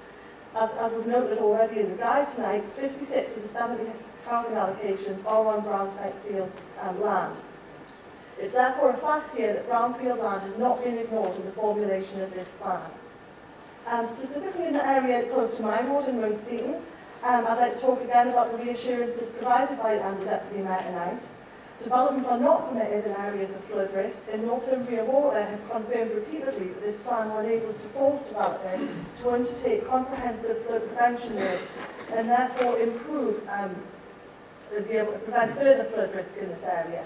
As we've noted already in the guide tonight, 56 of the 70 housing allocations are on brownfield land. It's therefore a fact here that brownfield land has not been ignored in the formulation of this plan. Specifically in the area close to my ward in Moonseaton, I'd like to talk again about the reassurances provided by the Deputy Mayor tonight. Developments are not permitted in areas of flood risk, and Northumbria Water have confirmed repeatedly that this plan will enable us to force developers to undertake comprehensive flood prevention works and therefore improve and be able to prevent further flood risk in this area.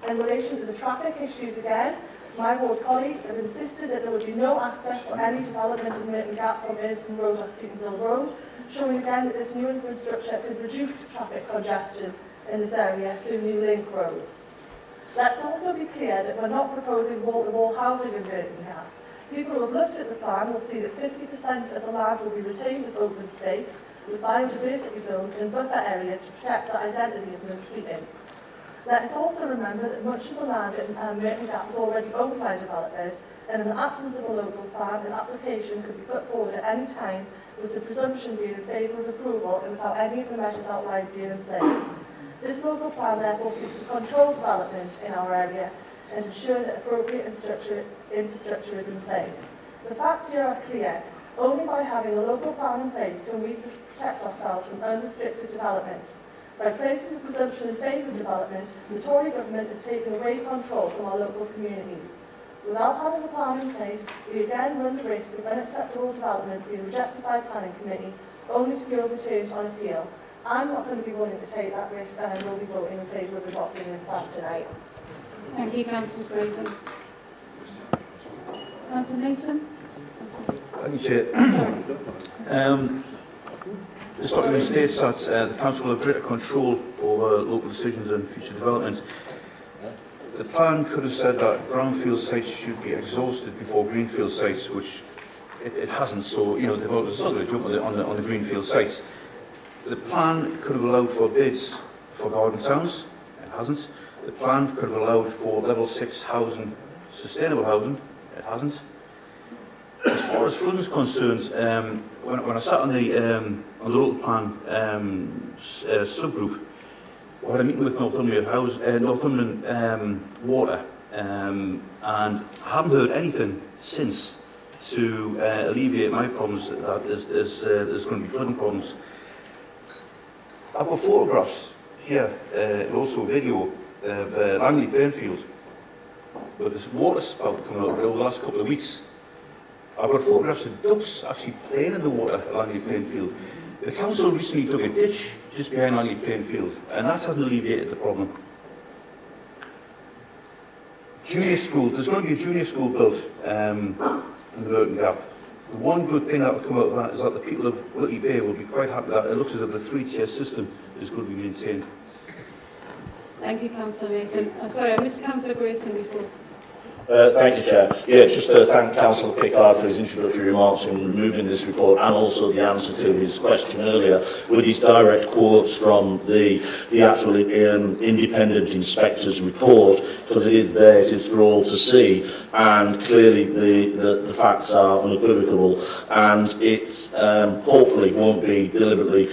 In relation to the traffic issues again, My ward colleagues have insisted that there would be no access for any development in Merton Gap from Erston Road or Seatonville Road, showing again that this new infrastructure could reduce traffic congestion in this area through new link roads. Let's also be clear that we're not proposing wall-to-wall housing in Merton Gap. People who have looked at the plan will see that 50% of the land will be retained as open space, with biodiversity zones and buffer areas to protect the identity of North Seaton. Let us also remember that much of the land in Merton Gap is already owned by developers, and in the absence of a local plan, an application could be put forward at any time, with the presumption being in favour of approval and without any of the measures outlined being in place. This local plan therefore seeks to control development in our area and ensure that appropriate infrastructure is in place. The facts here are clear. Only by having a local plan in place can we protect ourselves from unrestricted development. By placing the presumption in favour of development, the Tory government has taken away control from our local communities. Without having a plan in place, we again run the risk of unacceptable developments being rejected by the planning committee, only to be overturned on appeal. I'm not going to be willing to take that risk, and I will be voting in favour of adopting this plan tonight. Thank you, Councillor Craven. Councillor Mason? Thank you, Chair. This document states that the Council will have greater control over local decisions and future development. The plan could have said that brownfield sites should be exhausted before greenfield sites, which it hasn't. So, you know, developers are still going to jump on the greenfield sites. The plan could have allowed for bids for garden towns. It hasn't. The plan could have allowed for level 6 housing, sustainable housing. It hasn't. As far as funds concerned, when I sat on the local plan subgroup, we had a meeting with Northumberland Water, and I haven't heard anything since to alleviate my problems that there's going to be flooding problems. I've got photographs here, and also a video of Langley Plainfield, with this water spout coming out of it over the last couple of weeks. I've got photographs of ducks actually playing in the water at Langley Plainfield. The council recently dug a ditch just behind Langley Plainfield, and that hasn't alleviated the problem. Junior school, there's going to be a junior school built in the Merton Gap. The one good thing that will come out of that is that the people of Whitley Bay will be quite happy that it looks as if the 3-tier system is going to be maintained. Thank you, Councillor Mason. Sorry, I missed Councillor Grayson before. Thank you, Chair. Yeah, just to thank Councillor Pickard for his introductory remarks in removing this report, and also the answer to his question earlier with his direct quotes from the actual independent inspector's report, because it is there, it is for all to see, and clearly the facts are unequivocal, and it's hopefully won't be deliberately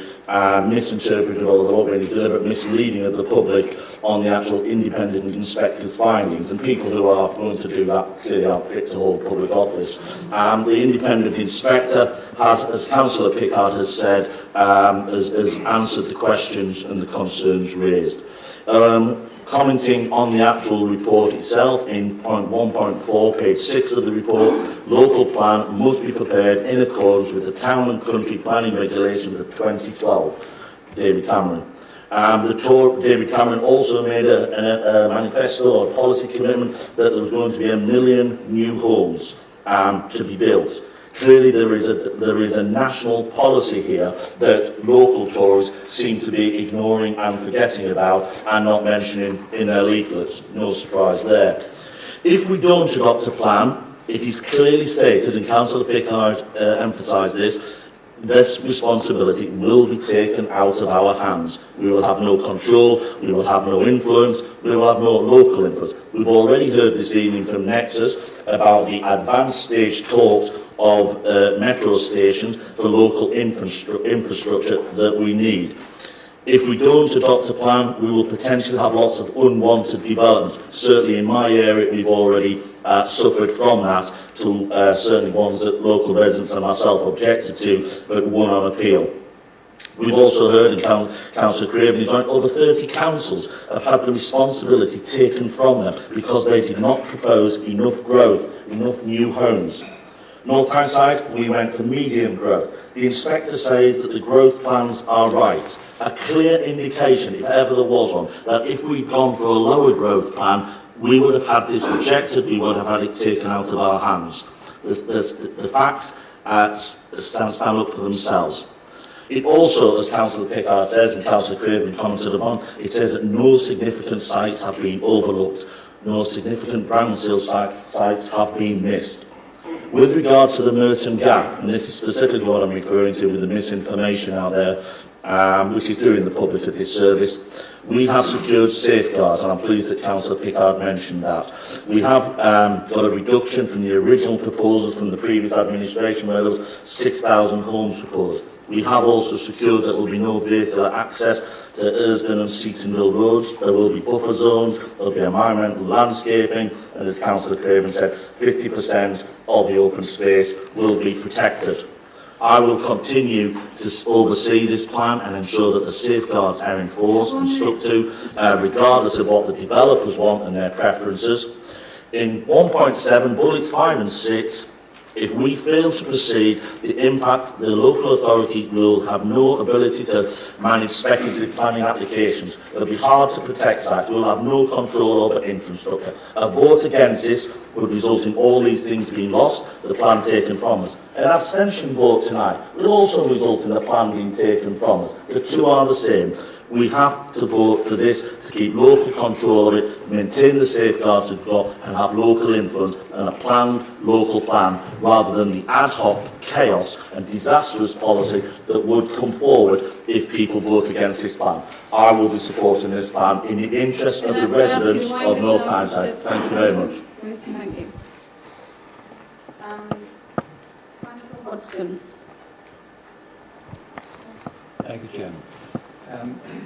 misinterpreted, or there won't be any deliberate misleading of the public on the actual independent inspector's findings, and people who are going to do that clearly aren't fit to hold public office. The independent inspector has, as Councillor Pickard has said, has answered the questions and the concerns raised. Commenting on the actual report itself, in point 1.4, page 6 of the report, local plan must be prepared in accordance with the Town and Country Planning Regulations of 2012. David Cameron. David Cameron also made a manifesto or policy commitment that there was going to be 1 million new homes to be built. Clearly there is a national policy here that local Tories seem to be ignoring and forgetting about and not mentioning in their leaflets. No surprise there. If we don't adopt a plan, it is clearly stated, and Councillor Pickard emphasised this responsibility will be taken out of our hands. We will have no control, we will have no influence, we will have no local influence. We've already heard this evening from Nexus about the advanced stage talks of metro stations for local infrastructure that we need. If we don't adopt a plan, we will potentially have lots of unwanted developments. Certainly in my area, we've already suffered from that, to certainly ones that local residents and myself objected to, but won on appeal. We've also heard, and Councillor Craven is right, over 30 councils have had the responsibility taken from them because they did not propose enough growth, enough new homes. North Tyneside, we went for medium growth. The inspector says that the growth plans are right. A clear indication, if ever there was one, that if we'd gone for a lower growth plan, we would have had this rejected, we would have had it taken out of our hands. The facts stand up for themselves. It also, as Councillor Pickard says, and Councillor Craven commented upon, it says that no significant sites have been overlooked, no significant brownfield sites have been missed. With regard to the Merton Gap, and this is specifically what I'm referring to with the misinformation out there, which is doing the public a disservice, we have secured safeguards, and I'm pleased that Councillor Pickard mentioned that. We have got a reduction from the original proposal from the previous administration, where there was 6,000 homes proposed. We have also secured that there will be no vehicular access to Ersdon and Seatonville roads. There will be buffer zones, there will be environmental landscaping, and as Councillor Craven said, 50% of the open space will be protected. I will continue to oversee this plan and ensure that the safeguards are enforced and stuck to, regardless of what the developers want and their preferences. In 1.7, bullets 5 and 6, if we fail to proceed, the local authority will have no ability to manage speculative planning applications. It will be hard to protect sites. We will have no control over infrastructure. A vote against this would result in all these things being lost, the plan taken from us. An abstention vote tonight will also result in the plan being taken from us. The two are the same. We have to vote for this to keep local control of it, maintain the safeguards we've got, and have local influence and a planned local plan, rather than the ad hoc chaos and disastrous policy that would come forward if people vote against this plan. I will be supporting this plan in the interest of the residents of North Tyneside. Thank you very much. Thank you. Hodgson. Thank you, Chairman.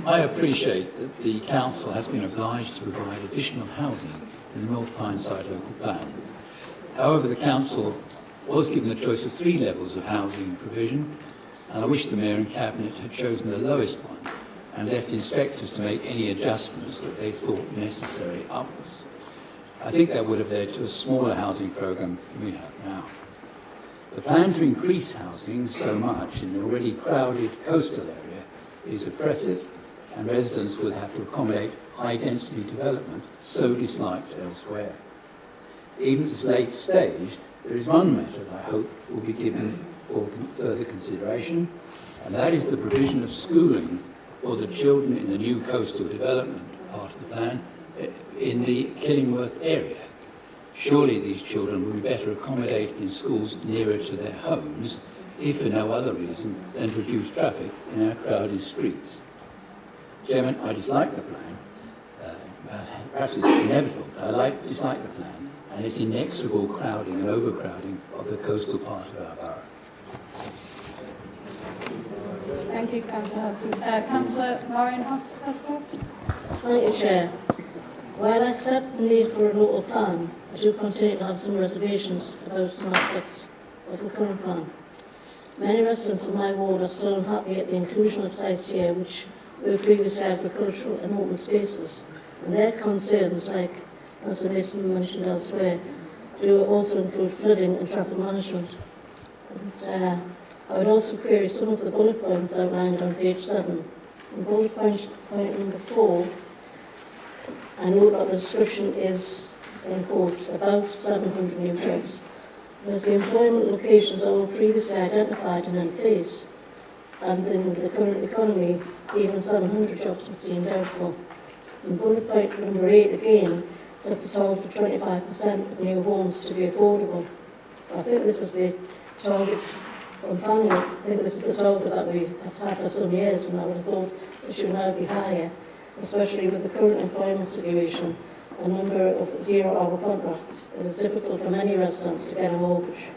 I appreciate that the Council has been obliged to provide additional housing in the North Tyneside local plan. However, the Council was given a choice of 3 levels of housing provision, and I wish the Mayor and Cabinet had chosen the lowest one and left inspectors to make any adjustments that they thought necessary upwards. I think that would have led to a smaller housing programme than we have now. The plan to increase housing so much in the already crowded coastal area is oppressive, and residents will have to accommodate high-density development so disliked elsewhere. Even at this late stage, there is one matter that I hope will be given for further consideration, and that is the provision of schooling for the children in the new coastal development part of the plan in the Killingworth area. Surely these children will be better accommodated in schools nearer to their homes, if for no other reason than to reduce traffic in our crowded streets. Chairman, I dislike the plan. Perhaps it's inevitable, but I dislike the plan and its inexorable crowding and overcrowding of the coastal part of our borough. Thank you, Councillor Hodgson. Councillor Maureen Hoscroft. Thank you, Chair. While I accept the need for a local plan, I do continue to have some reservations about some aspects of the current plan. Many residents of my ward are still unhappy at the inclusion of sites here which were previously agricultural and open spaces, and their concerns, like Councillor Mason mentioned elsewhere, do also include flooding and traffic management. And, I would also query some of the bullet points outlined on page 7. In bullet point number 4, I note that the description is, in quotes, about 700 new jobs. As the employment locations are all previously identified and in place, and in the current economy, even 700 jobs would seem doubtful. In bullet point number 8 again, sets a target of 25% of new homes to be affordable. I think this is the target from planning. I think this is the target that we have had for some years, and I would have thought it should now be higher, especially with the current employment situation. A number of zero-hour contracts. It is difficult for many residents to get a mortgage,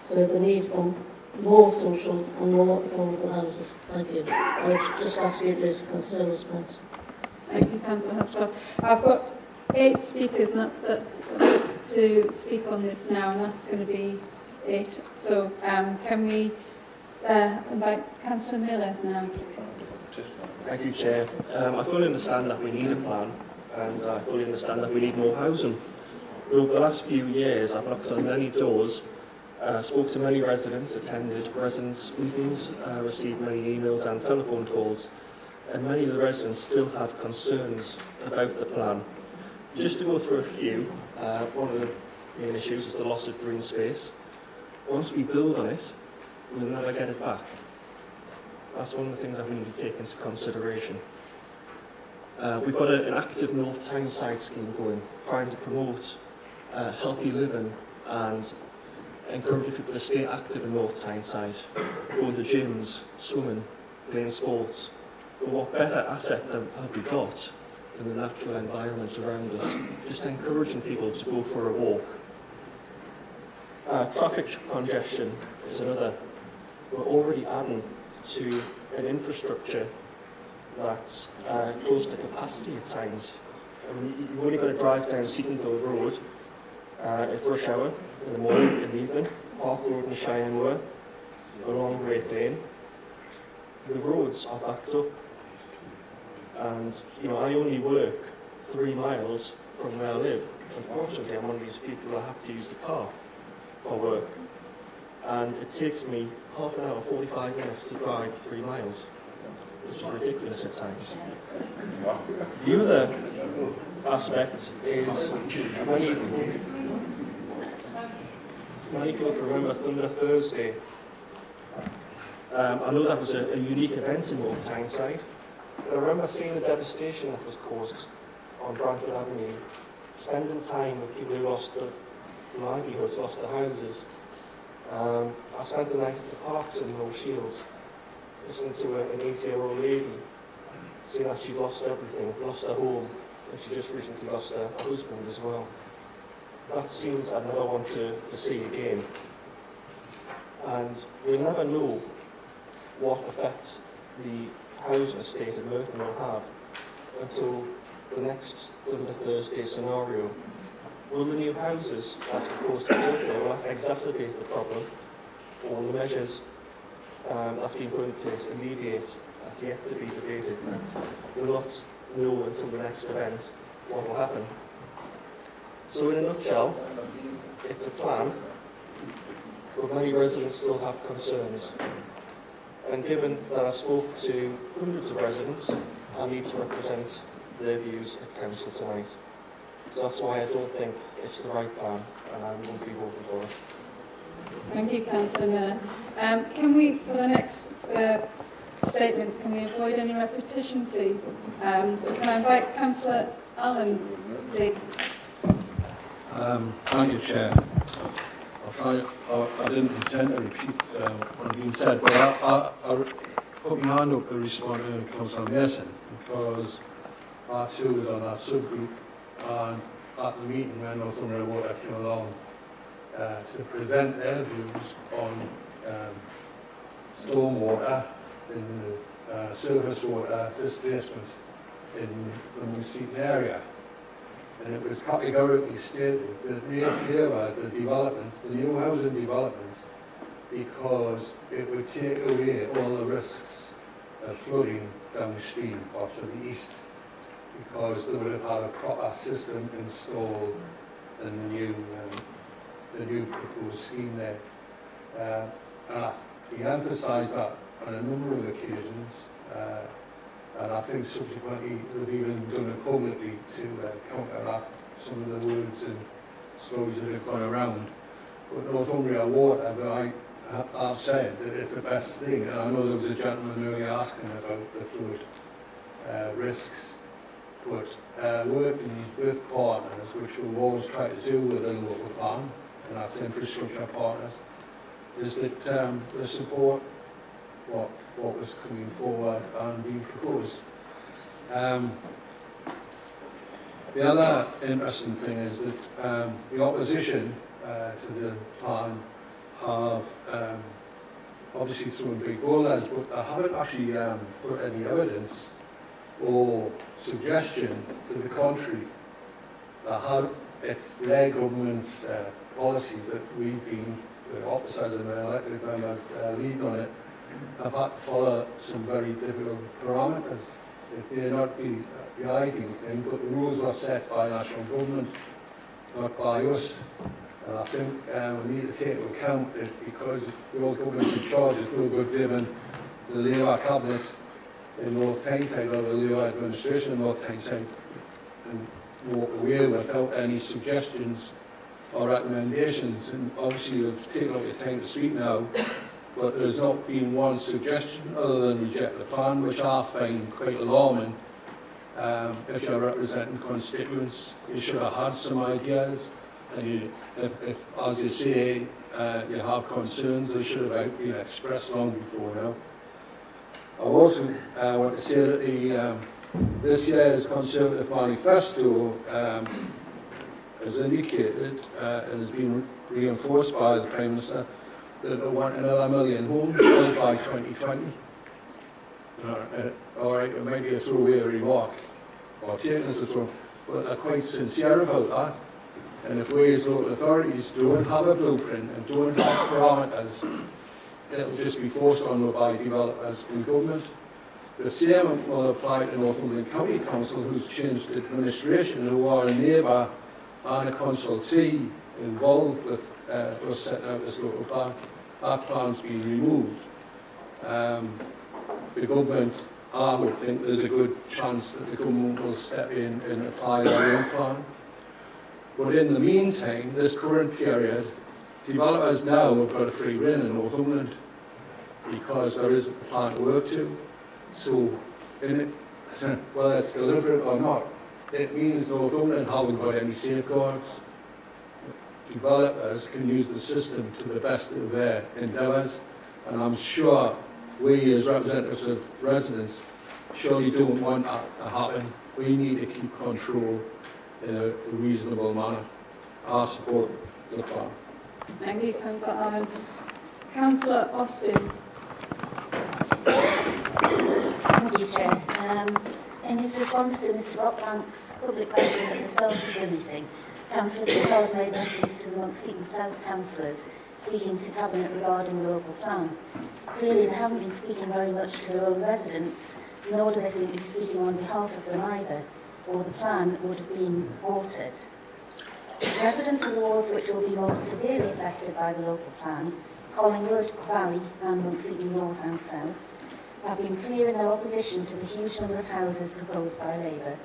so there's a need for more social and more affordable houses. Thank you. I would just ask you to consider those points. Thank you, Councillor Hodgson. I've got 8 speakers, and that's to speak on this now, and that's going to be 8. So can we invite Councillor Miller now? Thank you, Chair. I fully understand that we need a plan, and I fully understand that we need more housing. But over the last few years, I've knocked on many doors, spoke to many residents, attended residents' meetings, received many emails and telephone calls, and many of the residents still have concerns about the plan. Just to go through a few, one of the main issues is the loss of green space. Once we build on it, we'll never get it back. That's one of the things that we need to take into consideration. We've got an active North Tyneside scheme going, trying to promote healthy living and encouraging people to stay active in North Tyneside, going to gyms, swimming, playing sports. But what better asset have we got than the natural environment around us? Just encouraging people to go for a walk. Traffic congestion is another. We're already adding to an infrastructure that's close to capacity at times. I mean, you've only got to drive down Seatonville Road at rush hour in the morning, in the evening, Park Road in Cheyenne Moor, along Great Lane. The roads are backed up, and I only work 3 miles from where I live. Unfortunately, I'm one of these people that have to use the car for work, and it takes me half an hour, 45 minutes to drive 3 miles, which is ridiculous at times. The other aspect is many people can remember Thunder Thursday. I know that was a unique event in North Tyneside. But I remember seeing the devastation that was caused on Brantford Avenue, spending time with people who lost their livelihoods, lost their houses. I spent the night at the parks in Mill Shields, listening to an 80-year-old lady saying that she'd lost everything, lost her home, and she just recently lost her husband as well. That's scenes I'd never want to see again. And we'll never know what effect the housing estate in Merton will have until the next Thunder Thursday scenario. Will the new houses that's proposed to be built there will exacerbate the problem, or the measures that's been put in place alleviate? That's yet to be debated. We'll not know until the next event what will happen. So in a nutshell, it's a plan, but many residents still have concerns. And given that I spoke to hundreds of residents, I need to represent their views at council tonight. So that's why I don't think it's the right plan, and I won't be voting for it. Thank you, Councillor Miller. Can we, for the next statements, can we avoid any repetition, please? So can I invite Councillor Allen, please? Thank you, Chair. I didn't intend to repeat what being said, but I put my hand up to respond to Councillor Mason, because I too was on our subgroup, and at the meeting when Northumbria Water came along to present their views on stormwater in the surface water displacement in the Moonseaton area. And it was categorically stated that they favour the developments, the new housing developments, because it would take away all the risks of flooding downstream or to the east, because they would have had a proper system installed in the new proposed scheme there. And he emphasised that on a number of occasions. And I think subsequently they've even done it publicly to counteract some of the words and stories that have gone around. But Northumbria Water, I've said that it's the best thing, and I know there was a gentleman earlier asking about the flood risks, but working with partners, which we've always tried to do with the local plan, and that's infrastructure partners, is that they support what was coming forward and being proposed. The other interesting thing is that the opposition to the plan have obviously thrown big boulders, but they haven't actually put any evidence or suggestions to the contrary. It's their government's policies that we've been, the officers and the elected members leading on it, have had to follow some very difficult parameters. It may not be the ideal thing, but the rules are set by national government, not by us. And I think we need to take into account that because the old government in charge is no good given the Labour cabinet in North Tyneside or the Labour administration in North Tyneside, and walk away without any suggestions or recommendations. And obviously you've taken up your time to speak now, but there's not been one suggestion other than reject the plan, which I find quite alarming. If you're representing constituents, you should have had some ideas, and if as you say, you have concerns, they should have been expressed long before now. I also want to say that this year's Conservative Manifesto has indicated, and has been reinforced by the Prime Minister, that they want another 1 million homes built by 2020. All right, it might be a throwaway remark, or taken as a throw, but they're quite sincere about that. And if we as local authorities don't have a blueprint and don't have parameters, it'll just be forced on them by developers in government. The same will apply to Northumberland County Council, who's changed administration, who are a neighbour and a consultee involved with us setting out this local plan. That plan's been removed. The government, I would think there's a good chance that the government will step in and apply their own plan. But in the meantime, this current period, developers now have got a free rein in Northumberland because there isn't a plan to work to. So, whether it's deliberate or not, it means Northumberland haven't got any safeguards. Developers can use the system to the best of their endeavours, and I'm sure we as representatives of residents surely don't want that to happen. We need to keep control in a reasonable manner. I support the plan. Thank you, Councillor Allen. Councillor Austin. Thank you, Chair. In his response to Mr Brockbank's public question at the start of the meeting, Councillor Pickard made reference to the Monkseaton South councillors speaking to Cabinet regarding the local plan. Clearly, they haven't been speaking very much to their own residents, nor do they seem to be speaking on behalf of them either, or the plan would have been altered. Residents of the wards which will be most severely affected by the local plan, Collingwood, Valley and Monkseaton North and South, have been clear in their opposition to the huge number of houses proposed by Labour.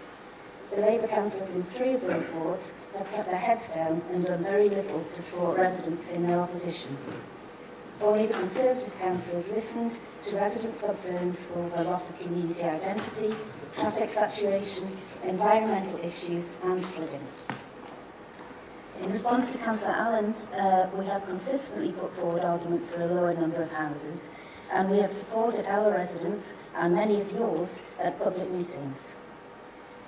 The Labour councillors in 3 of those wards have kept their heads down and done very little to support residents in their opposition. Only the Conservative councillors listened to residents' concerns over loss of community identity, traffic saturation, environmental issues and flooding. In response to Councillor Allen, we have consistently put forward arguments for a lower number of houses, and we have supported our residents and many of yours at public meetings.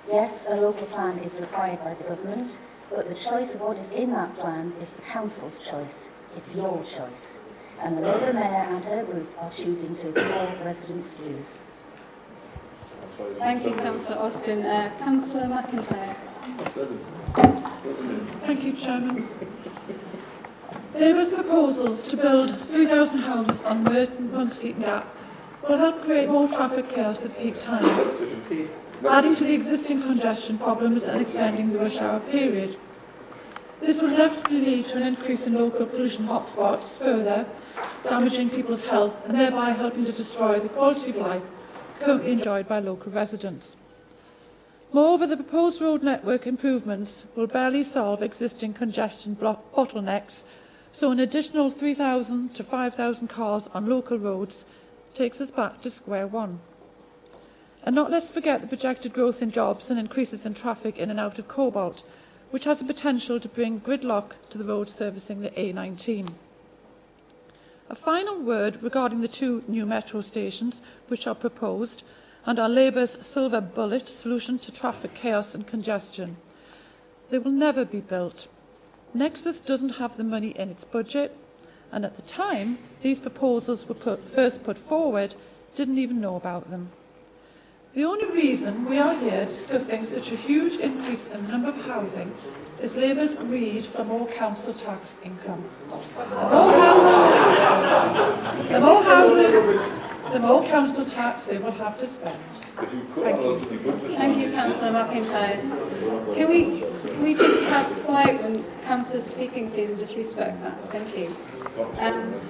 Yes, a local plan is required by the government, but the choice of what is in that plan is the council's choice. It's your choice. And the Labour Mayor and her group are choosing to ignore residents' views. Thank you, Councillor Austin. Councillor McIntyre. Thank you, Chairman. Labour's proposals to build 3,000 houses on the Merton-Monkseaton Gap will help create more traffic chaos at peak times, adding to the existing congestion problems and extending the rush hour period. This will inevitably lead to an increase in local pollution hotspots further, damaging people's health and thereby helping to destroy the quality of life currently enjoyed by local residents. Moreover, the proposed road network improvements will barely solve existing congestion bottlenecks, so an additional 3,000 to 5,000 cars on local roads takes us back to square one. And not let's forget the projected growth in jobs and increases in traffic in and out of Cobalt, which has the potential to bring gridlock to the road servicing the A19. A final word regarding the 2 new metro stations which are proposed and are Labour's silver bullet solution to traffic chaos and congestion. They will never be built. Nexus doesn't have the money in its budget, and at the time these proposals were first put forward, didn't even know about them. The only reason we are here discussing such a huge increase in the number of housing is Labour's greed for more council tax income. The more houses, the more council tax they will have to spend. Thank you. Thank you, Councillor McIntyre. Can we just have quiet when Councillor's speaking, please, and just respect that? Thank you.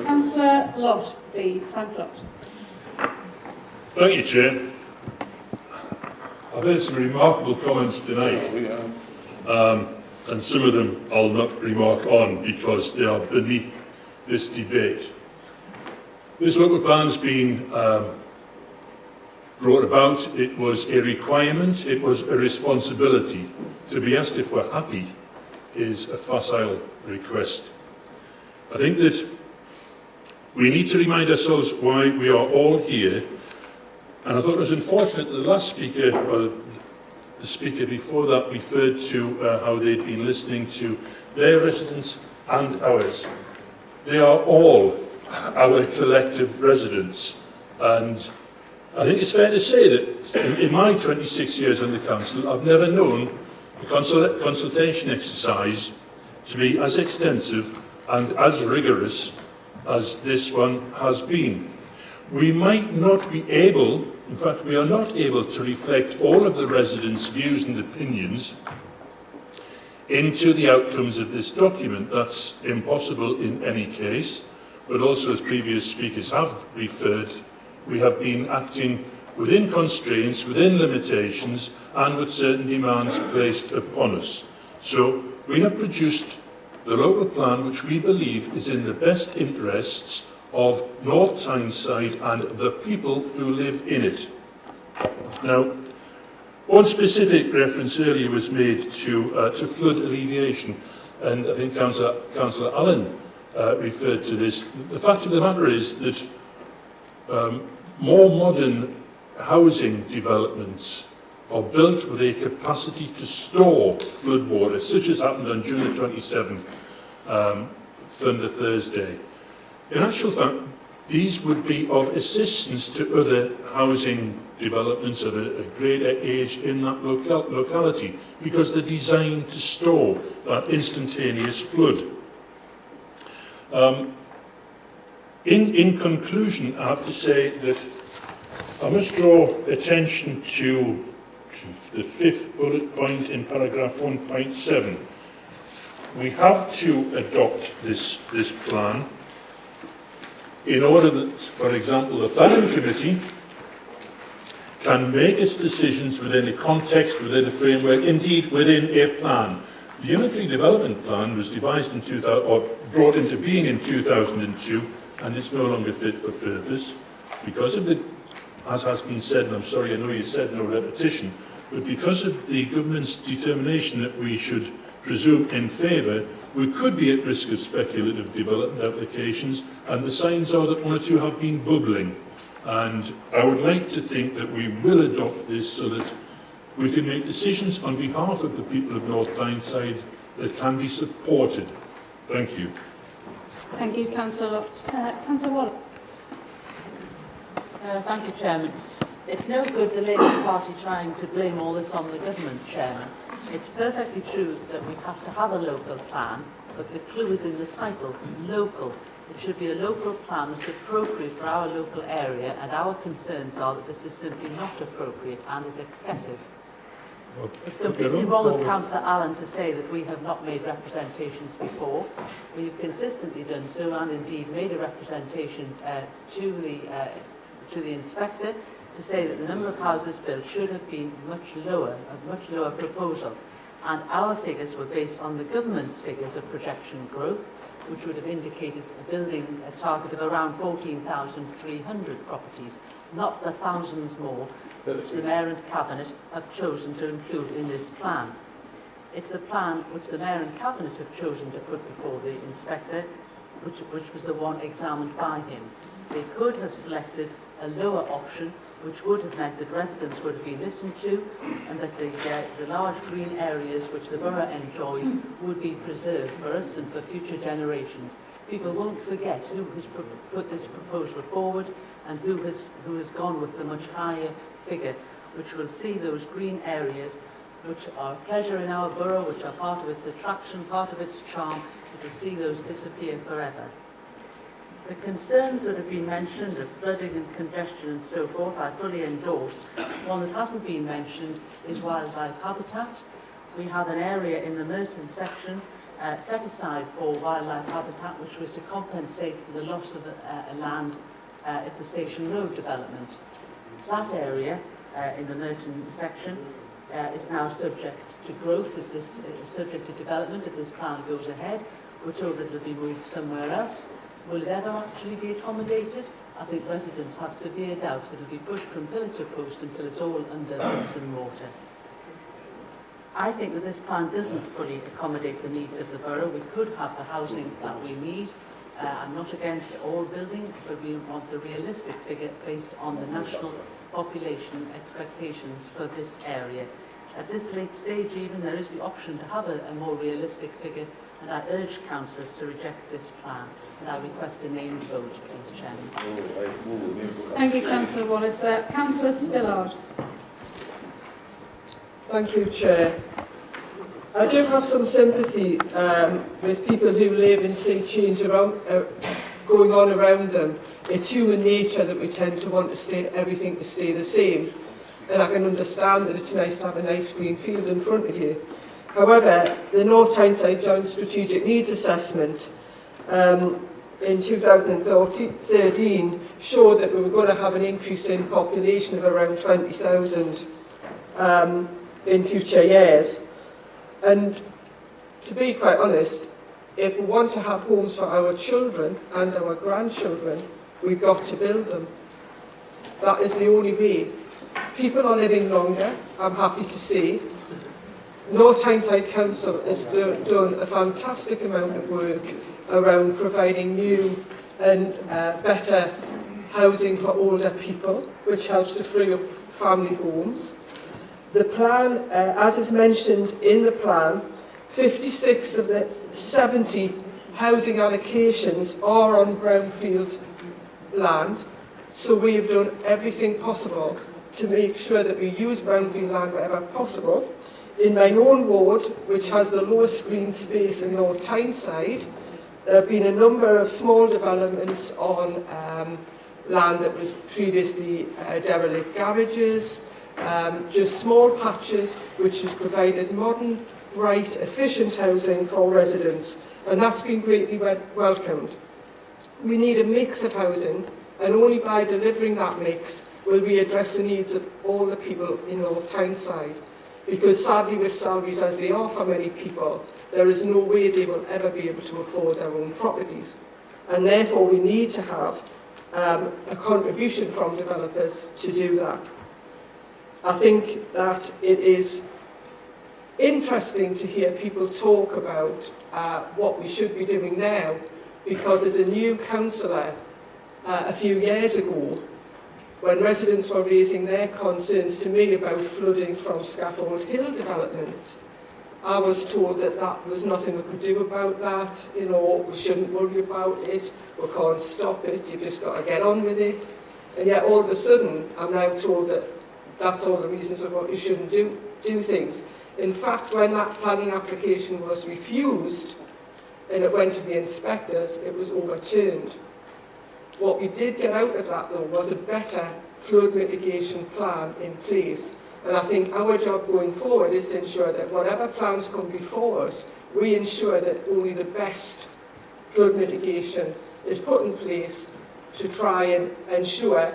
Councillor Lott, please. Frank Lott. Thank you, Chair. I've heard some remarkable comments tonight, and some of them I'll not remark on because they are beneath this debate. This local plan's been brought about. It was a requirement, it was a responsibility. To be asked if we're happy is a facile request. I think that we need to remind ourselves why we are all here, and I thought it was unfortunate that the last speaker, or the speaker before that, referred to how they'd been listening to their residents and ours. They are all our collective residents, and I think it's fair to say that in my 26 years on the council, I've never known a consultation exercise to be as extensive and as rigorous as this one has been. We might not be able, in fact we are not able to reflect all of the residents' views and opinions into the outcomes of this document. That's impossible in any case, but also, as previous speakers have referred, we have been acting within constraints, within limitations, and with certain demands placed upon us. So we have produced the local plan which we believe is in the best interests of North Tyneside and the people who live in it. Now, one specific reference earlier was made to flood alleviation, and I think Councillor Allen referred to this. The fact of the matter is that more modern housing developments are built with a capacity to store floodwater, such as happened on June the 27th, Thunder Thursday. In actual fact, these would be of assistance to other housing developments of a greater age in that locality, because they're designed to store that instantaneous flood. In conclusion, I have to say that I must draw attention to the fifth bullet point in paragraph 1.7. We have to adopt this plan in order that, for example, the planning committee can make its decisions within a context, within a framework, indeed within a plan. The Unitary Development Plan was devised in 2000, or brought into being in 2002, and it's no longer fit for purpose because of the, as has been said, and I'm sorry, I know you said no repetition, but because of the government's determination that we should presume in favour, we could be at risk of speculative development applications, and the signs are that one or two have been bubbling. And I would like to think that we will adopt this so that we can make decisions on behalf of the people of North Tyneside that can be supported. Thank you. Thank you, Councillor. Councillor Wallace. Thank you, Chairman. It's no good the Labour Party trying to blame all this on the government, Chairman. It's perfectly true that we have to have a local plan, but the clue is in the title, local. It should be a local plan that's appropriate for our local area, and our concerns are that this is simply not appropriate and is excessive. It's completely wrong of Councillor Allen to say that we have not made representations before. We have consistently done so, and indeed made a representation to the inspector to say that the number of houses built should have been much lower, a much lower proposal. And our figures were based on the government's figures of projection growth, which would have indicated a target of around 14,300 properties, not the thousands more which the Mayor and Cabinet have chosen to include in this plan. It's the plan which the Mayor and Cabinet have chosen to put before the inspector, which was the one examined by him. They could have selected a lower option, which would have meant that residents would have been listened to, and that the large green areas which the borough enjoys would be preserved for us and for future generations. People won't forget who has put this proposal forward and who has gone with the much higher figure, which will see those green areas which are a pleasure in our borough, which are part of its attraction, part of its charm. It will see those disappear forever. The concerns that have been mentioned of flooding and congestion and so forth, I fully endorse. One that hasn't been mentioned is wildlife habitat. We have an area in the Merton section set aside for wildlife habitat, which was to compensate for the loss of land at the Station Road development. That area in the Merton section is now subject to growth, if this is subject to development, if this plan goes ahead. We're told that it'll be moved somewhere else. Will it ever actually be accommodated? I think residents have severe doubts it'll be pushed from pillar to post until it's all under bricks and mortar. I think that this plan doesn't fully accommodate the needs of the borough. We could have the housing that we need. I'm not against all building, but we want the realistic figure based on the national population expectations for this area. At this late stage even, there is the option to have a more realistic figure, and I urge councillors to reject this plan. And I request a named vote, please, Chairman. Thank you, Councillor Wallace. Councillor Spillard. Thank you, Chair. I do have some sympathy with people who live and see change around, going on around them. It's human nature that we tend to want everything to stay the same. And I can understand that it's nice to have a nice green field in front of you. However, the North Tyneside Joint Strategic Needs Assessment in 2013 showed that we were going to have an increase in population of around 20,000 in future years. And to be quite honest, if we want to have homes for our children and our grandchildren, we've got to build them. That is the only way. People are living longer, I'm happy to say. North Tyneside Council has done a fantastic amount of work around providing new and better housing for older people, which helps to free up family homes. The plan, as is mentioned in the plan, 56 of the 70 housing allocations are on brownfield land, so we have done everything possible to make sure that we use brownfield land wherever possible. In my own ward, which has the lowest green space in North Tyneside, there have been a number of small developments on land that was previously derelict garages, just small patches which has provided modern, bright, efficient housing for residents, and that's been greatly welcomed. We need a mix of housing, and only by delivering that mix will we address the needs of all the people in North Tyneside. Because sadly, with salaries as they are for many people, there is no way they will ever be able to afford their own properties. And therefore, we need to have a contribution from developers to do that. I think that it is interesting to hear people talk about what we should be doing now, because as a new councillor a few years ago, when residents were raising their concerns to me about flooding from Scaffold Hill development, I was told that that was nothing we could do about that, you know, we shouldn't worry about it, we can't stop it, you've just got to get on with it. And yet all of a sudden, I'm now told that that's all the reasons of what you shouldn't do things. In fact, when that planning application was refused and it went to the inspectors, it was overturned. What we did get out of that, though, was a better flood mitigation plan in place. And I think our job going forward is to ensure that whatever plans come before us, we ensure that only the best flood mitigation is put in place to try and ensure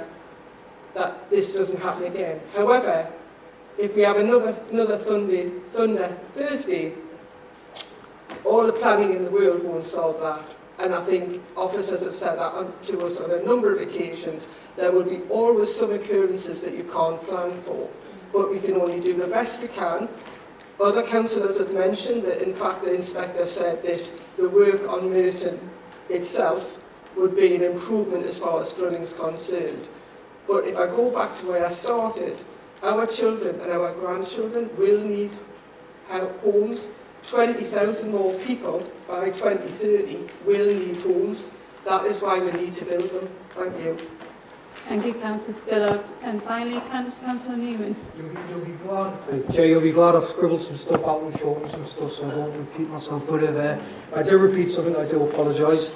that this doesn't happen again. However, if we have another Thunder Thursday, all the planning in the world won't solve that. And I think officers have said that to us on a number of occasions. There will be always some occurrences that you can't plan for, but we can only do the best we can. Other councillors have mentioned that, in fact, the inspector said that the work on Merton itself would be an improvement as far as flooding is concerned. But if I go back to where I started, our children and our grandchildren will need homes. 20,000 more people by 2030 will need homes. That is why we need to build them. Thank you. Thank you, Councillor Spillard. And finally, Councillor Newman. You'll be glad. Chair, you'll be glad I've scribbled some stuff out and shortened some stuff so I don't repeat myself. But if I do repeat something, I do apologise.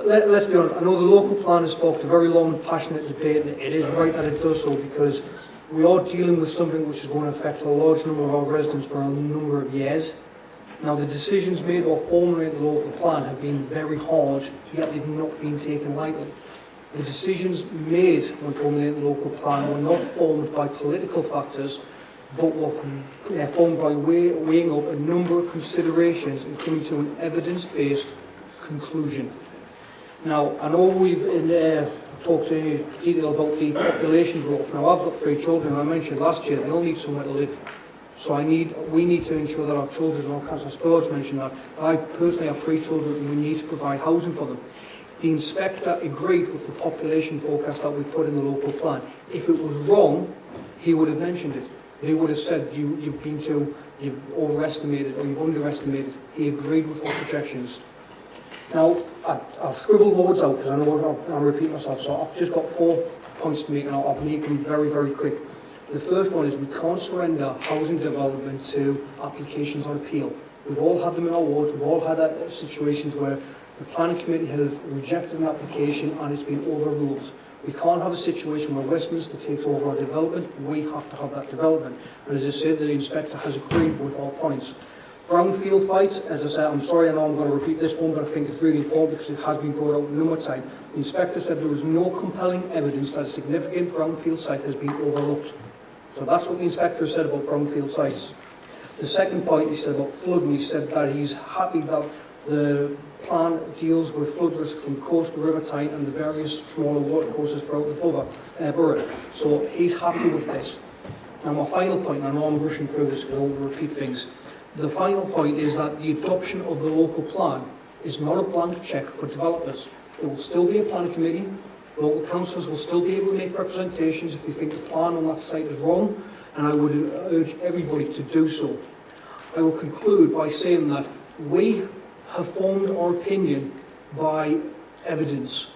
Let's be honest, I know the local plan has sparked a very long and passionate debate, and it is right that it does so, because we are dealing with something which is going to affect a large number of our residents for a number of years. Now, the decisions made while formulating the local plan have been very hard, yet they've not been taken lightly. The decisions made when formulating the local plan were not formed by political factors, but were formed by weighing up a number of considerations and coming to an evidence-based conclusion. Now, I know we've talked in detail about the population growth. Now, I've got 3 children, I mentioned last year, they all need somewhere to live. So we need to ensure that our children, and Councillor Spurge mentioned that, I personally have 3 children and we need to provide housing for them. The inspector agreed with the population forecast that we put in the local plan. If it was wrong, he would have mentioned it. He would have said, you've overestimated or you've underestimated. He agreed with our projections. Now, I've scribbled loads out because I know I'm repeating myself, so I've just got 4 points to make and I'll make them very, very quick. The first one is we can't surrender housing development to applications on appeal. We've all had them in our wards, we've all had situations where the planning committee has rejected an application and it's been overruled. We can't have a situation where Westminster takes over our development, we have to have that development. And as I said, the inspector has agreed with all points. Brownfield sites, as I said, I'm sorry, I know I'm going to repeat this one, but I think it's really important because it has been brought out a number of times. The inspector said there was no compelling evidence that a significant brownfield site has been overlooked. So that's what the inspector said about brownfield sites. The second point he said about flood, and he said that he's happy that the plan deals with flood risk from coast to River Tyne and the various smaller watercourses throughout the borough. So he's happy with this. Now my final point, and I know I'm rushing through this because I don't want to repeat things. The final point is that the adoption of the local plan is not a blank cheque for developers. There will still be a planning committee. Local councillors will still be able to make representations if they think the plan on that site is wrong, and I would urge everybody to do so. I will conclude by saying that we have formed our opinion by evidence,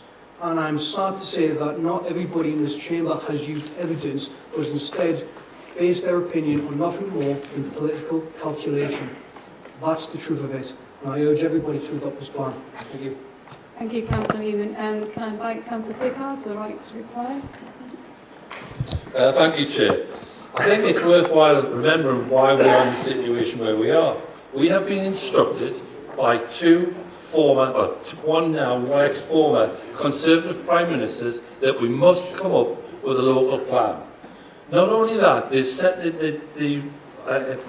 and I'm sad to say that not everybody in this chamber has used evidence, but instead based their opinion on nothing more than political calculation. That's the truth of it, and I urge everybody to adopt this plan. Thank you. Thank you, Councillor Newman. Can I invite Councillor Pickard for the right to reply? Thank you, Chair. I think it's worthwhile remembering why we're in the situation where we are. We have been instructed by 2 former, one now, one ex-former Conservative Prime Ministers that we must come up with a local plan. Not only that, they set the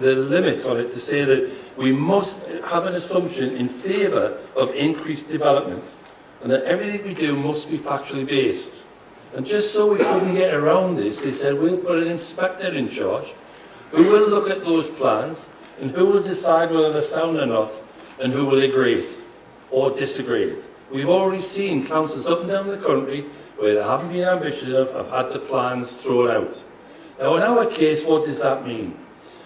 limits on it to say that we must have an assumption in favour of increased development and that everything we do must be factually based. And just so we couldn't get around this, they said we'll put an inspector in charge who will look at those plans and who will decide whether they're sound or not and who will agree it or disagree it. We've already seen councils up and down the country where they haven't been ambitious enough have had the plans thrown out. Now in our case, what does that mean?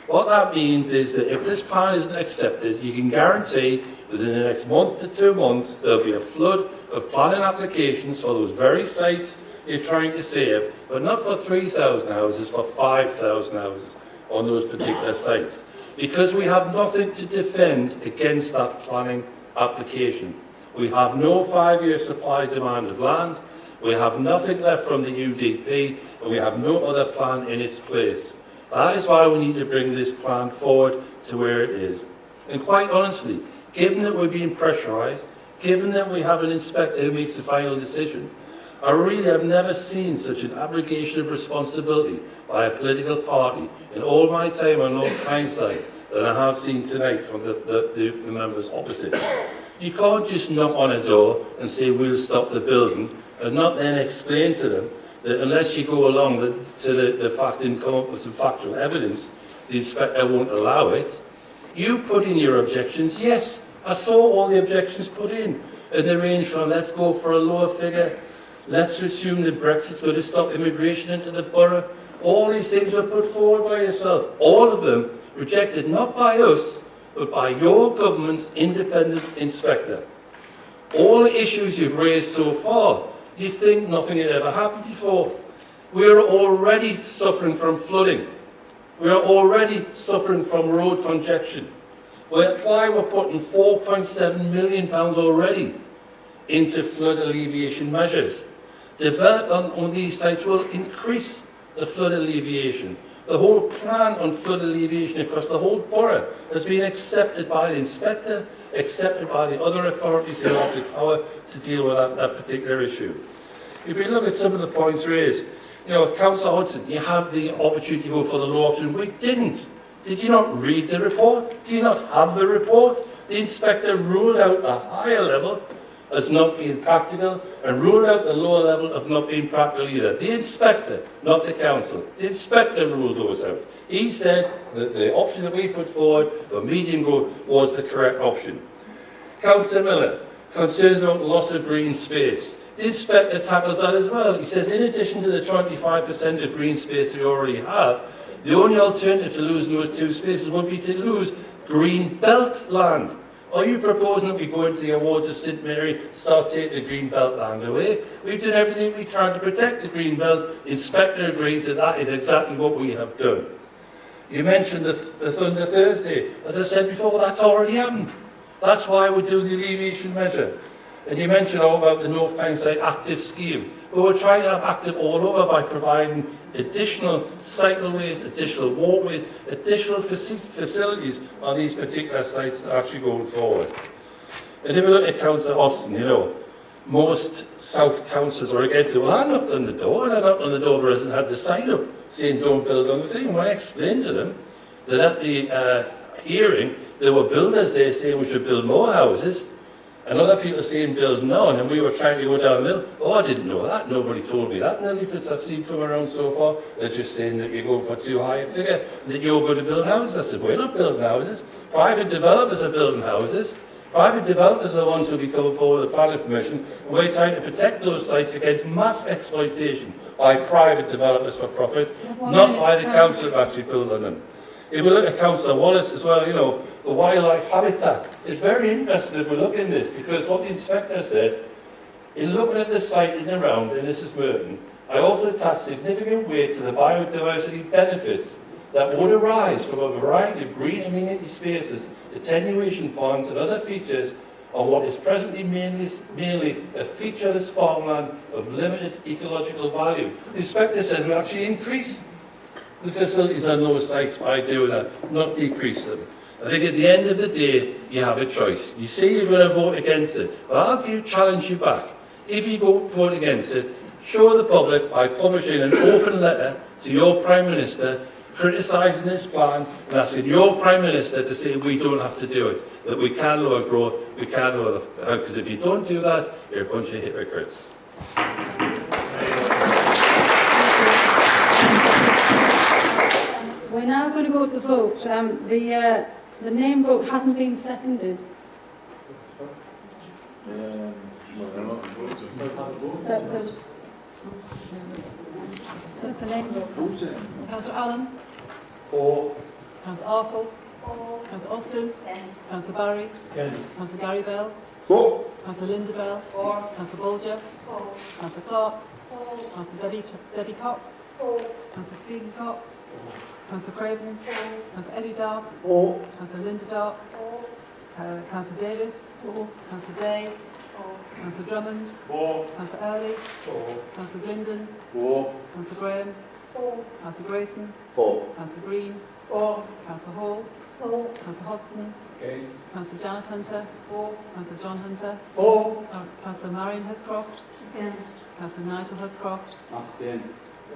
What that means is that if this plan isn't accepted, you can guarantee within the next month to 2 months there'll be a flood of planning applications for those very sites you're trying to save, but not for 3,000 houses, for 5,000 houses on those particular sites. Because we have nothing to defend against that planning application. We have no 5-year supply demand of land, we have nothing left from the UDP, and we have no other plan in its place. That is why we need to bring this plan forward to where it is. And quite honestly, given that we're being pressurised, given that we have an inspector who makes the final decision, I really have never seen such an abrogation of responsibility by a political party in all my time on North Tyneside that I have seen tonight from the members opposite. You can't just knock on a door and say we'll stop the building and not then explain to them that unless you go along to the fact and come up with some factual evidence, the inspector won't allow it. You put in your objections. Yes, I saw all the objections put in, and they range from let's go for a lower figure, let's assume that Brexit's going to stop immigration into the borough. All these things were put forward by yourself. All of them rejected not by us, but by your government's independent inspector. All the issues you've raised so far, you think nothing had ever happened before. We are already suffering from flooding. We are already suffering from road congestion. That's why we're putting £4.7 million already into flood alleviation measures. Development on these sites will increase the flood alleviation. The whole plan on flood alleviation across the whole borough has been accepted by the inspector, accepted by the other authorities who have the power to deal with that particular issue. If we look at some of the points raised, You know, Councillor Hudson, you have the opportunity to go for the low option. We didn't. Did you not read the report? Do you not have the report? The inspector ruled out the higher level as not being practical and ruled out the lower level of not being practical either. The inspector, not the council. The inspector ruled those out. He said that the option that we put forward for medium growth was the correct option. Councillor Miller, concerns about loss of green space. The inspector tackles that as well. He says in addition to the 25% of green space we already have, the only alternative to losing those two spaces would be to lose green belt land. Are you proposing that we go into the awards of St Mary, start taking the green belt land away? We've done everything we can to protect the green belt. The inspector agrees that that is exactly what we have done. You mentioned the Thunder Thursday. As I said before, that's already happened. That's why we're doing the alleviation measure. And you mentioned all about the North Tyneside active scheme. Well, we're trying to have active all over by providing additional cycleways, additional walkways, additional facilities on these particular sites that are actually going forward. And if we look at Councillor Austin, you know, most South councillors are against it. Well, I knocked on the door, and I knocked on the door of a resident had the sign up saying don't build on the thing. When I explained to them that at the hearing, there were builders there saying we should build more houses, and other people saying build none, and we were trying to go down the middle. Oh, I didn't know that. Nobody told me that. And the leaflets I've seen come around so far, they're just saying that you're going for too high a figure, that you're going to build houses. I said, we're not building houses. Private developers are building houses. Private developers are the ones who will be coming forward with planning permission. And we're trying to protect those sites against mass exploitation by private developers for profit, not by the council who actually build on them. If we look at Councillor Wallace as well, you know, the wildlife habitat, it's very interesting if we look in this, because what the inspector said, in looking at the site in and around, and this is Merton, I also attach significant weight to the biodiversity benefits that would arise from a variety of green amenity spaces, attenuation ponds and other features on what is presently mainly a featureless farmland of limited ecological value. The inspector says we'll actually increase the facilities on those sites by doing that, not decrease them. I think at the end of the day, you have a choice. You say you're going to vote against it, but I'll challenge you back. If you go vote against it, show the public by publishing an open letter to your Prime Minister criticising this plan and asking your Prime Minister to say we don't have to do it, that we can lower growth, we can lower the... Because if you don't do that, you're a bunch of hypocrites. We're now going to go to the vote. The name vote hasn't been seconded. So it's a name vote. Councillor Allen? For. Councillor Arkle? For. Councillor Austin? Yes. Councillor Barry? Yes. Councillor Gary Bell? For. Councillor Linda Bell? For. Councillor Bolger? For. Councillor Clark? For. Councillor Debbie Cox? For. Councillor Stephen Cox? Councillor Craven? For. Councillor Eddie Dark? For. Councillor Linda Dark? For. Councillor Davis? For. Councillor Day? For. Councillor Drummond? For. Councillor Early? For. Councillor Glindon? For. Councillor Graham? For. Councillor Grayson? For. Councillor Green? For. Councillor Hall? For. Councillor Hodgson? Against. Councillor Janet Hunter? For. Councillor John Hunter? For. Councillor Marion Hescroft? Against. Councillor Nigel Hescroft? Abstain.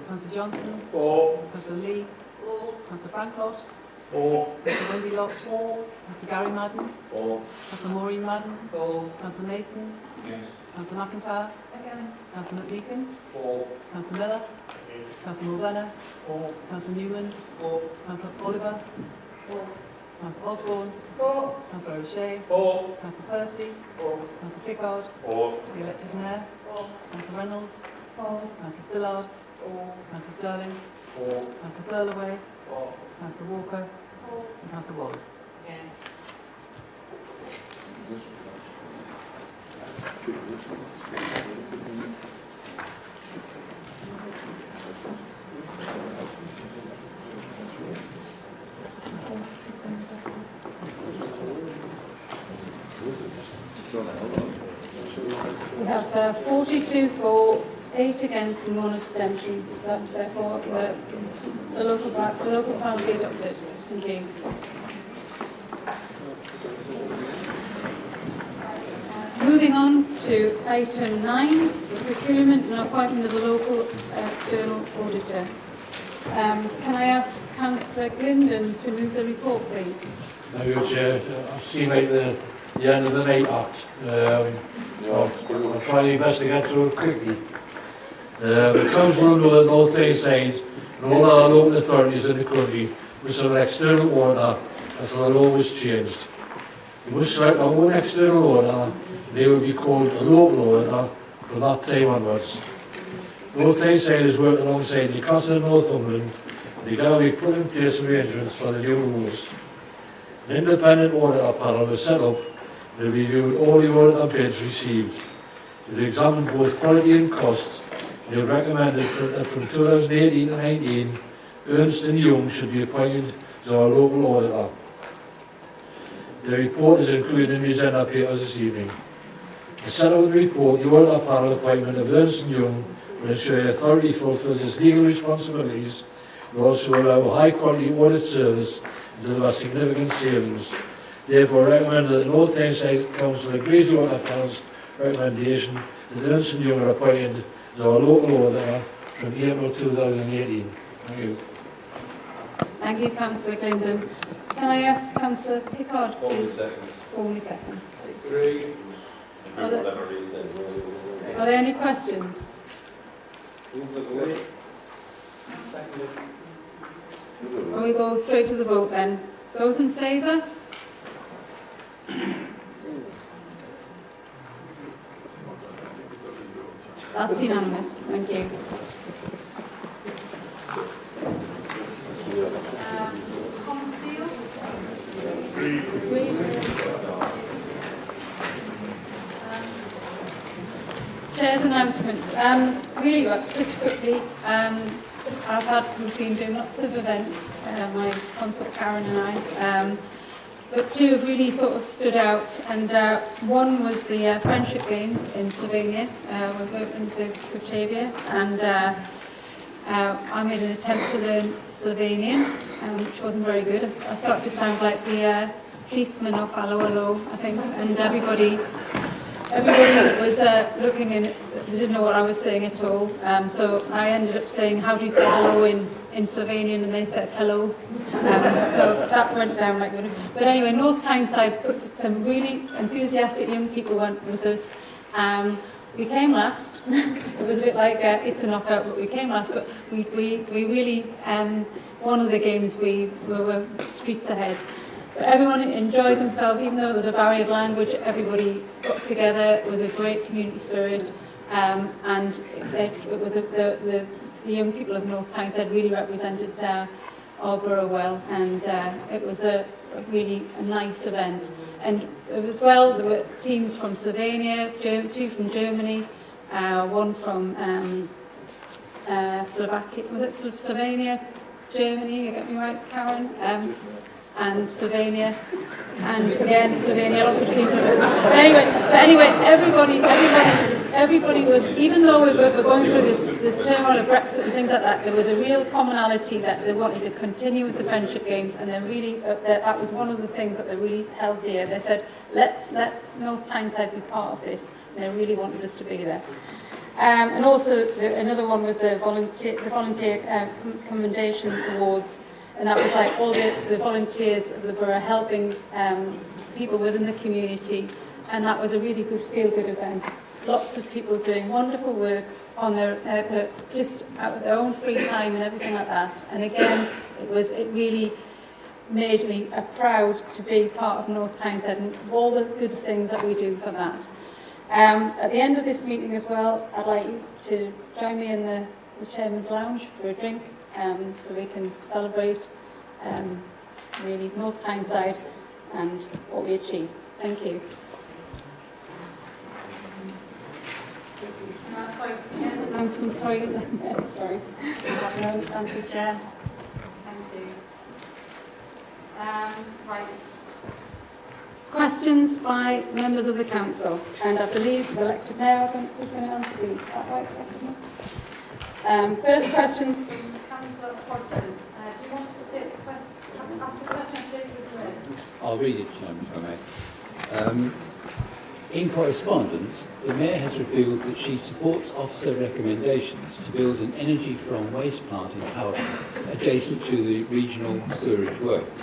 Councillor Johnson? For. Councillor Lee? For. Councillor Frank Lott? For. Councillor Wendy Lott? For. Councillor Gary Madden? For. Councillor Maureen Madden? For. Councillor Mason? Yes. Councillor McIntyre? Against. Councillor McMeekin? For. Councillor Miller? Councillor Mulvenna? For. Councillor Newman? For. Councillor Oliver? For. Councillor Osborne? For. Councillor O'Shea? For. Councillor Percy? For. Councillor Pickard? For. The elected mayor? For. Councillor Reynolds? For. Councillor Spillard? For. Councillor Sterling? For. Councillor Thirlaway? For. Councillor Walker? For. And Councillor Wallace. Against. We have 42 for, 8 against and 1 abstention. Therefore, the local plan will be adopted. Thank you. Moving on to item 9, procurement and appointment of a local external auditor. Can I ask Councillor Glindon to move the report, please? Thank you, Chair. I've seen like the end of the night act. I'll try my best to get through it quickly. The Council will know that North Tyneside and all our local authorities in the country will have an external auditor until the law was changed. We must select our own external auditor. They will be called a local auditor from that time onwards. North Tyneside has worked alongside Newcastle and Northumberland. They got to be put in place arrangements for the new rules. An independent auditor panel was set up and reviewed all the auditor bids received. It examined both quality and cost. They recommended that from 2018 to 19, Ernst & Young should be appointed as our local auditor. The report is included in the agenda papers this evening. To set out the report, the auditor panel appointment of Ernst & Young will ensure the authority fulfills its legal responsibilities, will also allow high quality audit service and deliver significant savings. Therefore, I recommend that the North Tyneside Council agrees with the panel's recommendation that Ernst & Young are appointed as our local auditor from April 2018. Thank you. Thank you, Councillor Glindon. Can I ask Councillor Pickard, please? Formally second. Are there any questions? Well, we go straight to the vote then. Those in favour? That's unanimous. Thank you. Chair's announcements. Really, just quickly, we've been doing lots of events, my consort Karen and I, but two have really sort of stood out, and one was the Friendship Games in Slovenia. We've opened to Kuchevia, and I made an attempt to learn Slovenian, which wasn't very good. I started to sound like the policeman of Hello Hello, I think, and everybody was looking in, they didn't know what I was saying at all. So I ended up saying, how do you say hello in Slovenian? And they said hello. So that went down like that. But anyway, North Tyneside put some really enthusiastic young people went with us. We came last. It was a bit like it's a knockout, but we came last. But we really, one of the games we were streets ahead. But everyone enjoyed themselves, even though there was a barrier of language. Everybody got together. It was a great community spirit, and it was the young people of North Tyneside really represented our borough well, and it was a really nice event. And as well, there were teams from Slovenia, two from Germany, one from Slovakia. Was it sort of Slovenia, Germany? You get me right, Karen? And Slovenia, and again Slovenia, lots of teams. But anyway, everybody was, even though we were going through this turmoil of Brexit and things like that, there was a real commonality that they wanted to continue with the Friendship Games, and they really that was one of the things that they really held dear. They said, let's North Tyneside be part of this, and they really wanted us to be there. And also another one was the volunteer commendation awards. And that was like all the volunteers of the borough helping people within the community. And that was a really good, feel-good event. Lots of people doing wonderful work on their just out of their own free time and everything like that. And again, it really made me proud to be part of North Tyneside and all the good things that we do for that. At the end of this meeting as well, I'd like you to join me in the Chairman's Lounge for a drink. So we can celebrate really North Tyneside and what we achieved. Thank you. Sorry. Sorry. Thank you, Chair. Thank you. Right. Questions by members of the council, and I believe the elected mayor is going to answer these. Is that right, elected mayor? First question. Councillor Hodgson, do you want to take the question? Ask the question, please. I'll read it, Chairman, if I may. In correspondence, the Mayor has revealed that she supports officer recommendations to build an energy from waste plant in Howden, adjacent to the regional sewerage works.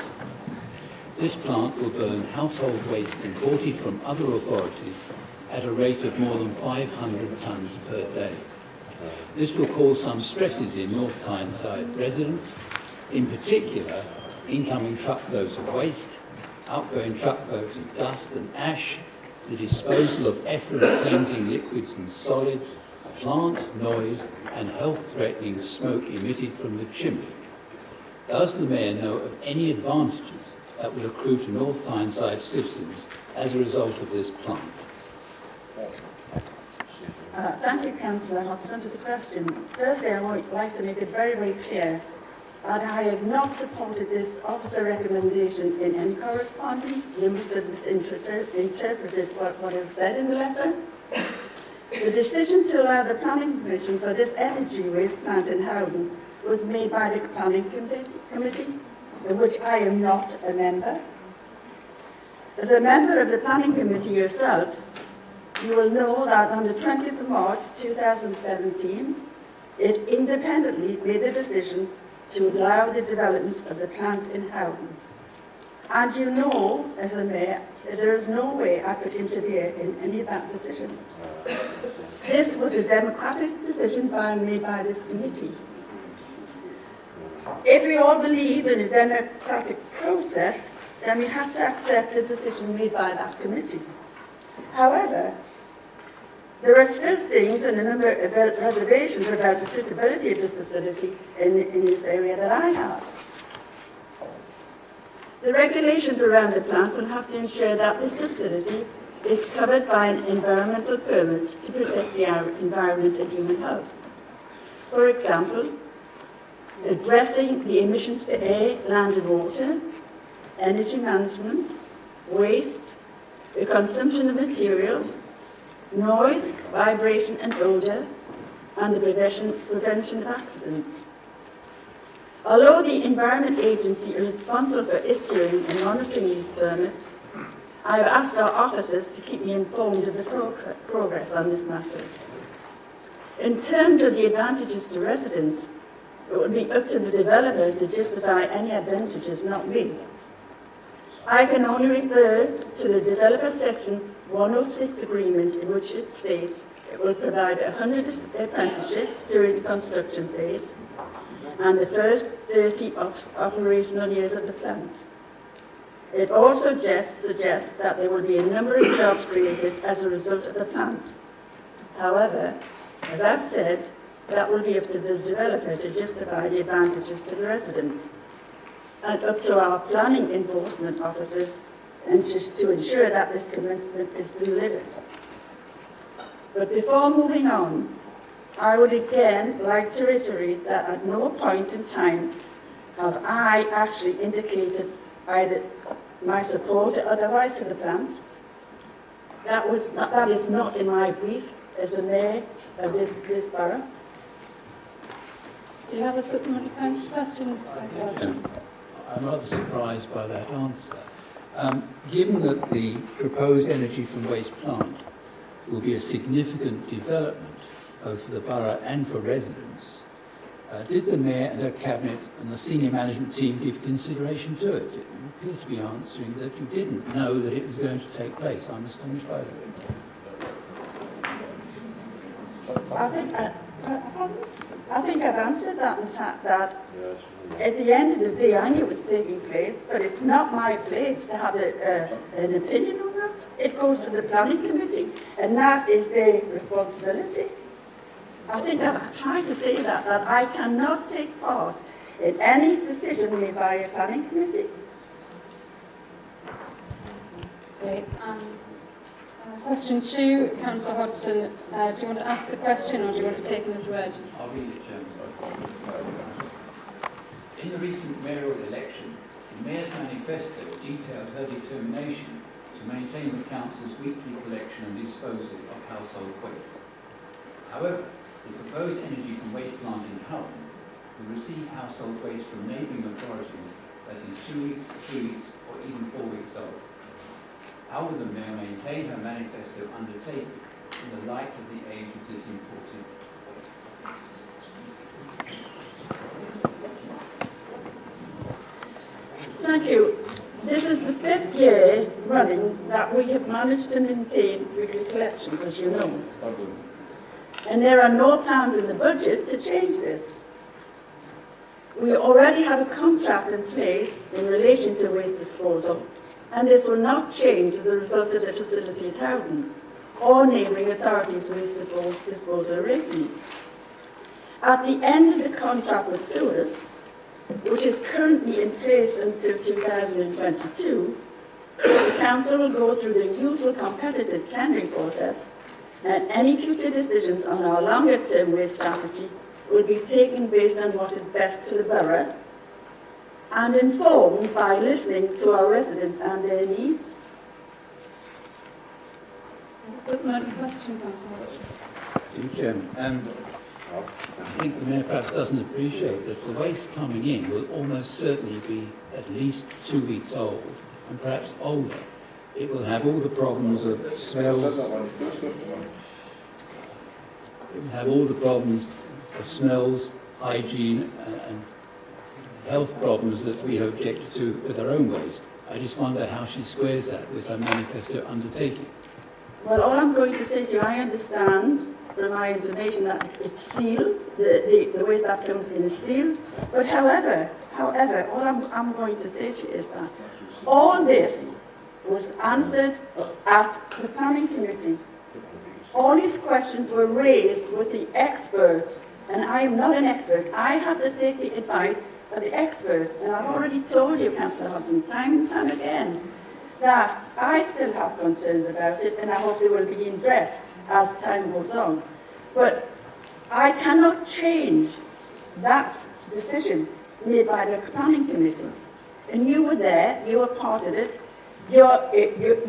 This plant will burn household waste imported from other authorities at a rate of more than 500 tonnes per day. This will cause some stresses in North Tyneside residents, in particular incoming truckloads of waste, outgoing truckloads of dust and ash, the disposal of effluent cleansing liquids and solids, plant noise and health-threatening smoke emitted from the chimney. Does the Mayor know of any advantages that will accrue to North Tyneside citizens as a result of this plant? Thank you, Councillor Hodgson, for the question. Firstly, I would like to make it very, very clear that I have not supported this officer recommendation in any correspondence. You must have misinterpreted what I've said in the letter. The decision to allow the planning permission for this energy waste plant in Howden was made by the planning committee, in which I am not a member. As a member of the planning committee yourself, you will know that on the 20th of March 2017, it independently made the decision to allow the development of the plant in Howden. And you know, as a mayor, that there is no way I could interfere in any of that decision. This was a democratic decision made by this committee. If we all believe in a democratic process, then we have to accept the decision made by that committee. However, there are still things and a number of reservations about the suitability of this facility in this area that I have. The regulations around the plant will have to ensure that this facility is covered by an environmental permit to protect the environment and human health. For example, addressing the emissions to air, land and water, energy management, waste, the consumption of materials, noise, vibration and odour, and the prevention of accidents. Although the Environment Agency is responsible for issuing and monitoring these permits, I have asked our officers to keep me informed of the progress on this matter. In terms of the advantages to residents, it would be up to the developer to justify any advantages, not me. I can only refer to the developer section 106 agreement, in which it states it will provide 100 apprenticeships during the construction phase and the first 30 operational years of the plant. It also suggests that there will be a number of jobs created as a result of the plant. However, as I've said, that will be up to the developer to justify the advantages to the residents, and up to our planning enforcement officers and just to ensure that this commitment is delivered. But before moving on, I would again like to reiterate that at no point in time have I actually indicated either my support or otherwise for the plant. That is not in my brief as the mayor of this borough. Do you have a supplementary question? I'm rather surprised by that answer. Given that the proposed energy from waste plant will be a significant development both for the borough and for residents, did the Mayor and her Cabinet and the senior management team give consideration to it? You appear to be answering that you didn't know that it was going to take place. I'm astonished by that. I think I've answered that, in fact, that at the end of the day I knew it was taking place, but it's not my place to have an opinion on that. It goes to the planning committee, and that is their responsibility. I think I've tried to say that I cannot take part in any decision made by a planning committee. Great. Question 2, Councillor Hodgson. Do you want to ask the question or do you want to take it as read? I'll read it, Chairman. In the recent mayoral election, the Mayor's manifesto detailed her determination to maintain the Council's weekly collection and disposal of household waste. However, the proposed energy from waste plant in Howden will receive household waste from neighbouring authorities that is 2 weeks, 3 weeks or even 4 weeks old. how will the Mayor maintain her manifesto undertaking in the light of the age of this important Thank you. This is the 5th year running that we have managed to maintain weekly collections, as you know. And there are no plans in the budget to change this. We already have a contract in place in relation to waste disposal, and this will not change as a result of the facility at Howden or neighbouring authorities' waste disposal arrangements. At the end of the contract with sewers, which is currently in place until 2022, the Council will go through the usual competitive tendering process, and any future decisions on our longer-term waste strategy will be taken based on what is best for the borough and informed by listening to our residents and their needs. Question, Councillor. Chairman, I think the Mayor perhaps doesn't appreciate that the waste coming in will almost certainly be at least 2 weeks old, and perhaps older. It will have all the problems of smells. It will have all the problems of smells, hygiene, and health problems that we have objected to with our own waste. I just wonder how she squares that with her manifesto undertaking. Well, all I'm going to say to you, I understand from my information that it's sealed, the waste that comes in is sealed, but however, all I'm going to say to you is that all this was answered at the planning committee. All these questions were raised with the experts, and I am not an expert. I have to take the advice of the experts, and I've already told you, Councillor Hodgson, time and time again, that I still have concerns about it, and I hope they will be addressed as time goes on. But I cannot change that decision made by the planning committee. And you were there, you were part of it. If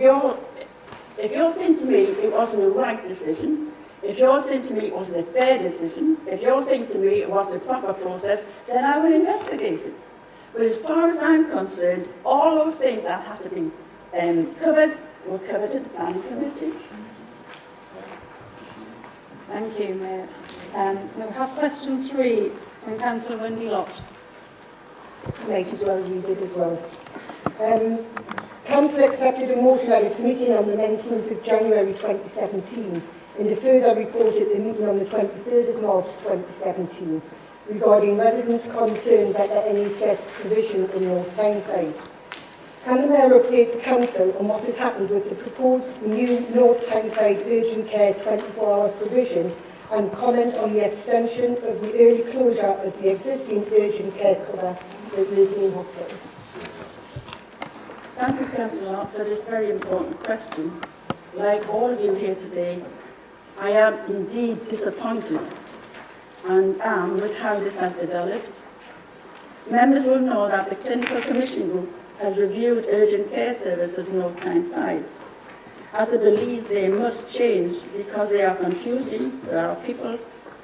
you're saying to me it wasn't a right decision, if you're saying to me it wasn't a fair decision, if you're saying to me it wasn't a proper process, then I will investigate it. But as far as I'm concerned, all those things that have to be covered were covered at the planning committee. Thank you, Mayor. We have question 3 from Councillor Wendy Lott. Late as well, you did as well. Council accepted a motion at its meeting on the 19th of January 2017 and a further report at the meeting on the 23rd of March 2017 regarding residents' concerns at the NHS provision in North Tyneside. Can the Mayor update the Council on what has happened with the proposed new North Tyneside urgent care 24-hour provision and comment on the extension of the early closure of the existing urgent care cover at Lidley Hospital? Thank you, Councillor Lott, for this very important question. Like all of you here today, I am indeed disappointed and am with how this has developed. Members will know that the Clinical Commission Group has reviewed urgent care services in North Tyneside, as it believes they must change because they are confusing for our people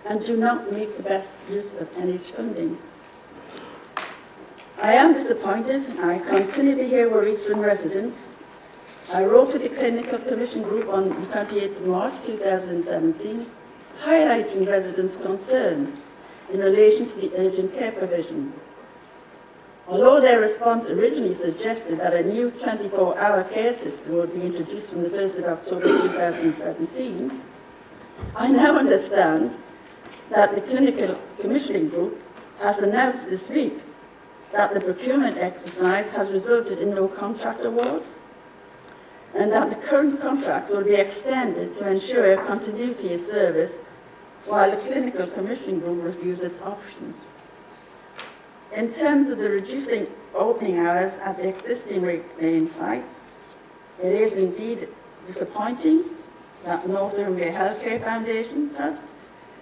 and do not make the best use of NH funding. I am disappointed. I continue to hear worries from residents. I wrote to the Clinical Commission Group on the 28th of March 2017, highlighting residents' concern in relation to the urgent care provision. Although their response originally suggested that a new 24-hour care system would be introduced from the 1st of October 2017, I now understand that the Clinical Commissioning Group has announced this week that the procurement exercise has resulted in no contract award, and that the current contracts will be extended to ensure continuity of service while the Clinical Commissioning Group reviews its options. In terms of the reducing opening hours at the existing Great Lane site, it is indeed disappointing that Northumbria Healthcare Foundation Trust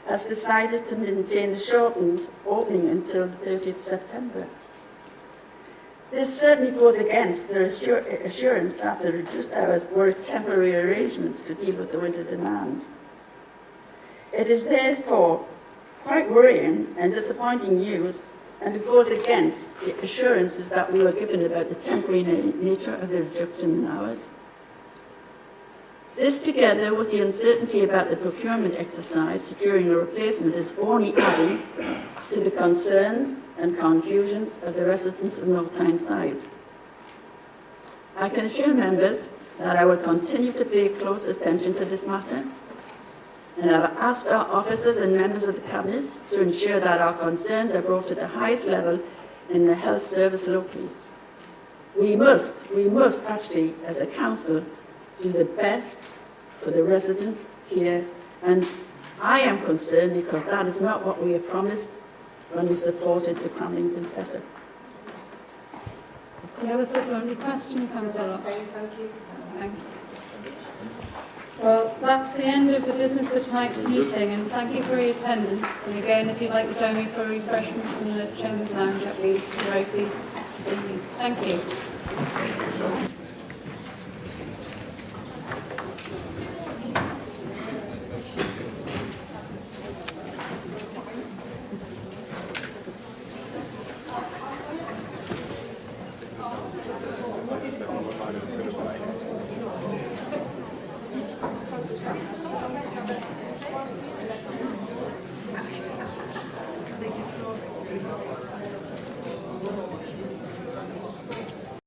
has decided to maintain the shortened opening until the 30th September. This certainly goes against the assurance that the reduced hours were temporary arrangements to deal with the winter demand. It is therefore quite worrying and disappointing news, and it goes against the assurances that we were given about the temporary nature of the reduction in hours. This, together with the uncertainty about the procurement exercise, securing a replacement, is only adding to the concerns and confusions of the residents of North Tyneside. I can assure members that I will continue to pay close attention to this matter, and I've asked our officers and members of the Cabinet to ensure that our concerns are brought to the highest level in the health service locally. We must actually, as a council, do the best for the residents here, and I am concerned because that is not what we have promised when we supported the Cramlington setup. Do you have a supplementary question, Councillor? Thank you. Thank you. Well, that's the end of the business for tonight's meeting, and thank you for your attendance. And again, if you'd like to join me for refreshments in the Chairman's Lounge, I'd be very pleased to see you. Thank you.